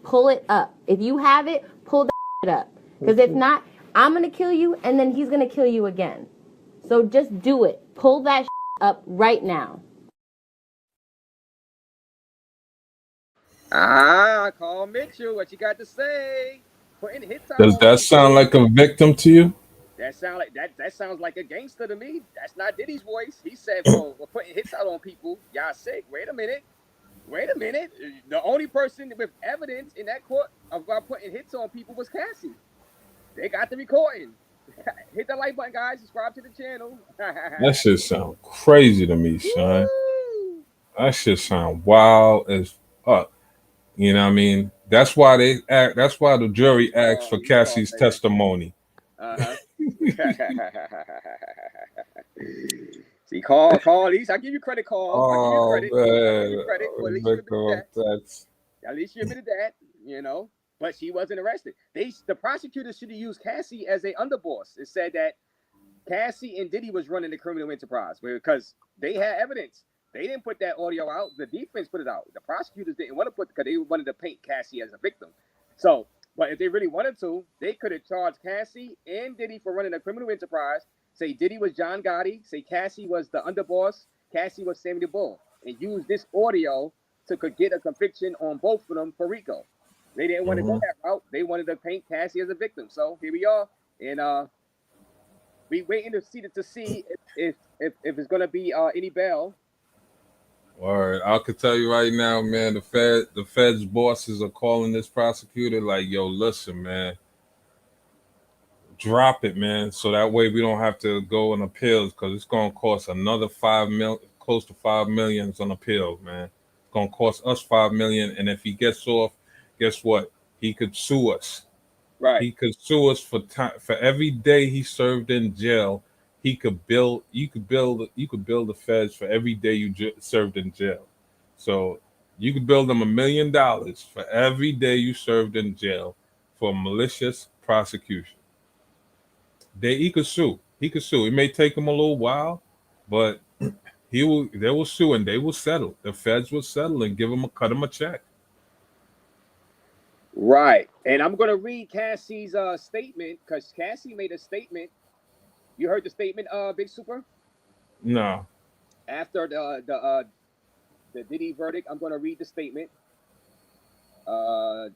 Pull it up. If you have it, pull that up. Because if not, I'm going to kill you and then he's going to kill you again. So just do it. Pull that up right now. Carl Mitchell, what you got to say? Putting hits out. Does that sound like a victim to you? That sounds like a gangster to me. That's not Diddy's voice. He said, "Well, we're putting hits out on people." Y'all sick. Wait a minute. The only person with evidence in that court about putting hits on people was Cassie. They got the recording. Hit the like button, guys. Subscribe to the channel. That shit sound crazy to me, son. Woo! That shit sound wild as fuck. You know what I mean? That's why the jury asked for Cassie's testimony. See, Carl, at least I give you credit, Carl. Oh, I give you credit. Well, at least you admitted that, you know. But she wasn't arrested. The prosecutors should have used Cassie as a underboss. It said that Cassie and Diddy was running the criminal enterprise because they had evidence. They didn't put that audio out. The defense put it out. The prosecutors didn't want to put because they wanted to paint Cassie as a victim. So, but if they really wanted to, they could have charged Cassie and Diddy for running a criminal enterprise. Say Diddy was John Gotti. Say Cassie was the underboss. Cassie was Sammy the Bull. And use this audio to get a conviction on both of them for RICO. They didn't want to go that route. They wanted to paint Cassie as a victim. So here we are. And we waiting to see if it's gonna be any bail. All right, I could tell you right now, man, the Fed's bosses are calling this prosecutor like, yo, listen, man, drop it, man. So that way we don't have to go on appeals because it's going to cost another close to $5 million on appeals, man. It's going to cost us $5 million. And if he gets off, guess what? He could sue us. Right. He could sue us for every day he served in jail. You could bill the feds for every day you served in jail. So you could bill them $1 million for every day you served in jail for malicious prosecution. He could sue. It may take him a little while, but they will sue and they will settle. The feds will settle and cut him a check. Right. And I'm gonna read Cassie's statement because Cassie made a statement. You heard the statement, Big Super? No. After the Diddy verdict, I'm gonna read the statement. Because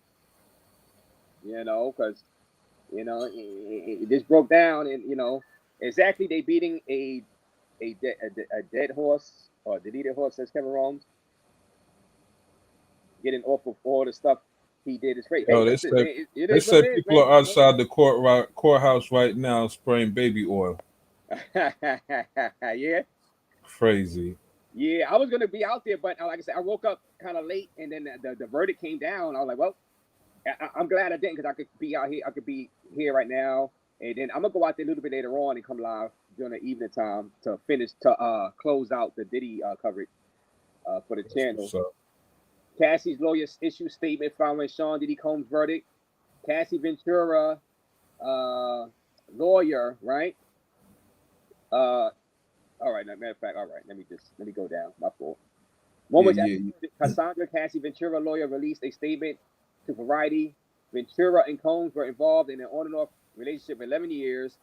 this broke down, and exactly they beating a dead horse, or the dead horse, says Kevin Rollins, getting off of all the stuff he did is great. They said people are outside the courthouse right now spraying baby oil. Yeah. Crazy. Yeah, I was gonna be out there, but like I said, I woke up kind of late, and then the verdict came down. I was like, well, I'm glad I didn't because I could be out here. I could be here right now, and then I'm gonna go out there a little bit later on and come live during the evening time to close out the Diddy coverage. for the channel. So, Cassie's lawyers issue statement following Sean Diddy Combs' verdict. Cassie Ventura, lawyer, right? All right. Matter of fact, all right. Let me go down. My fault. Moments after Cassandra Cassie Ventura, lawyer, released a statement to Variety. Ventura and Combs were involved in an on and off relationship for 11 years.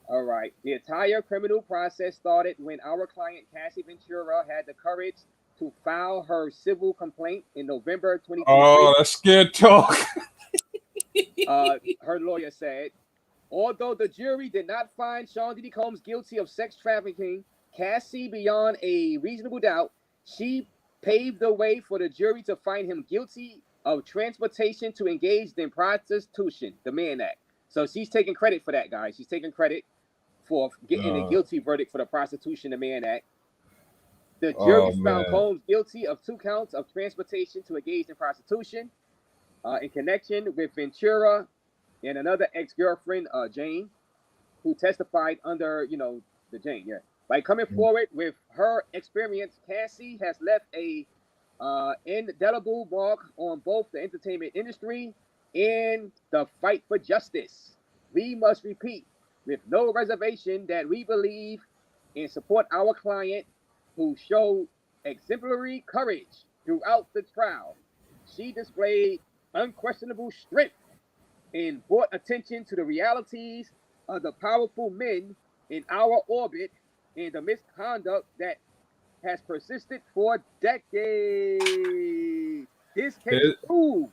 All right. The entire criminal process started when our client Cassie Ventura had the courage to file her civil complaint in November 2023. oh, that's scared talk. Her lawyer said, although the jury did not find Sean Diddy Combs guilty of sex trafficking, Cassie, beyond a reasonable doubt, she paved the way for the jury to find him guilty of transportation to engage in prostitution, the Mann Act. So she's taking credit for that, guys. She's taking credit for getting a guilty verdict for the prostitution, the Mann Act. The jury found Combs guilty of 2 counts of transportation to engage in prostitution in connection with Ventura and another ex-girlfriend, Jane, who testified under, the Jane, yeah. By coming forward with her experience, Cassie has left a indelible mark on both the entertainment industry and the fight for justice. We must repeat with no reservation that we believe and support our client, who showed exemplary courage throughout the trial. She displayed unquestionable strength and brought attention to the realities of the powerful men in our orbit and the misconduct that has persisted for decades. This case proves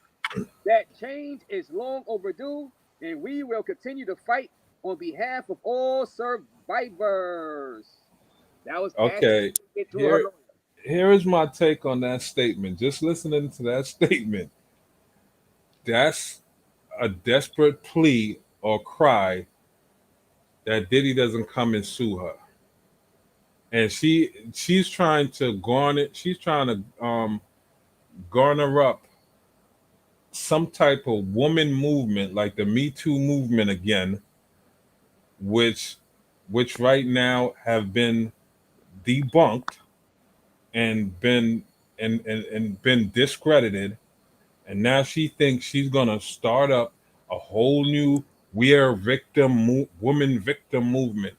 that change is long overdue, and we will continue to fight on behalf of all survivors. That was okay. Here is my take on that statement. Just listening to that statement, that's a desperate plea or cry that Diddy doesn't come and sue her. And she's trying to garner up some type of woman movement, like the Me Too movement again, which right now have been debunked and been discredited. And now she thinks she's gonna start up a whole new woman victim movement.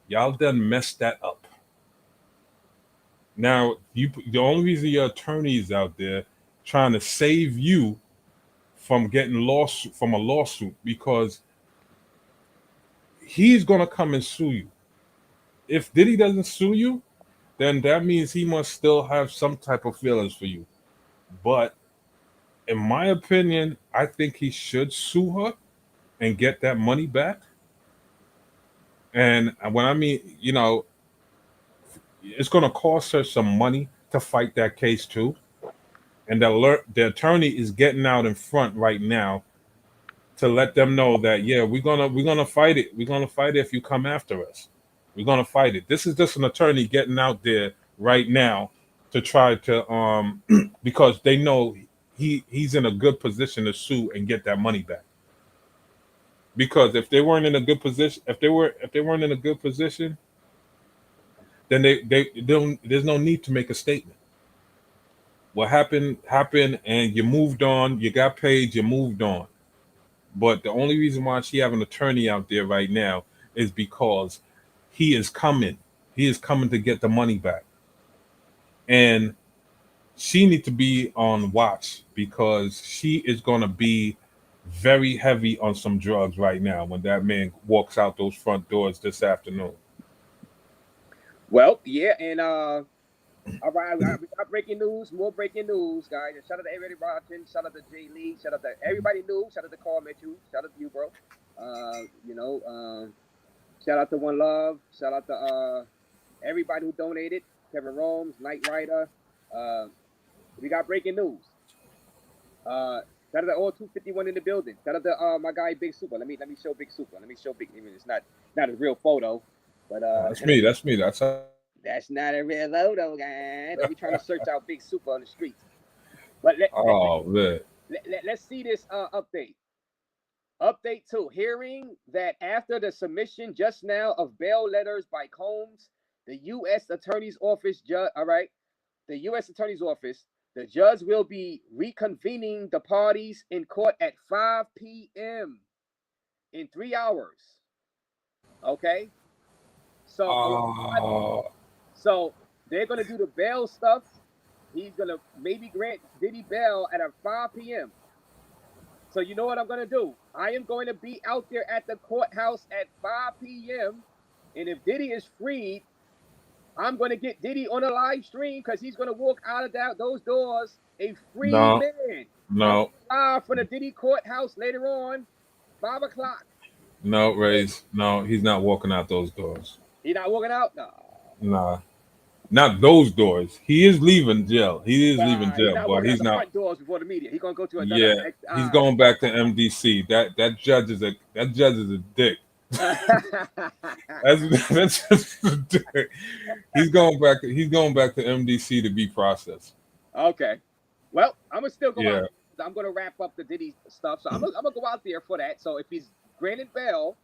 Y'all done messed that up. Now the only reason your attorneys out there trying to save you from getting from a lawsuit, because he's gonna come and sue you. If Diddy doesn't sue you, then that means he must still have some type of feelings for you. But in my opinion, I think he should sue her and get that money back. And when I mean, it's going to cost her some money to fight that case too. And the attorney is getting out in front right now to let them know that, yeah, we're gonna fight it. We're gonna fight it if you come after us. We're gonna fight it. This is just an attorney getting out there right now to try to because they know he's in a good position to sue and get that money back. Because if they weren't in a good position, then there's no need to make a statement. What happened, and you moved on. You got paid. You moved on. But the only reason why she have an attorney out there right now is because he is coming. He is coming to get the money back. And she needs to be on watch, because she is going to be very heavy on some drugs right now when that man walks out those front doors this afternoon. Well, yeah, and all right, we got breaking news, more breaking news, guys. And shout out to everybody watching. Shout out to Jay Lee. Shout out to everybody new. Shout out to Carl Mitchell. Shout out to you, bro. Shout out to One Love. Shout out to everybody who donated. Kevin Romes, Knight Rider. We got breaking news. Shout out to all 251 in the building. Shout out to my guy Big Super. Let me show Big Super. Let me show Big. I mean, it's not a real photo, but that's me. That's That's not a real photo, guys. We trying to search out Big Super on the streets. But let's see this update. Update 2. Hearing that after the submission just now of bail letters by Combs, the U.S. Attorney's Office judge. All right. the U.S. Attorney's Office, the judge will be reconvening the parties in court at 5 p.m. in 3 hours. Okay? So they're going to do the bail stuff. He's going to maybe grant Diddy bail at 5 p.m. So you know what I'm going to do? I am going to be out there at the courthouse at 5 p.m. And if Diddy is freed, I'm going to get Diddy on a live stream because he's going to walk out of those doors a free man. No. Live from the Diddy courthouse later on, 5 o'clock. No, Raze. No, he's not walking out those doors. He's not walking out? No. Nah. Not those doors. He is leaving jail. He is leaving jail, but he's not. Front doors before the media. He's going to go to another. Yeah, he's going back to MDC. That judge is a dick. that's just a dick. He's going back to MDC to be processed. Okay. Well, I'm gonna still go out. I'm gonna wrap up the Diddy stuff, so I'm gonna go out there for that. So if he's granted bail,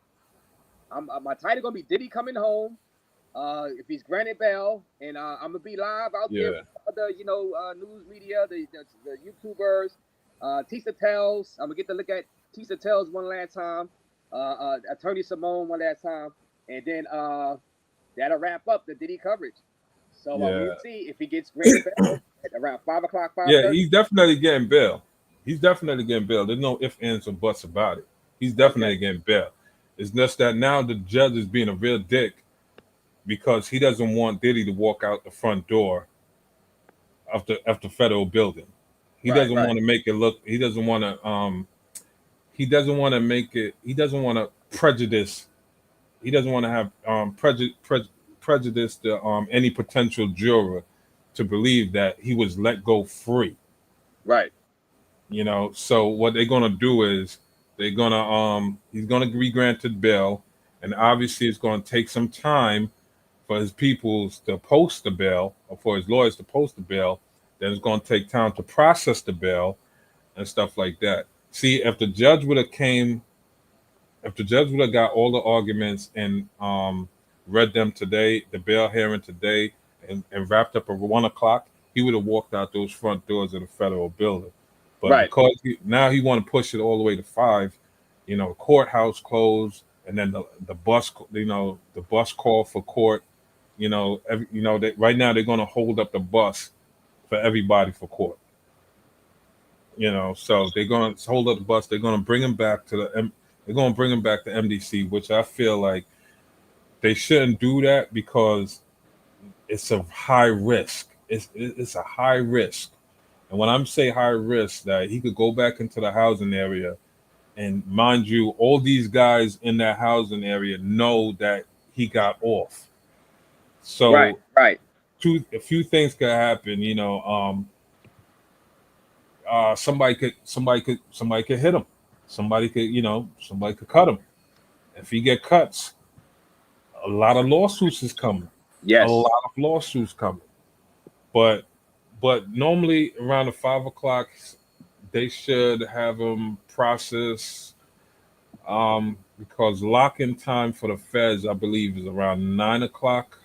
my title gonna be Diddy coming home. If he's granted bail, and I'm gonna be live out there for the news media, the YouTubers, Tisa Tells. I'm gonna get to look at Tisa Tells one last time, Attorney Simone one last time, and then that'll wrap up the Diddy coverage. So we'll see if he gets granted bail at around 5 o'clock. 5:30. Yeah, he's definitely getting bail. There's no ifs, ands, or buts about it. He's definitely getting bail. It's just that now the judge is being a real dick because he doesn't want Diddy to walk out the front door of the federal building. He doesn't want to make it look. He doesn't want to. He doesn't want to make it. He doesn't want to prejudice. He doesn't want to have prejudice to any potential juror to believe that he was let go free. Right. So what they're gonna do is he's gonna be granted bail, and obviously it's gonna take some time for his peoples to post the bail, or for his lawyers to post the bail. Then it's gonna take time to process the bail and stuff like that. See, if the judge would have got all the arguments and read them today, the bail hearing today, and wrapped up at 1 o'clock, he would have walked out those front doors of the federal building. But because now he want to push it all the way to 5, courthouse closed, and then the bus, the bus call for court, right now they're going to hold up the bus for everybody for court. So they're going to hold up the bus. They're going to bring him back to MDC, which I feel like they shouldn't do that because it's a high risk. It's a high risk. And when I'm saying high risk, that he could go back into the housing area, and mind you, all these guys in that housing area know that he got off. So right. A few things could happen. Somebody could hit him. Somebody could cut him. If he get cuts, a lot of lawsuits is coming. Yes. A lot of lawsuits coming. But normally around the 5 o'clock, they should have him process because lock-in time for the feds, I believe, is around 9 o'clock.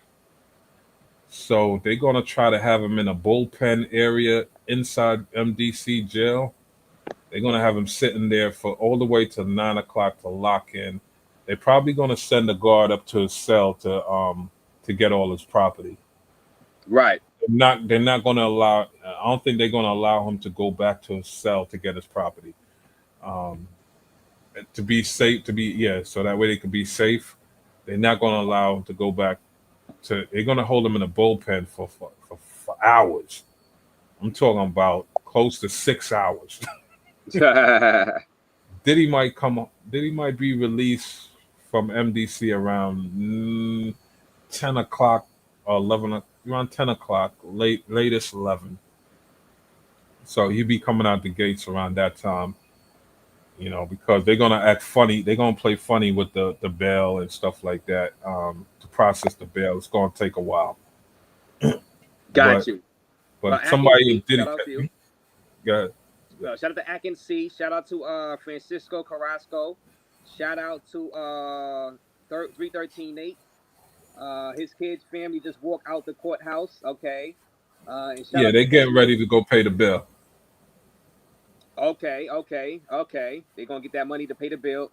So they're going to try to have him in a bullpen area inside MDC jail. They're going to have him sitting there for all the way to 9 o'clock to lock in. They're probably going to send a guard up to his cell to get all his property. Right. They're not going to allow. I don't think they're going to allow him to go back to his cell to get his property. To be safe, so that way they can be safe. They're not going to allow him to go back to. They're going to hold him in a bullpen for hours. I'm talking about close to 6 hours. Diddy might be released from MDC around 10 o'clock or 11, around 10 o'clock, latest 11. So he'll be coming out the gates around that time, because they're going to act funny. They're going to play funny with the bail and stuff like that to process the bail. It's going to take a while. Got you. But somebody Diddy. Go ahead. Shout out to Atkins C. Shout out to Francisco Carrasco. Shout out to 313 Nate. His kids' family just walked out the courthouse. Okay. And shout Yeah, out they to getting Cassie. ready to go pay the bill. Okay. They're gonna get that money to pay the bill,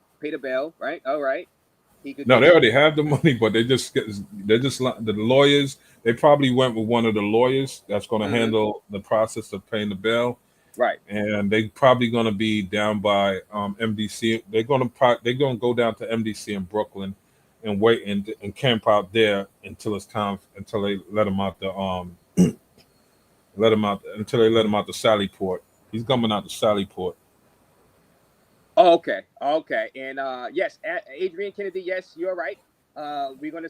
right? All right. He could No, get they it. already have the money, but they're just the lawyers. They probably went with one of the lawyers that's going to Hmm. handle the process of paying the bill, Right. and they probably going to be down by MDC. They're going to go down to MDC in Brooklyn and wait and camp out there until it's time until they let him out the let him out until they let him out the Sally Port. He's coming out the Sally Port. Oh, okay. And yes, Adrian Kennedy. Yes, you're right. We're gonna.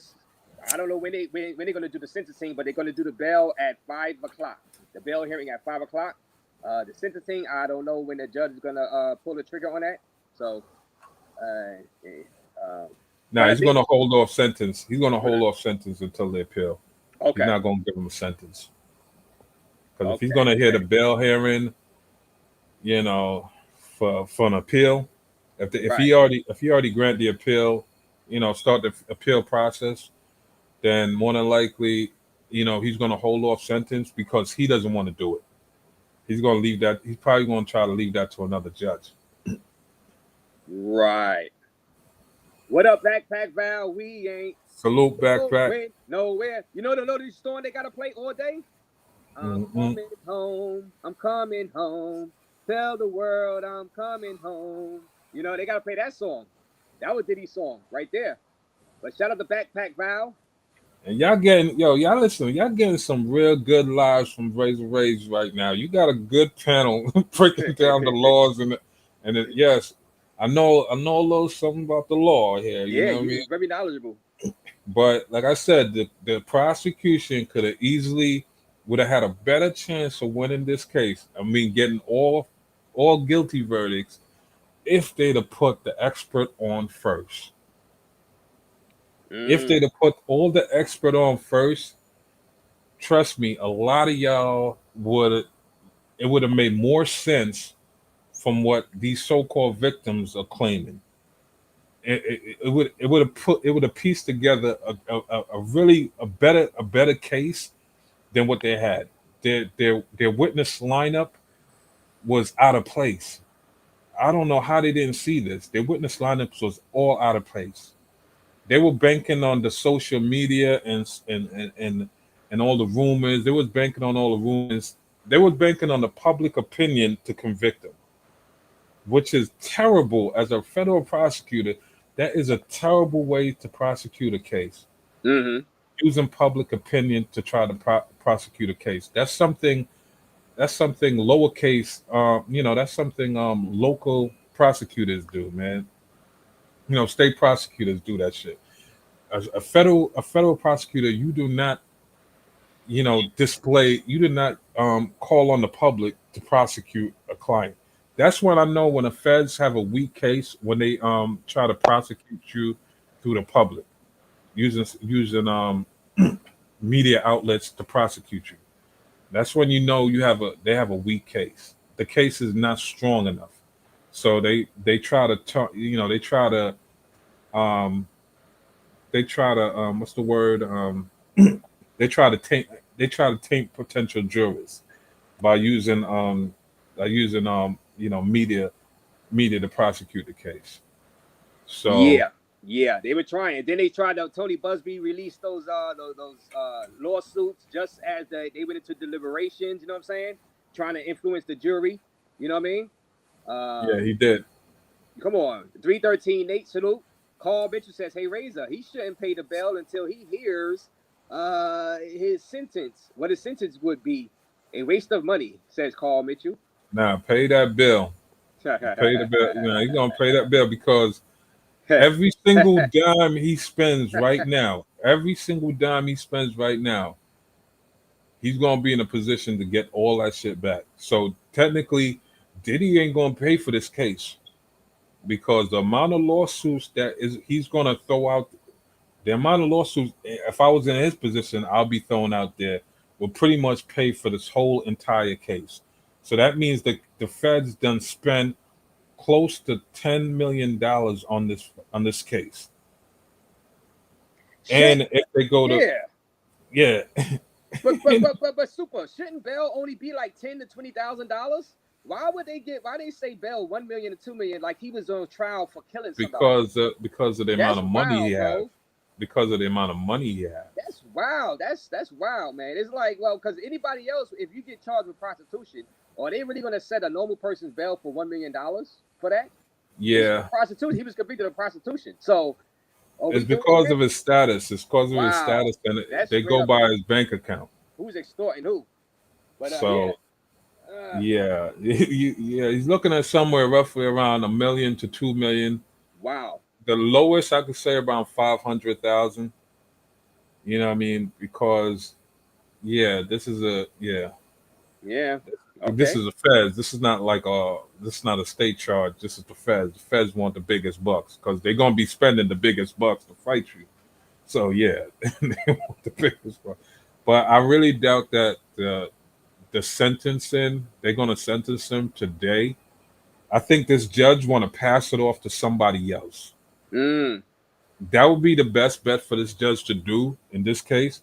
I don't know when they're gonna do the sentencing, but they're gonna do the bail at 5 o'clock. The bail hearing at 5 o'clock. The sentencing, I don't know when the judge is gonna pull the trigger on that. So, but Now I he's going think to hold off sentence. He's going to hold off sentence until they appeal. He's okay, not going to give him a sentence. Because if he's okay, going to hear the okay, bail hearing, you know, for an appeal, right. if he already grant the appeal, start the appeal process, then more than likely, he's going to hold off sentence because he doesn't want to do it. He's going to leave that. He's probably going to try to leave that to another judge. Right. What up, Backpack Val? We ain't Salute, backpack. going nowhere. You know the Loaded Storm they gotta play all day? I'm Mm-mm. coming home. I'm coming home. Tell the world I'm coming home. You know, they gotta play that song. That was Diddy's song right there. But shout out to Backpack Val. And y'all listen, y'all getting some real good lives from Raze right now. You got a good panel breaking down the laws yes, I know a little something about the law here, you Yeah, know what I you mean? was very knowledgeable. But like I said, the prosecution could have easily would have had a better chance of winning this case. I mean, getting all guilty verdicts if they'd have put the expert on first. If they'd Mm. have put all the expert on first, trust me, a lot of y'all would have made more sense from what these so-called victims are claiming. It would have pieced together a really a better case than what they had. Their witness lineup was out of place. I don't know how they didn't see this. Their witness lineup was all out of place. They were banking on the social media and all the rumors. They was banking on all the rumors. They was banking on the public opinion to convict them, which is terrible. As a federal prosecutor, that is a terrible way to prosecute a case. Mm-hmm. Using public opinion to try to prosecute a case. That's something. That's something lowercase. That's something local prosecutors do, man. State prosecutors do that shit. As a federal prosecutor, you do not you do not call on the public to prosecute a client. That's when I know when the feds have a weak case, when they try to prosecute you through the public using media outlets to prosecute you. That's when you know they have a weak case. The case is not strong enough, so they try to um they try to what's the word they try to taint potential jurors by using media to prosecute the case. So Yeah, they were trying. Then they tried to Tony Busby released those lawsuits just as they went into deliberations, you know what I'm saying? Trying to influence the jury, you know what I mean? yeah, Um, he did. Come on. 313 Nate salute. Carl Mitchell says, "Hey Razor, he shouldn't pay the bail until he hears his sentence. What his sentence would be. A waste of money," says Carl Mitchell. Now pay that bill. Pay the bill. He's gonna pay that bill because every single dime he spends right now, he's gonna be in a position to get all that shit back. So technically, Diddy ain't gonna pay for this case because the amount of lawsuits he's gonna throw out, the amount of lawsuits. If I was in his position, I'll be throwing out there will pretty much pay for this whole entire case. So that means that the feds done spent close to $10 million on this case. Shit. And if they go to Yeah. yeah, But super, shouldn't bail only be like $10,000 to $20,000? Why they say bail 1 million to 2 million like he was on trial for killing somebody? Because of the amount That's of money he wild, has. bro. Because of the amount of money he has. That's wild. That's wild, man. It's like, well, because anybody else, if you get charged with prostitution, are they really gonna set a normal person's bail for $1 million for that? Yeah. Prostitution. He was convicted of prostitution. So are we It's doing because this? of his status. It's because of his Wow. status, and That's they straight go up. by his bank account. Who's extorting who? But So yeah. yeah, he's looking at somewhere roughly around $1 million to $2 million. Wow. The lowest I could say around 500,000. You know what I mean? Because this is a Yeah. This Okay. is a feds. This is not like this is not a state charge. This is the feds. The feds want the biggest bucks because they're gonna be spending the biggest bucks to fight you. So yeah, they want the biggest bucks. But I really doubt that the sentencing, they're gonna sentence him today. I think this judge want to pass it off to somebody else. Mm. That would be the best bet for this judge to do in this case.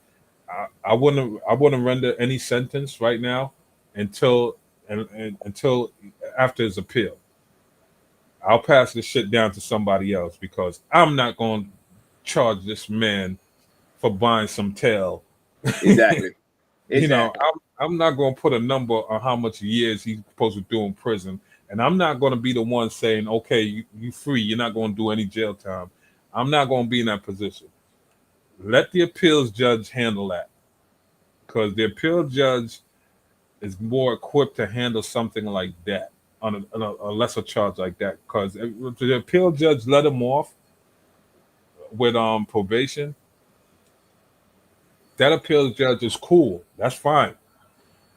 I wouldn't render any sentence right now until until after his appeal. I'll pass this shit down to somebody else because I'm not going to charge this man for buying some tail. Exactly. You know, I'm not going to put a number on how much years he's supposed to do in prison, and I'm not going to be the one saying, "Okay, you free. You're not going to do any jail time." I'm not going to be in that position. Let the appeals judge handle that, because the appeal judge is more equipped to handle something like that on a lesser charge like that. Because if the appeal judge let him off with probation, that appeal judge is cool. That's fine.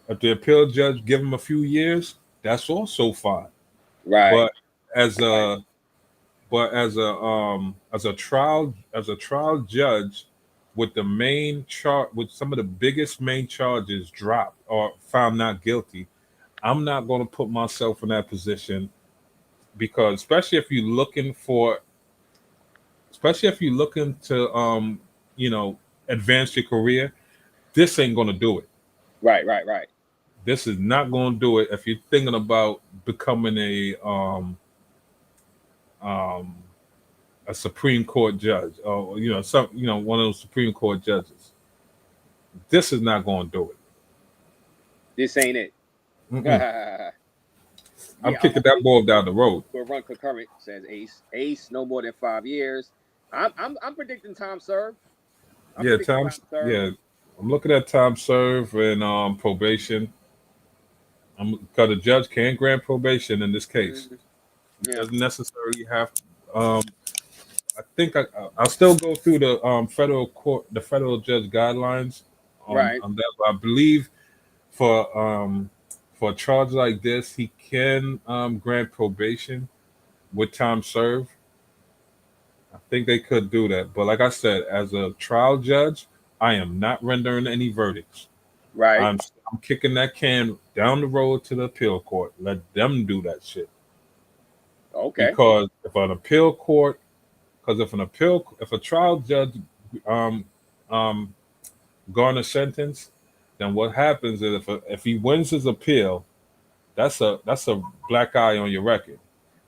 If the appeal judge give him a few years, that's also fine. Right. But as a trial judge with the main chart with some of the biggest main charges dropped or found not guilty, I'm not going to put myself in that position, because especially if you're looking to advance your career, this ain't going to do it. Right. This is not going to do it if you're thinking about becoming a Supreme Court judge, or one of those Supreme Court judges. This is not going to do it. This ain't it. I'm kicking that ball down the road. We'll run concurrent, says Ace. Ace, no more than 5 years. I'm predicting time served. Time served. I'm looking at time served and probation. Because the judge can grant probation in this case. Yeah. Doesn't necessarily have. I think I'll still go through the federal court, the federal judge guidelines right. on that. But I believe for a charge like this, he can grant probation with time served. I think they could do that. But like I said, as a trial judge, I am not rendering any verdicts. Right. I'm kicking that can down the road to the appeal court. Let them do that shit. Okay. Because if a trial judge garner sentence, then what happens is if he wins his appeal, that's a black eye on your record.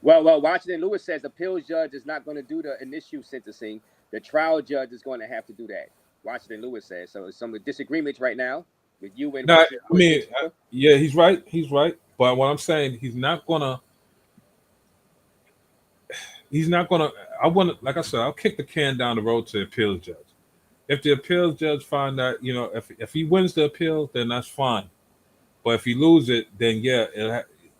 Well, Washington Lewis says the appeals judge is not going to do the initial sentencing. The trial judge is going to have to do that. Washington Lewis says. So some disagreements right now with you and. No, I mean, yeah, he's right. He's right. But what I'm saying, he's not gonna. Like I said, I'll kick the can down the road to the appeals judge. If the appeals judge find that, if he wins the appeal, then that's fine. But if he loses it, then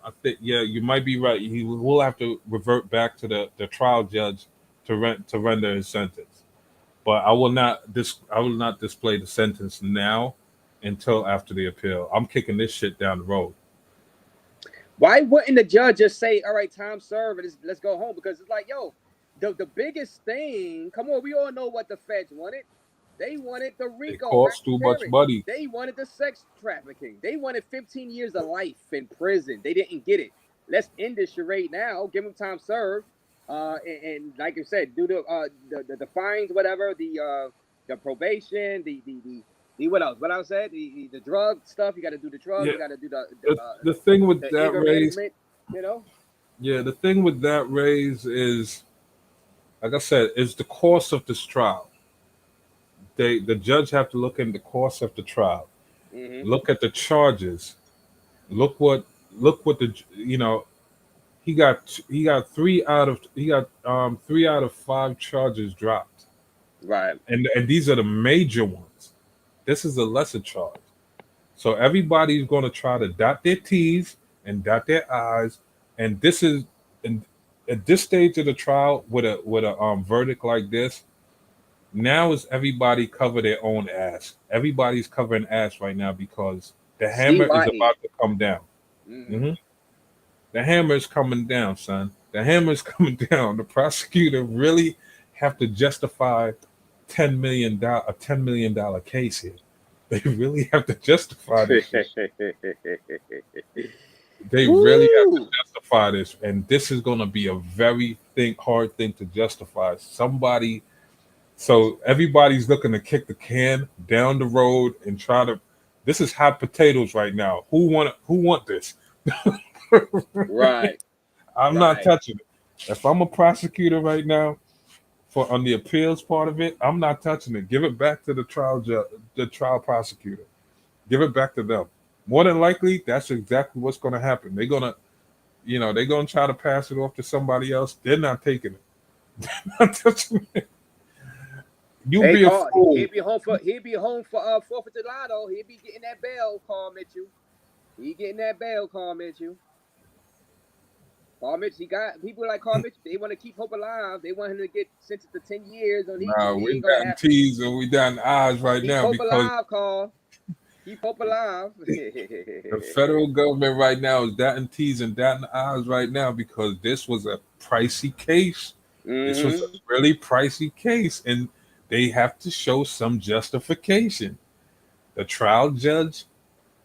I think you might be right. He will have to revert back to the trial judge to render his sentence. But I will not display the sentence now until after the appeal. I'm kicking this shit down the road. Why wouldn't the judge just say, "All right, time served, let's go home"? Because it's like, yo, the biggest thing. Come on, we all know what the feds wanted. They wanted the RICO. It costs too much money. They wanted the sex trafficking. They wanted 15 years of life in prison. They didn't get it. Let's end this charade now. Give them time served. And like you said, do the fines, whatever, the probation, the What else? What I said? The drug stuff. You got to do the drugs. Yeah. You got to do The thing with the that anger Raze, management. You know. yeah, the thing with that Raze is, like I said, is the course of this trial. The judge have to look in the course of the trial, look at the charges, look what the he got 3 out of 5 charges dropped, Right. and these are the major ones. This is a lesser charge. So everybody's going to try to dot their T's and dot their I's, and this is and at this stage of the trial with a verdict like this, now is everybody cover their own ass. Everybody's covering ass right now because the hammer is CYE. about to come down. The hammer is coming down, son. The hammer is coming down. The prosecutor really have to justify $10 million case here. They really have to justify this. They really have to justify this, and this is going to be a very hard thing to justify. So everybody's looking to kick the can down the road and try to. This is hot potatoes right now. Who want this? Right. I'm not touching it. If I'm a prosecutor right now, on the appeals part of it, I'm not touching it. Give it back to the trial judge, the trial prosecutor. Give it back to them. More than likely, that's exactly what's going to happen. They're gonna try to pass it off to somebody else. They're not taking it. They're not touching it. He'd be home for 4th of July though. He'd be getting that bail, Carl Mitchell. He getting that bail, Carl Mitchell. Carl Mitchell, he got people like Carl Mitchell. They want to keep hope alive. They want him to get sentenced to 10 years. We got T's and we got I's right now. Keep hope alive, Carl. Keep hope alive. The federal government right now is dotting T's and dotting I's right now because this was a pricey case. This was a really pricey case, and they have to show some justification. The trial judge,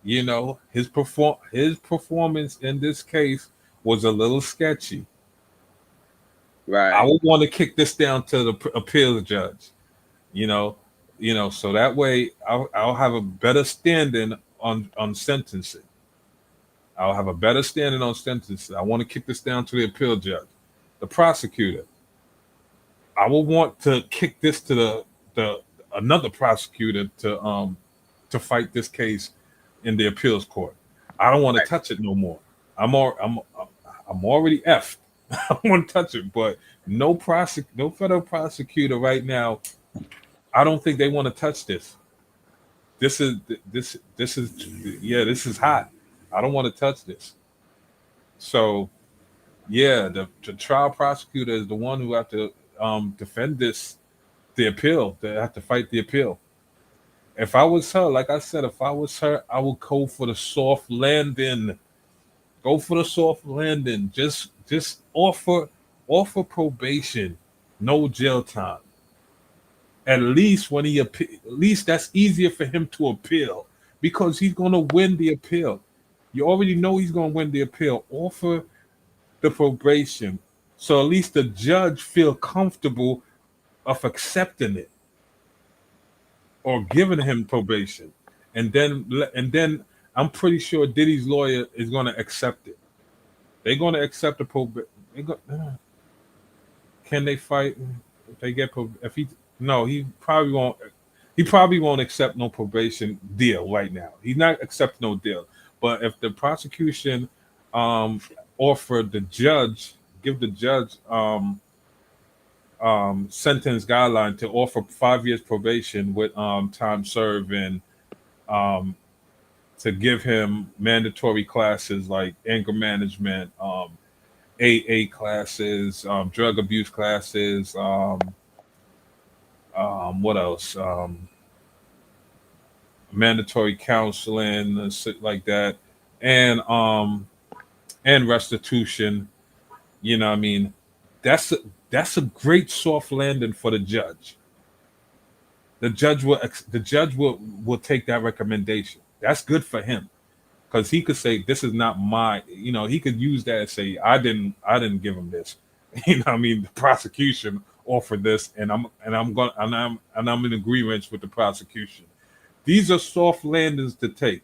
his performance in this case was a little sketchy. Right. I would want to kick this down to the appeals judge, so that way I'll have a better standing on sentencing. I'll have a better standing on sentencing. I want to kick this down to the appeal judge, the prosecutor. I would want to kick this to the another prosecutor to fight this case in the appeals court. I don't want to touch it no more. I'm already effed. I don't want to touch it, but no federal prosecutor right now. I don't think they want to touch this. This is hot. I don't want to touch this. So, yeah, the trial prosecutor is the one who have to defend the appeal. They have to fight the appeal. If I was her, like I said, I would go for the soft landing. Go for the soft landing. Just offer probation, no jail time. At least that's easier for him to appeal because he's going to win the appeal. You already know he's going to win the appeal. Offer the probation, so at least the judge feel comfortable of accepting it or giving him probation, and then I'm pretty sure Diddy's lawyer is going to accept it. They're going to accept the probation. Can they fight if they get if he? No, he probably won't. He probably won't accept no probation deal right now. He's not accepting no deal. But if the prosecution offered give the judge sentence guideline to offer 5 years probation with time served and to give him mandatory classes like anger management, AA classes, drug abuse classes, what else? Mandatory counseling and shit like that, and restitution. You know what I mean? That's a great soft landing for the judge. The judge will take that recommendation. That's good for him because he could say this is not my. He could use that and say I didn't give him this. You know what I mean? The prosecution offered this, and I'm in agreement with the prosecution. These are soft landings to take.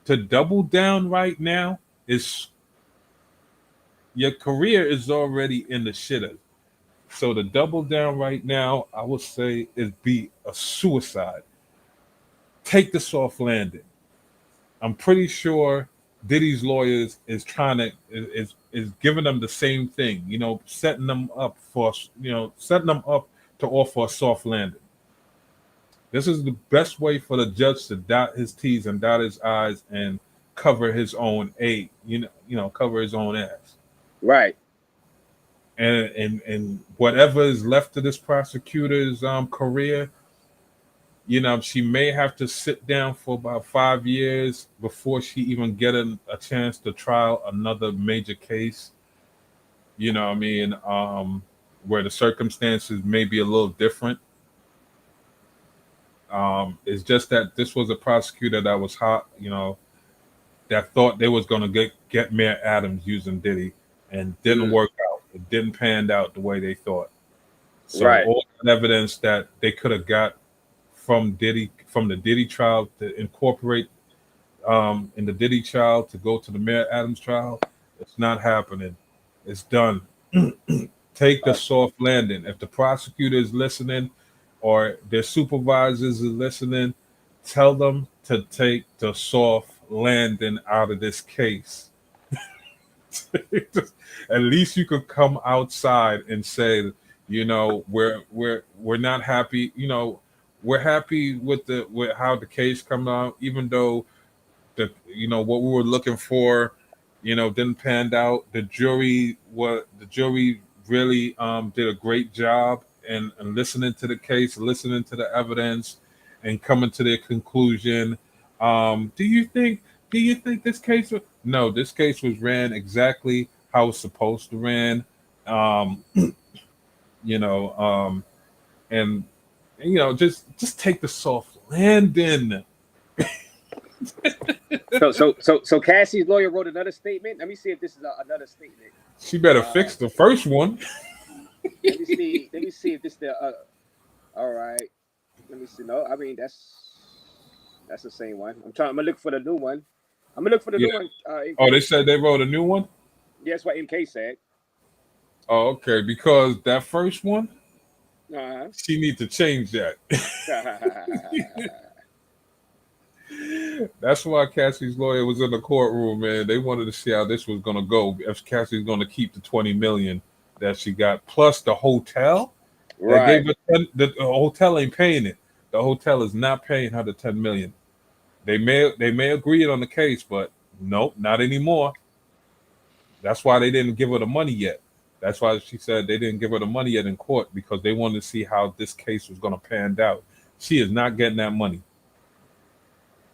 To double down right now is your career is already in the shitter. So to double down right now, I would say is be a suicide. Take the soft landing. I'm pretty sure Diddy's lawyers is trying to is giving them the same thing, setting them up for setting them up to offer a soft landing. This is the best way for the judge to dot his T's and dot his I's and cover his own cover his own ass. Right. And whatever is left of this prosecutor's career, she may have to sit down for about 5 years before she even get a chance to trial another major case. You know what I mean? Where the circumstances may be a little different. It's just that this was a prosecutor that was hot, that thought they was going to get Mayor Adams using Diddy, and didn't work out. It didn't pan out the way they thought. So all the evidence that they could have got from the Diddy trial to incorporate in the Diddy trial to go to the Mayor Adams trial, it's not happening. It's done. Take the soft landing. If the prosecutor is listening or their supervisors are listening, tell them to take the soft landing out of this case. At least you could come outside and say, we're not happy. We're happy with how the case come out, even though what we were looking for, didn't pan out. The jury really did a great job and listening to the case, listening to the evidence, and coming to their conclusion. Do you think this case was? No, this case was ran exactly how it's supposed to ran. Just take the soft landing. So Cassie's lawyer wrote another statement. Let me see if this is another statement. She better fix the first one. Let me see if this the. All right. Let me see. No, I mean that's the same one. I'm gonna look for the new one. New one. They said they wrote a new one. Yeah, that's what MK said. Oh, okay. Because that first one, Uh-huh. she need to change that. That's why Cassie's lawyer was in the courtroom, man. They wanted to see how this was going to go. If Cassie's going to keep the $20 million that she got, plus the hotel. Right. The hotel ain't paying it. The hotel is not paying her the $10 million. They may agree on the case, but nope, not anymore. That's why they didn't give her the money yet. That's why she said they didn't give her the money yet in court, because they wanted to see how this case was going to pan out. She is not getting that money.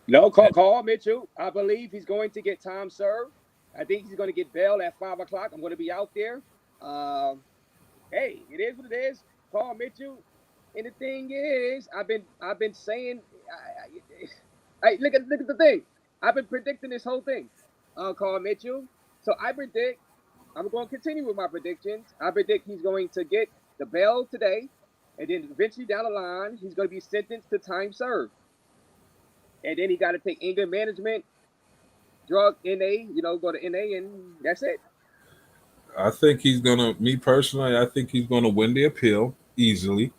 No, call Mitchell. I believe he's going to get time served. I think he's going to get bail at 5 o'clock. I'm going to be out there. Hey, it is what it is. Call Mitchell. And the thing is, I've been saying, look at the thing. I've been predicting this whole thing. Call Mitchell. So I predict, I'm going to continue with my predictions. I predict he's going to get the bail today, and then eventually down the line, he's going to be sentenced to time served. And then he got to take anger management, drug NA, go to NA, and that's it. I think he's gonna. Me personally, I think he's gonna win the appeal easily.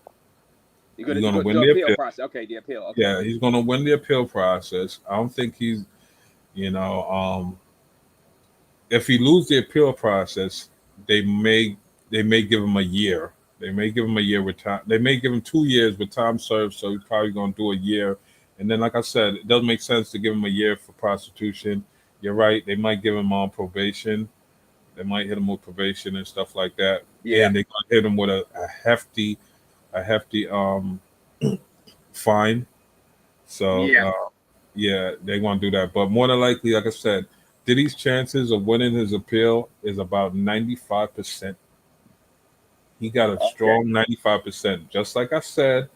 He's gonna win the appeal process. Okay, the appeal. Okay. Yeah, he's gonna win the appeal process. I don't think he's, if he loses the appeal process, they may give him a year. They may give him a year with time. They may give him 2 years with time served. So he's probably gonna do a year. And then, like I said, it doesn't make sense to give him a year for prostitution. You're right. They might give him on probation. They might hit him with probation and stuff like that. Yeah. And they might hit him with a hefty fine. So they're gonna do that. But more than likely, like I said, Diddy's chances of winning his appeal is about 95%. He got a strong 95%. Just like I said,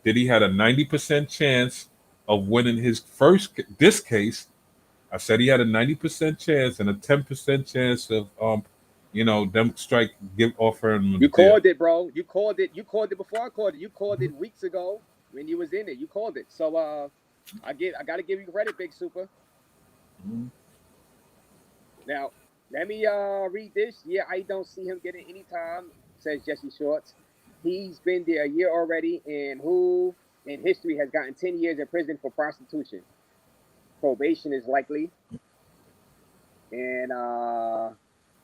Diddy had a 90% chance of winning this case. I said he had a 90% chance and a 10% chance of them offering him. You called it, bro. You called it before I called it. You called it weeks ago when you was in it. You called it. So I got to give you credit, Big Super. Mhm. Now, let me read this. Yeah, I don't see him getting any time, says Jesse Shorts. He's been there a year already, and who in history has gotten 10 years in prison for prostitution? Probation is likely. And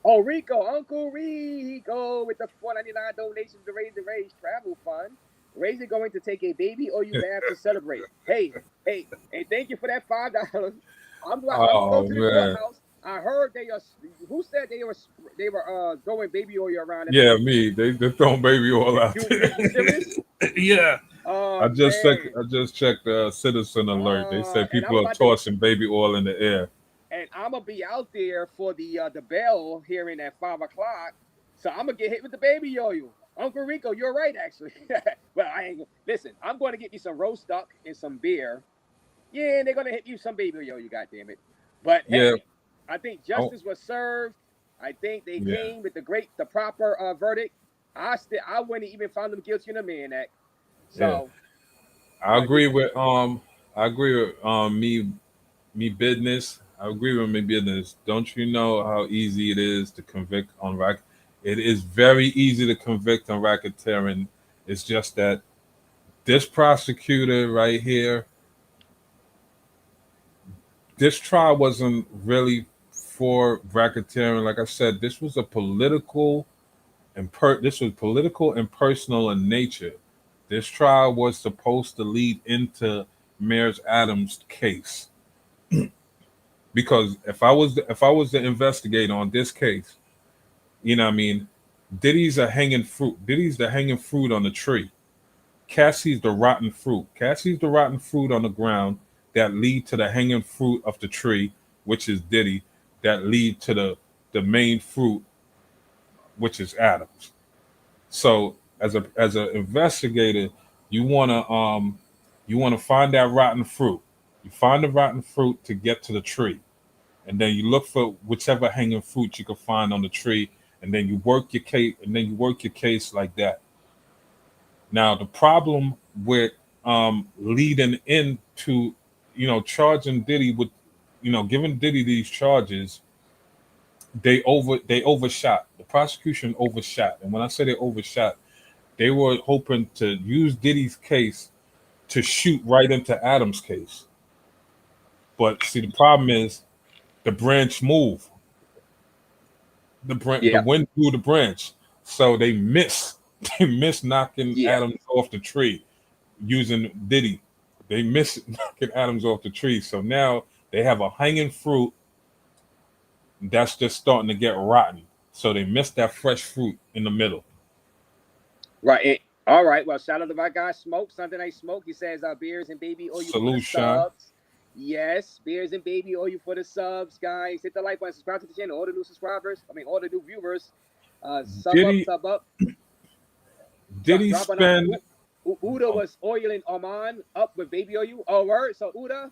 RICO, Uncle Rico with the $4.99 donations to Raise the Raze travel fund. Raze is going to take a baby or you bath to celebrate. Hey, and thank you for that $5. I'm gonna go Oh to the man, courthouse. I heard they are. Who said they were throwing baby oil around at the yeah, courthouse? me. They throwing baby all out there. You serious? Yeah, Oh I just checked. man. I just checked Citizen Alert. They said And I'm people are about to tossing baby oil in the air. and I'm gonna be out there for the bell hearing at 5 o'clock. So I'm gonna get hit with the baby yo-yo. Uncle Rico, you're right, actually. Well, I ain't listen. I'm going to get me some roast duck and some beer. Yeah, and they're gonna hit you some baby yo-yo. God damn it! But Yeah. hey, I think Oh, justice was served. I think they yeah. came with the proper verdict. I wouldn't even found them guilty in the Mann Act. Yeah. So I yeah, agree with I agree with me business. I agree with me business. Don't you know how easy it is to convict on rack? It is very easy to convict on racketeering. It's just that this prosecutor right here, this trial wasn't really for racketeering. Like I said, this was a political this was political and personal in nature. This trial was supposed to lead into Mayor Adams' case. Because if I was the investigator on this case, you know what I mean, Diddy's a hanging fruit. Diddy's the hanging fruit on the tree. Cassie's the rotten fruit. Cassie's the rotten fruit on the ground that lead to the hanging fruit of the tree, which is Diddy, that lead to the main fruit, which is Adams. So as a investigator, you wanna find that rotten fruit. You find the rotten fruit to get to the tree, and then you look for whichever hanging fruit you can find on the tree, and then you work your case, like that. Now the problem with leading into charging Diddy with giving Diddy these charges, they overshot. The prosecution overshot, and when I say they overshot, they were hoping to use Diddy's case to shoot right into Adams' case. But see, the problem is the branch moved. The yeah, wind blew the branch, so they missed. They missed knocking yeah. Adams off the tree using Diddy. They missed knocking Adams off the tree. So now they have a hanging fruit that's just starting to get rotten. So they missed that fresh fruit in the middle. Right. All right. Well, shout out to my guy Smoke. Sunday Night Smoke. He says beers and baby oil you for the Solution. subs. Yes, beers and baby oil you for the subs, guys. Hit the like button, subscribe to the channel. All the new subscribers. I mean, all the new viewers. Sub up, Diddy sub up. Diddy Dropping out. spend Uda was oiling Oman up with baby oil. Oh, word. So Uda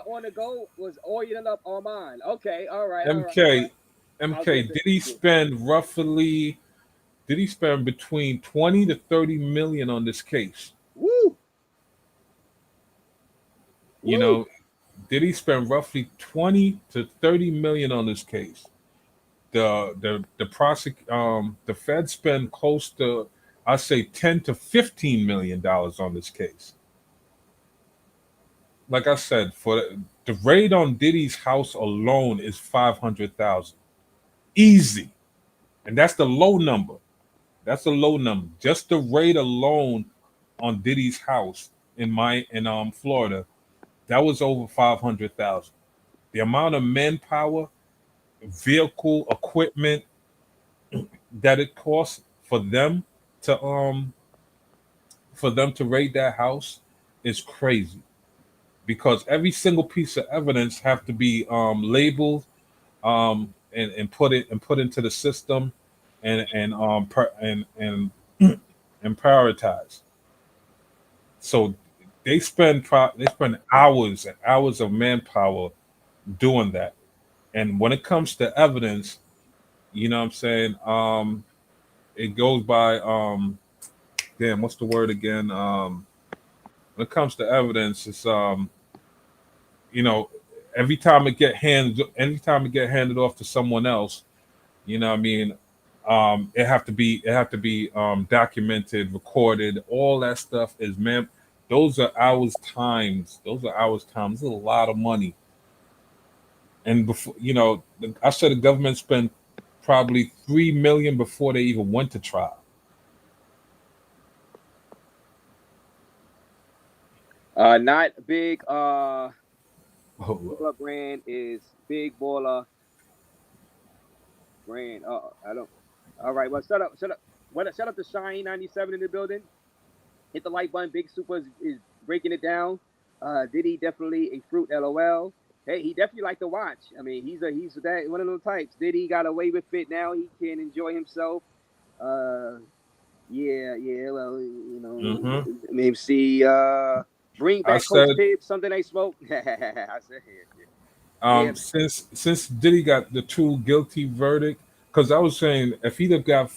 on the go was oiling up Oman. Okay. All right. All right. All right. MK, did he spend between 20 to 30 million on this case? Woo. You Woo. know, did he spend roughly 20 to 30 million on this case? The Fed spend close to, I say, 10 to 15 million dollars on this case. Like I said, for the raid on Diddy's house alone is 500,000. Easy. And that's the low number. That's a low number. Just the raid alone on Diddy's house in Florida, that was over 500,000. The amount of manpower, vehicle, equipment that it costs to raid that house is crazy, because every single piece of evidence have to be labeled and put into the system and and prioritize. So they spend hours and hours of manpower doing that. And when it comes to evidence, you know what I'm saying? It goes by damn, what's the word again? When it comes to evidence, it's you know, anytime it get handed off to someone else, you know what I mean, it have to be documented, recorded. All that stuff is, man, those are hours times. There's a lot of money. And before, I said the government spent probably 3 million before they even went to trial. Not big. Oh, Baller brand is big baller brand. I don't. All right. Well, shut up. Shut up. Shut up to Shine 97 in the building. Hit the like button. Big Super is breaking it down. Diddy definitely a fruit. LOL. Hey, he definitely like to watch. I mean, he's that one of those types. Diddy got away with it. Now he can enjoy himself. Yeah. Well, maybe see. Bring I back Coach said, Tibbs. Something they smoke. I said, yeah. since Diddy got the two guilty verdict, because I was saying if he'd have got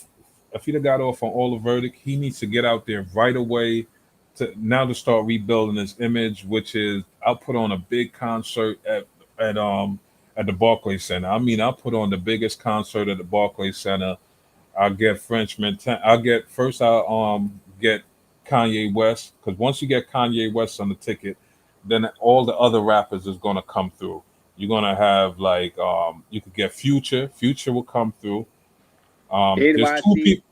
off on all the verdict, he needs to get out there right away to start rebuilding his image, which is I'll put on a big concert at the Barclays Center. I mean, I'll put on the biggest concert at the Barclays Center. I'll get Frenchman. I'll get Kanye West, because once you get Kanye West on the ticket, then all the other rappers is gonna come through. You're gonna have you could get Future. Future will come through. There's two NYC. people.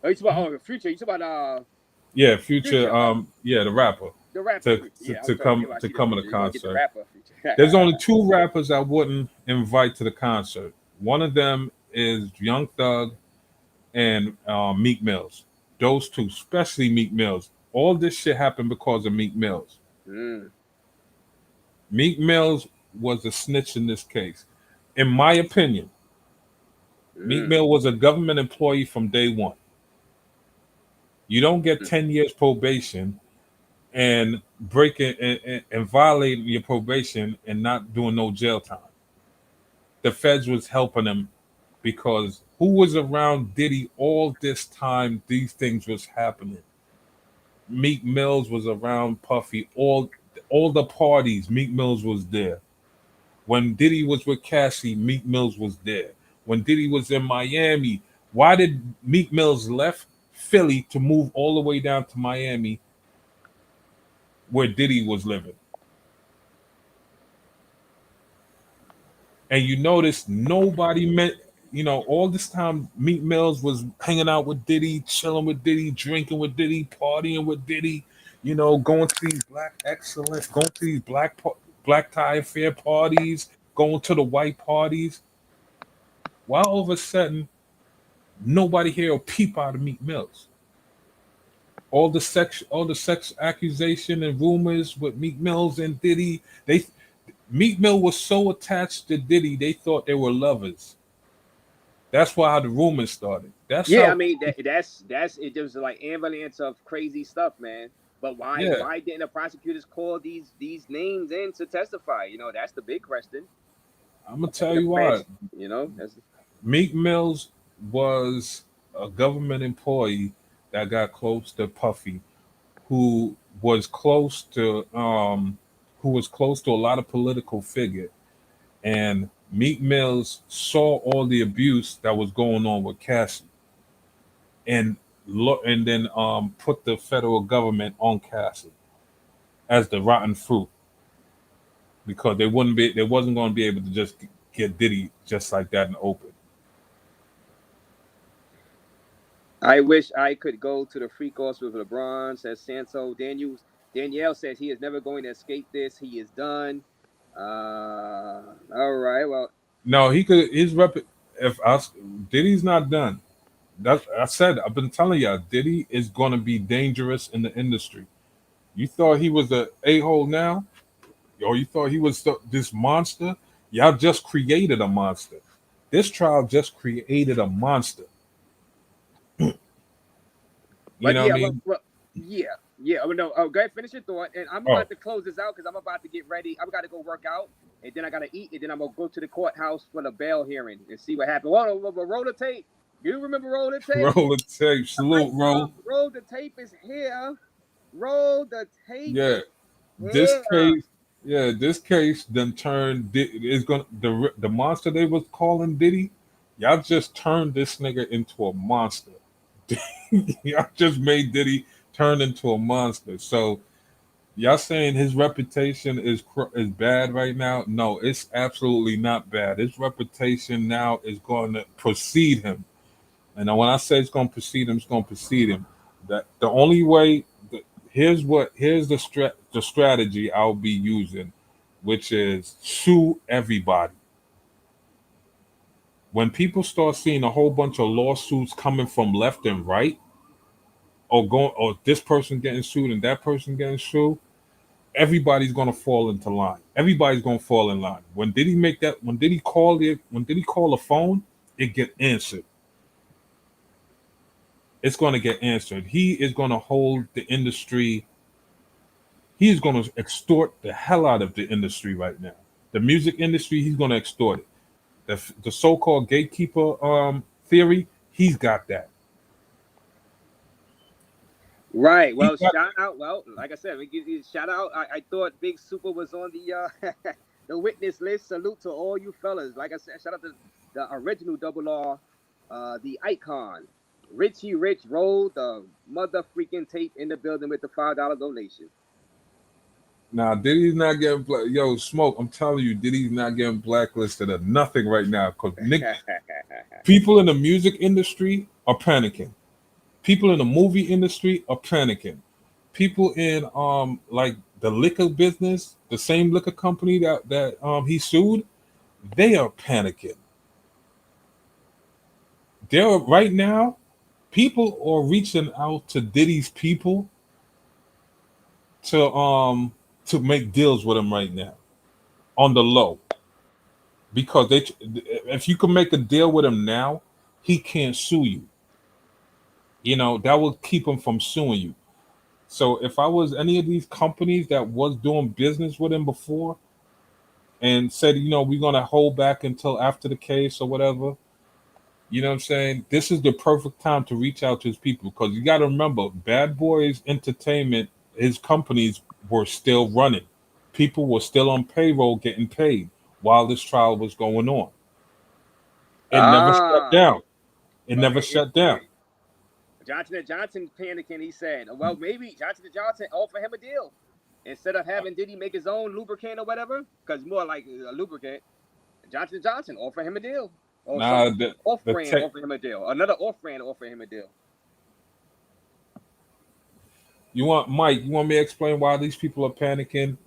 Oh, you talking about Future? You talking about Yeah, Future. Future. The rapper The rapper. to Future. to, Yeah, I to was trying to come get to my come to the Future. You gonna get the concert. rapper Future. There's only two rappers I wouldn't invite to the concert. One of them is Young Thug and Meek Mills. Those two, especially Meek Mills. All this shit happened because of Meek Mills. Mm. Meek Mills was a snitch in this case. In my opinion, Meek Mill was a government employee from day one. You don't get 10 years probation and breaking and violating your probation and not doing no jail time. The feds was helping him because who was around Diddy all this time these things was happening? Meek Mills was around Puffy. All the parties, Meek Mills was there. When Diddy was with Cassie, Meek Mills was there. When Diddy was in Miami, why did Meek Mills left Philly to move all the way down to Miami where Diddy was living? And you notice nobody met, all this time Meek Mills was hanging out with Diddy, chilling with Diddy, drinking with Diddy, partying with Diddy, going to these black tie affair parties, going to the white parties. Why all of a sudden nobody here will peep out of Meek Mills? All the sex accusation and rumors with Meek Mills and Diddy, Meek Mill was so attached to Diddy, they thought they were lovers. That's why the rumors started. I mean that's it. There was like avalanche of crazy stuff, man. But why didn't the prosecutors call these names in to testify? That's the big question. I'm gonna tell you why. That's Meek Mills was a government employee that got close to Puffy, who was close to a lot of political figure, and Meek Mills saw all the abuse that was going on with Cassie, and then put the federal government on Cassie as the rotten fruit, because they wasn't going to be able to just get Diddy just like that in the open. I wish I could go to the free course with LeBron, says Santo. Danielle says he is never going to escape this. He is done. All right. Well, no, he could. Diddy's not done. I've been telling y'all, Diddy is going to be dangerous in the industry. You thought he was a a-hole now? Or you thought he was this monster? Y'all just created a monster. This trial just created a monster. You know what I mean? Yeah. No, go ahead, finish your thought. And I'm about to close this out because I'm about to get ready. I've got to go work out, and then I got to eat, and then I'm going to go to the courthouse for the bail hearing and see what happened. Roll the tape. You remember Roll the Tape? Roll the tape. Salute, Roll. Roll the tape is here. Roll the tape. Yeah. Is This here. case, Yeah, this case then turned is going the monster they was calling Diddy. Y'all just turned this nigga into a monster. Y'all just made Diddy turn into a monster. So y'all saying his reputation is bad right now? No, it's absolutely not bad. His reputation now is going to precede him. And when I say it's going to precede him, it's going to precede him. That the only way. Here's the strategy I'll be using, which is sue everybody. When people start seeing a whole bunch of lawsuits coming from left and right, or this person getting sued and that person getting sued, everybody's gonna fall into line. Everybody's gonna fall in line. When did he make that? When did he call it? When did he call the phone? It get answered. It's gonna get answered. He is gonna hold the industry. He's gonna extort the hell out of the industry right now. The music industry, he's gonna extort it. The so-called gatekeeper theory, he's got that. Right. He Well, got shout out. Well, like I said, we give you a shout out. I thought Big Super was on the the witness list. Salute to all you fellas. Like I said, shout out to the original Double R, the icon, Richie Rich rolled the mother freaking tape in the building with the $5 donation. Now, Diddy's not getting yo smoke. I'm telling you, Diddy's not getting blacklisted or nothing right now because people in the music industry are panicking. People in the movie industry are panicking. People in like the liquor business, the same liquor company that he sued, they are panicking. They're right now. People are reaching out to Diddy's people to make deals with him right now on the low because if you can make a deal with him now, he can't sue you. You know that will keep him from suing you. So if I was any of these companies that was doing business with him before and said, we're gonna hold back until after the case or whatever, you know what I'm saying? This is the perfect time to reach out to his people because you got to remember, Bad Boys Entertainment, his companies were still running. People were still on payroll getting paid while this trial was going on. It never shut Ah, down. It but never shut down. Johnson and Johnson panicking. He said, "Well, maybe Johnson and Johnson offer him a deal instead of having Diddy make his own lubricant or whatever, because more like a lubricant. Johnson and Johnson offer him a deal, or Nah, some off the brand tech. offer him a deal. Another off brand offer him a deal. You want Mike? You want me to explain why these people are panicking?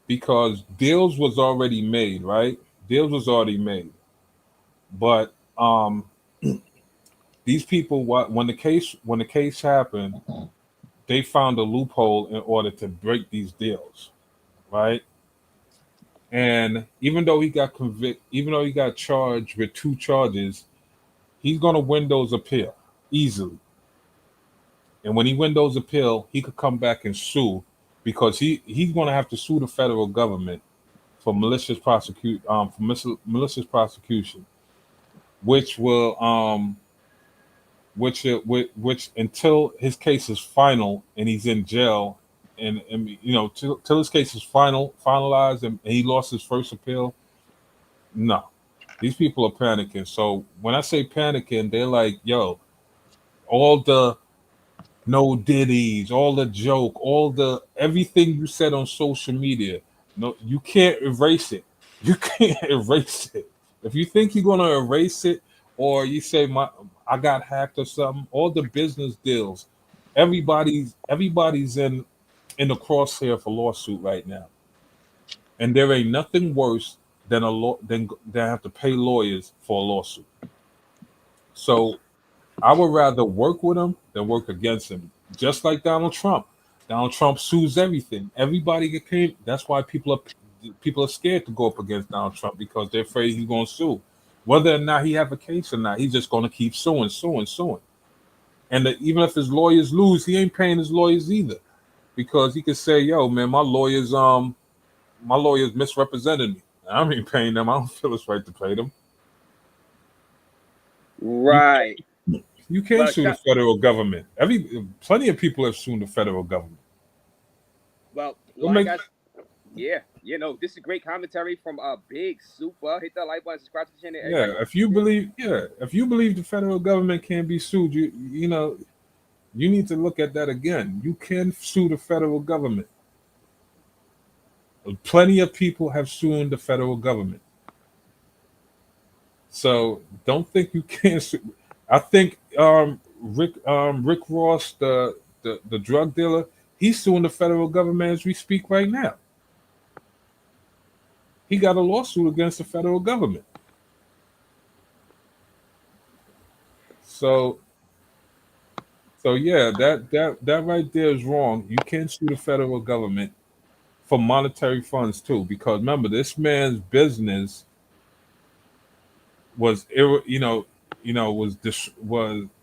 Because deals was already made, right? Deals was already made, but these people, when the case happened, they found a loophole in order to break these deals, right? And even though he got charged with 2 charges, he's gonna Windows appeal easily. And when he Windows appeal, he could come back and sue because he's gonna have to sue the federal government for malicious prosecution, which will which until his case is final and he's in jail and till his case is finalized and he lost his first appeal. No, these people are panicking. So when I say panicking, they're like, yo, all the no Diddy's, all the joke, all the everything you said on social media. No, you can't erase it. You can't erase it. If you think you're gonna erase it, or you say I got hacked or something, all the business deals, everybody's in the crosshair for lawsuit right now, and there ain't nothing worse than than have to pay lawyers for a lawsuit. So I would rather work with him than work against him. Just like Donald Trump. Donald Trump sues everything. Everybody get paid. That's why people are scared to go up against Donald Trump because they're afraid he's going to sue. Whether or not he have a case or not, he's just going to keep suing. And even if his lawyers lose, he ain't paying his lawyers either because he could say, "Yo, man, my lawyers misrepresented me. I ain't paying them. I don't feel it's right to pay them." You Right. You can't Well, sue the federal government. Plenty of people have sued the federal government. Well, What like make I, yeah, this is great commentary from Big Super. Hit that like button, subscribe to the channel. yeah, Everybody, if you believe the federal government can be sued, you know, you need to look at that again. You can sue the federal government. Plenty of people have sued the federal government. So don't think you can't sue. I think Rick Ross, the drug dealer, he's suing the federal government as we speak right now. He got a lawsuit against the federal government. So yeah, that right there is wrong. You can't sue the federal government for monetary funds too, because remember, this man's business was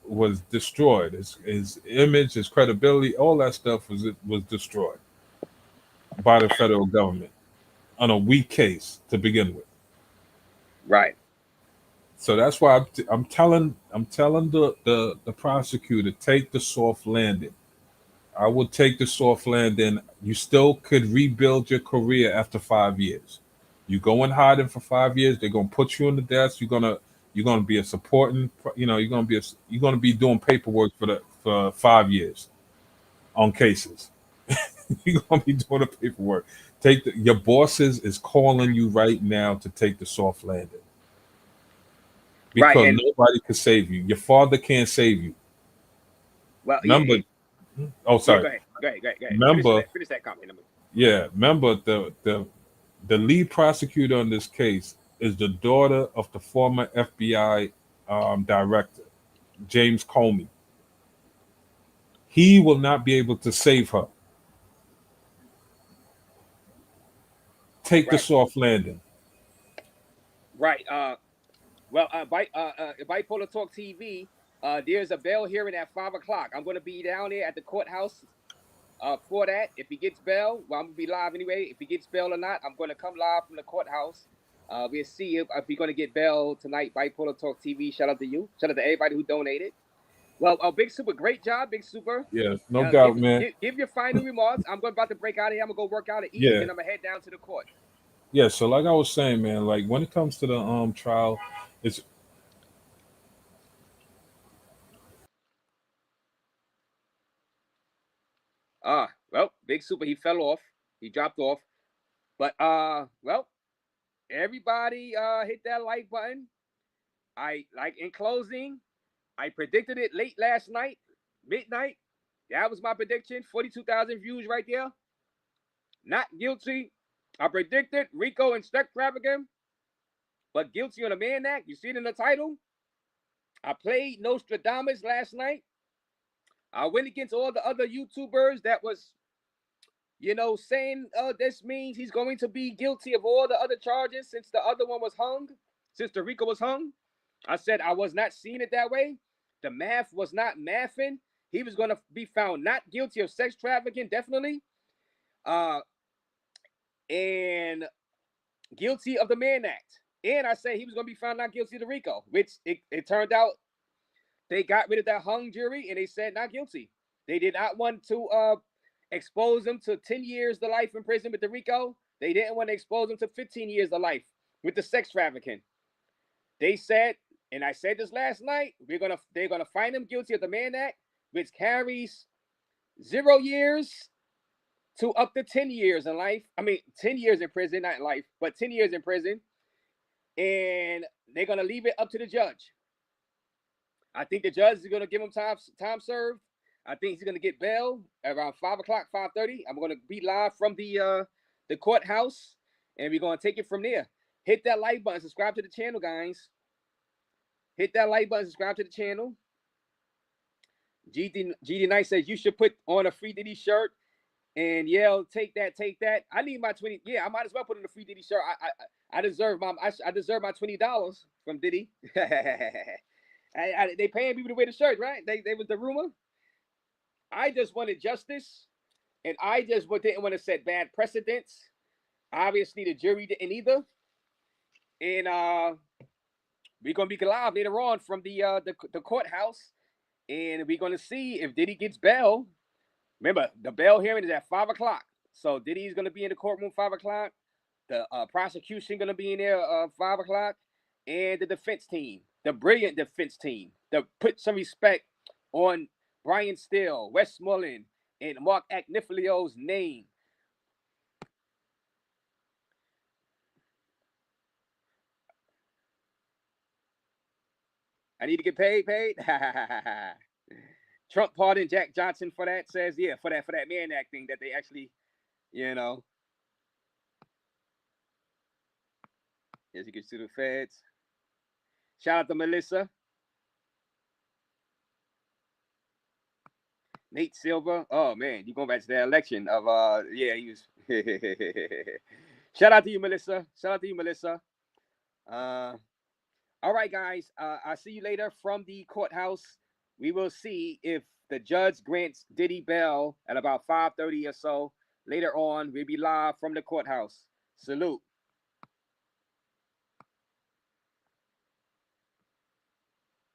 was destroyed. His image, his credibility, all that stuff was destroyed by the federal government on a weak case to begin with. right? So that's why I'm telling the prosecutor, take the soft landing. I would take the soft landing. You still could rebuild your career after 5 years. You go in hiding for 5 years, they're gonna put you on the desk. You're gonna be a supporting. You're gonna be doing paperwork for 5 years on cases. You're gonna be doing the paperwork. Your bosses is calling you right now to take the soft landing Right, because and nobody can save you. Your father can't save you. well, Remember? Oh, yeah. sorry. Go ahead. Remember? Finish that comment. Yeah, remember the lead prosecutor on this case is the daughter of the former FBI director, James Comey. He will not be able to save her. Take the Right, soft landing. right. Bipolar Talk TV. There's a bail hearing at 5 o'clock. I'm going to be down there at the courthouse for that. If he gets bail, well, I'm gonna be live anyway. If he gets bail or not, I'm going to come live from the courthouse. We'll see if he's going to get bail tonight. Bipolar Talk TV. Shout out to you. Shout out to everybody who donated. Well, Big Super, great job, Big Super. Yeah, no doubt, man. Give your final remarks. I'm about to break out of here. I'm gonna go work out and eat, Yeah. then I'm gonna head down to the court. Yeah, so like I was saying, man, like when it comes to the trial, it's Well, Big Super, he fell off. He dropped off. But well, everybody hit that like button. In closing, I predicted it late last night, midnight. That was my prediction. 42,000 views right there. Not guilty. I predicted RICO and sex trafficking, but guilty on the Mann Act. You see it in the title. I played Nostradamus last night. I went against all the other YouTubers that was, saying this means he's going to be guilty of all the other charges since the other one was hung, since the RICO was hung. I said I was not seeing it that way. The math was not mathing. He was going to be found not guilty of sex trafficking, definitely, and guilty of the Mann Act. And I said he was going to be found not guilty of the RICO, which it turned out they got rid of that hung jury and they said not guilty. They did not want to expose him to 10 years to life in prison with the RICO. They didn't want to expose him to 15 years to life with the sex trafficking. They said, and I said this last night, they're gonna find him guilty of the Mann Act, which carries 0 years to up to 10 years in life. I mean, 10 years in prison, not in life, but 10 years in prison. And they're gonna leave it up to the judge. I think the judge is gonna give him time served. I think he's gonna get bail around 5 o'clock, 5:30. I'm gonna be live from the courthouse, and we're gonna take it from there. Hit that like button, subscribe to the channel, guys. Hit that like button, subscribe to the channel. GD Knight says you should put on a free Diddy shirt and yell, "Take that, take that." I need my 20. Yeah, I might as well put on a free Diddy shirt. I deserve my $20 from Diddy. They paying people to wear the shirt, right? They was the rumor. I just wanted justice, and I just didn't want to set bad precedents. Obviously, the jury didn't either. And we're gonna be live later on from the courthouse, and we're gonna see if Diddy gets bail. Remember, the bail hearing is at 5 o'clock. So Diddy's gonna be in the courtroom 5 o'clock. The prosecution gonna be in there 5 o'clock, and the defense team, the brilliant defense team, to put some respect on Brian Steele, Westmoreland, and Mark Agnifilio's name. I need to get paid. Trump pardoned Jack Johnson for that. Says for that Mann Act thing that they actually, as he gets to the feds. Shout out to Melissa. Nate Silver. Oh man, you going back to the election of he was. Shout out to you, Melissa. All right, guys. I'll see you later from the courthouse. We will see if the judge grants Diddy bail at about 5:30 or so. Later on, we'll be live from the courthouse. Salute.